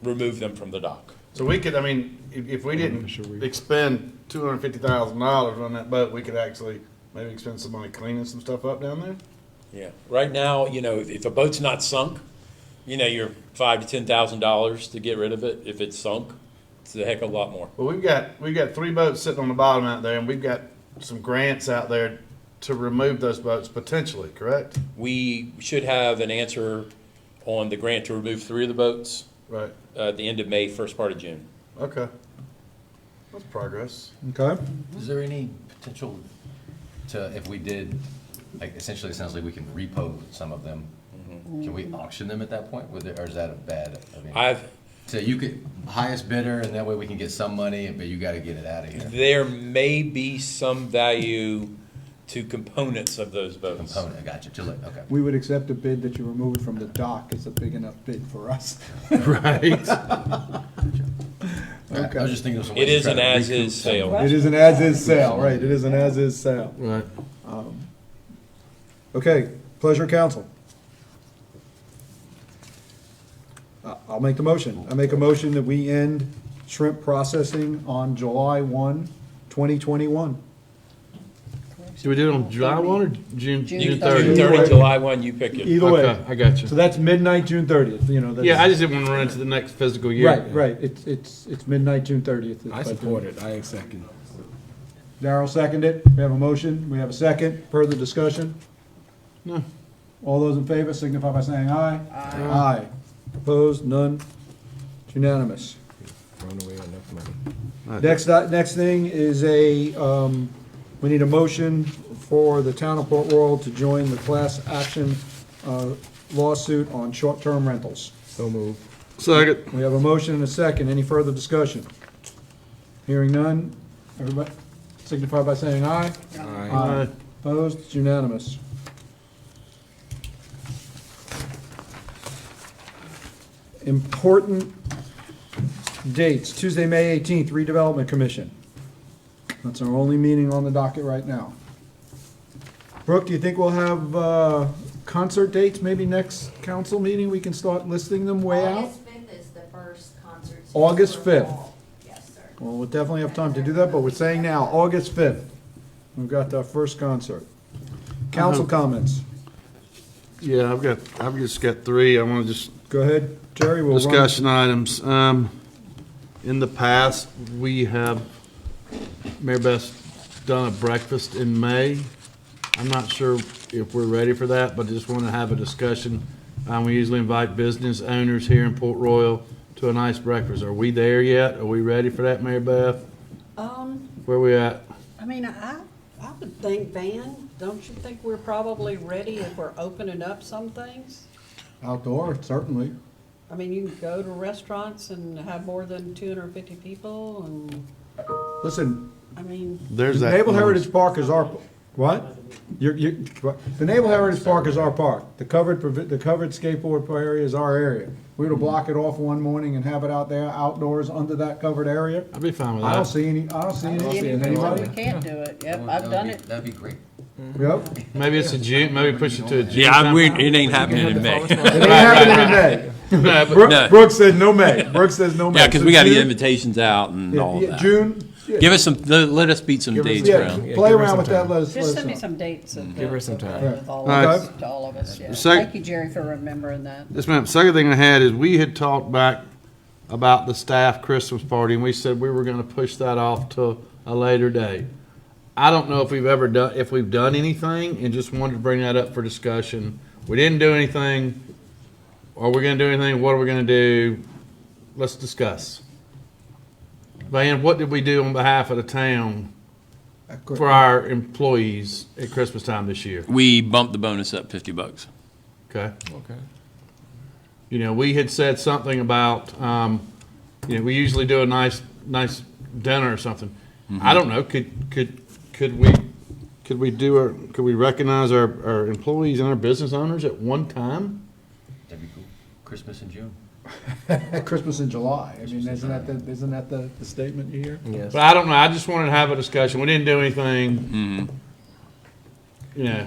remove them from the dock. So we could, I mean, if we didn't expend $250,000 on that boat, we could actually maybe expend some money cleaning some stuff up down there? Yeah. Right now, if a boat's not sunk, you're $5,000 to $10,000 to get rid of it. If it's sunk, it's a heck of a lot more. Well, we've got 3 boats sitting on the bottom out there, and we've got some grants out there to remove those boats potentially, correct? We should have an answer on the grant to remove 3 of the boats Right. at the end of May, first part of June. Okay. That's progress. Okay. Is there any potential to, if we did, like, essentially it sounds like we can repo some of them. Can we auction them at that point? Or is that a bad, so you could, highest bidder, and that way we can get some money, but you gotta get it out of here. There may be some value to components of those boats. Component, I got you, okay. We would accept a bid that you remove it from the dock. It's a big enough bid for us. Right. I was just thinking of some ways It to is try an to as-is recoup some- sale. It is an as-is sale, right, it is an as-is sale. Right. Okay, pleasure, council. I'll make the motion. I make a motion that we end shrimp processing on July 1, 2021. Do we do it on July 1 or June June 30? June 30, July 1, you pick it. Either way. Okay, I got you. So that's midnight, June 30th, that's. Yeah, I just didn't want to run into the next physical year. Right, it's midnight, June 30th. I support it. I second. Darrell seconded it. We have a motion. We have a second. Further discussion? No. All those in favor signify by saying aye. Aye. Opposed? None? It's unanimous. Thrown away enough money. Next thing is we need a motion for the town of Port Royal to join the class action lawsuit on short-term rentals. So move. Second. We have a motion and a second. Any further discussion? Hearing none. Everybody signify by saying aye. Aye. Opposed? It's unanimous. Important dates. Tuesday, May 18th, redevelopment commission. That's our only meeting on the docket right now. Brooke, do you think we'll have concert dates maybe next council meeting? We can start listing them way out? August 5th is the first concert. August for 5th. fall. Yes, sir. Well, we'll definitely have time to do that, but we're saying now, August 5th. We've got our first concert. Council comments. Yeah, I've just got 3. I want to just Go ahead, Jerry. We'll run. discussion items. In the past, we have, Mayor Beth, done a breakfast in May. I'm not sure if we're ready for that, but I just want to have a discussion. We usually invite business owners here in Port Royal to a nice breakfast. Are we there yet? Are we ready for that, Mary Beth? Where we at? I mean, I would think, Van, don't you think we're probably ready if we're opening up some things? Outdoor, certainly. I mean, you can go to restaurants and have more than 250 people and, Listen, I mean, There's The that. Naval Heritage Park is our, what? The Naval Heritage Park is our park. The covered skateboard area is our area. We were to block it off one morning and have it out there outdoors under that covered area. I'd be fine with that. I don't see any, anybody, we can't do it. Yep, I've done it. That'd be great. Yep. Maybe it's a June, maybe push it to a June. Yeah, it ain't happening in May. It ain't happening in May. No, but- No. Brooks said no May. Brooks says no May. Yeah, because So we got the June- invitations out and all of yeah, that. June. Yeah. Give us some, let us beat some dates Yeah, around. play give her around some with that, time. let us Just send know. me some dates of Give her some time. with all All right. of us, to all of us, yeah. Sec- Thank you, Jerry, for remembering that. Yes, ma'am. Second thing I had is we had talked back about the staff Christmas party, and we said we were gonna push that off to a later date. I don't know if we've done anything, and just wanted to bring that up for discussion. We didn't do anything. Are we gonna do anything? What are we gonna do? Let's discuss. Van, what did we do on behalf of the town for our employees at Christmas time this year? We bumped the bonus up $50. Okay? Okay. You know, we had said something about, you know, we usually do a nice dinner or something. I don't know, could we recognize our employees and our business owners at one time? That'd be cool. Christmas in June. Christmas in July. I mean, isn't that the statement you hear? Yes. But I don't know, I just wanted to have a discussion. We didn't do anything. You know,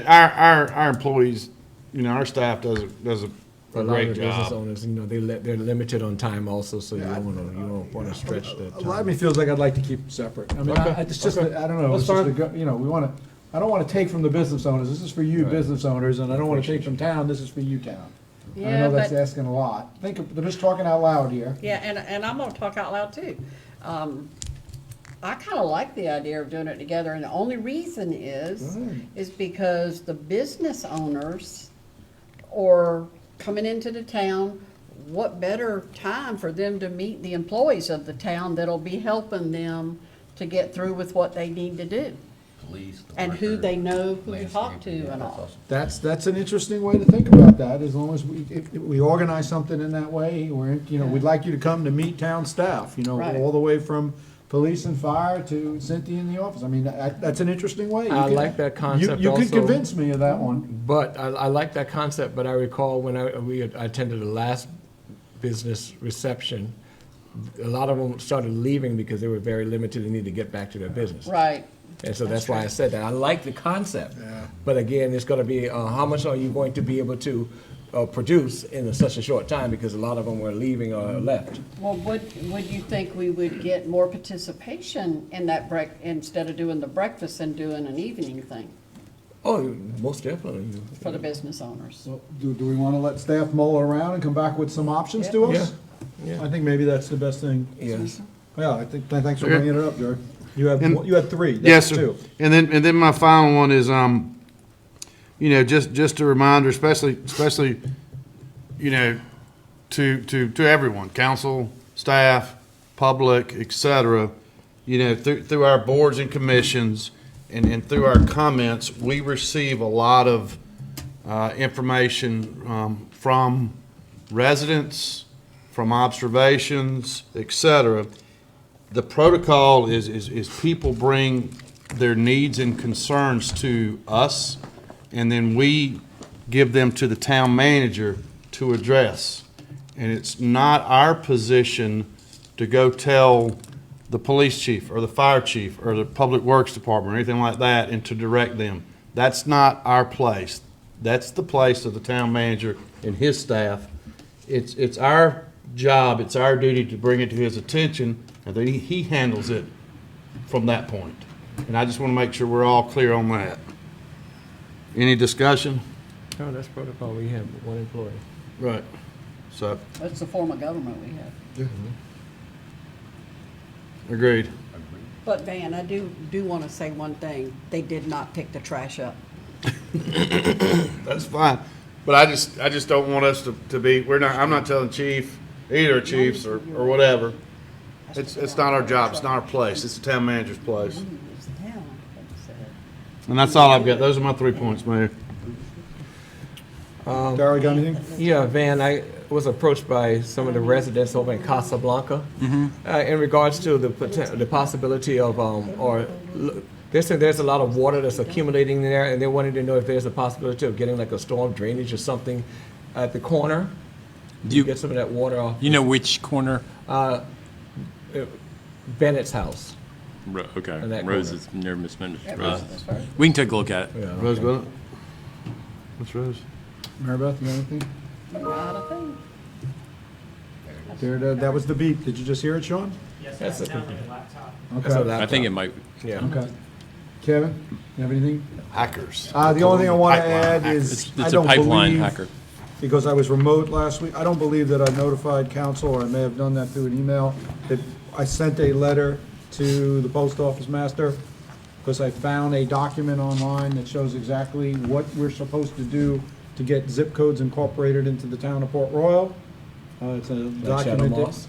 our employees, you know, our staff does a For a lot great of the business job. owners, you know, they're limited on time also, so you don't wanna stretch that A lot time. of me feels like I'd like to keep them separate. I mean, Okay. it's just, that- I don't know, That's it's just, fine. you know, I don't wanna take from the business owners. This is for you Right. business owners, and I don't wanna take from town. This is for you town. I Yeah, know that's but, asking a lot. I'm just talking out loud here. yeah, and I'm gonna talk out loud too. I kinda like the idea of doing it together, and the only reason is because the business owners are coming into the town. What better time for them to meet the employees of the town that'll be helping them to get through with what they need to do? Police. the And who record, they know who to talk landscaping, to yeah, and that's all. awesome. That's an interesting way to think about that, as long as if we organize something in that way, we'd like you to come to meet town staff, Right. all the way from police and fire to Cynthia in the office. I mean, that's an interesting way. You I could- like that concept You could also. convince me of that one. But I like that concept, but I recall when I attended the last business reception, a lot of them started leaving because they were very limited and needed to get back to their business. Right. And so that's why I said that. I like the concept. But again, it's gonna be, how much are you going to be able to produce in such a short time? Because a lot of them were leaving or left. Well, would you think we would get more participation in that instead of doing the breakfast and doing an evening thing Oh, most definitely. for the business owners? So, do we want to let staff mull around and come back with some options to us? Yeah. I think maybe that's the best thing. Yes. Yeah, thanks for bringing it up, Jerry. You had three. Yes, That's sir. two. And then my final one is, you know, just a reminder, especially, you know, to everyone, council, staff, public, et cetera, you know, through our boards and commissions and through our comments, we receive a lot of information from residents, from observations, et cetera. The protocol is people bring their needs and concerns to us, and then we give them to the town manager to address. And it's not our position to go tell the police chief or the fire chief or the public works department or anything like that and to direct them. That's not our place. That's the place of the town manager and his staff. It's our job, it's our duty to bring it to his attention, and then he handles it from that point. And I just want to make sure we're all clear on that. Any discussion? Oh, that's protocol. We have one employee. Right. So, That's the form of government we have. agreed. But Van, I do want to say one thing. They did not pick the trash up. That's fine. But I just don't want us to be, I'm not telling chief, either chiefs or whatever. It's not our job, it's not our place, it's the town manager's place. It's the town, like I said. And that's all I've got. Those are my 3 points, Mayor. Darrell, got anything? Yeah, Van, was approached by some of the residents over in Casablanca in regards to the possibility of, there's a lot of water that's accumulating there, and they wanted to know if there's a possibility of getting like a storm drainage or something at the corner. Do you- Get some of that water off You know which corner? Bennett's house. Okay, In that Rose corner. is near Miss Mendes. Yeah, Rose. that's right. We can take a look at it. Yeah. Rose Bennett? What's Rose? Mary Beth, you got anything? Not a thing. That was the beep. Did you just hear it, Sean? Yes, That's that's a- down like a laptop. That's a Okay. I think it might, Yeah. Okay. Kevin, you have anything? Hackers. The only thing I want to add is, it's I a don't pipeline believe, hacker. because I was remote last week, I don't believe that I notified council, or I may have done that through an email, that I sent a letter to the post office master, because I found a document online that shows exactly what we're supposed to do to get zip codes incorporated into the town of Port Royal. It's a Like Shadow document that Moss?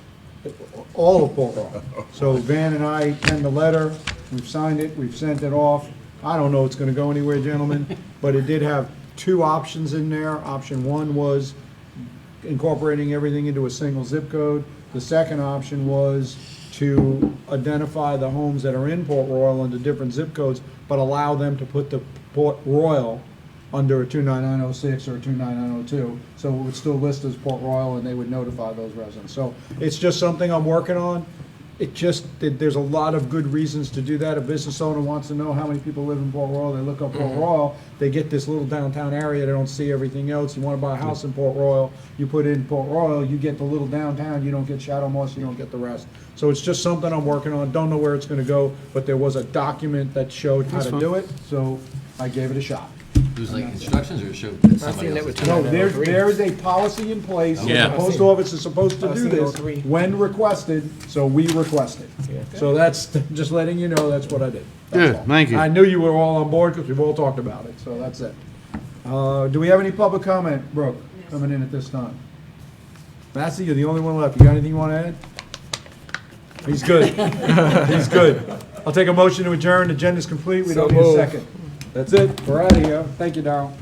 all of Port Royal. So Van and I penned the letter, we've signed it, we've sent it off. I don't know it's gonna go anywhere, gentlemen, but it did have two options in there. Option one was incorporating everything into a single zip code. The second option was to identify the homes that are in Port Royal under different zip codes, but allow them to put the Port Royal under a 29906 or a 29902, so it would still list as Port Royal, and they would notify those residents. So it's just something I'm working on. There's a lot of good reasons to do that. A business owner wants to know how many people live in Port Royal, they look up Port Royal, they get this little downtown area, they don't see everything else. You wanna buy a house in Port Royal, you put in Port Royal, you get the little downtown, you don't get Shadow Moss, you don't get the rest. So it's just something I'm working on, don't know where it's gonna go, but there was a document that showed how to do it, so I gave it a shot. It was like instructions or show that somebody seen that else with is No, doing? there is a policy in place, Yeah. the post office is supposed to I've do seen this 03. when requested, so we requested. So that's, just letting you know, that's what I did. That's Good, all. thank you. I knew you were all on board, because we've all talked about it, so that's it. Do we have any public comment, Brooke, coming in at this time? Massey, you're the only one left, you got anything you want to add? He's good, he's good. I'll take a motion to adjourn, agenda's complete, we So don't need a moved. second. That's it, we're out of here, thank you, Darrell.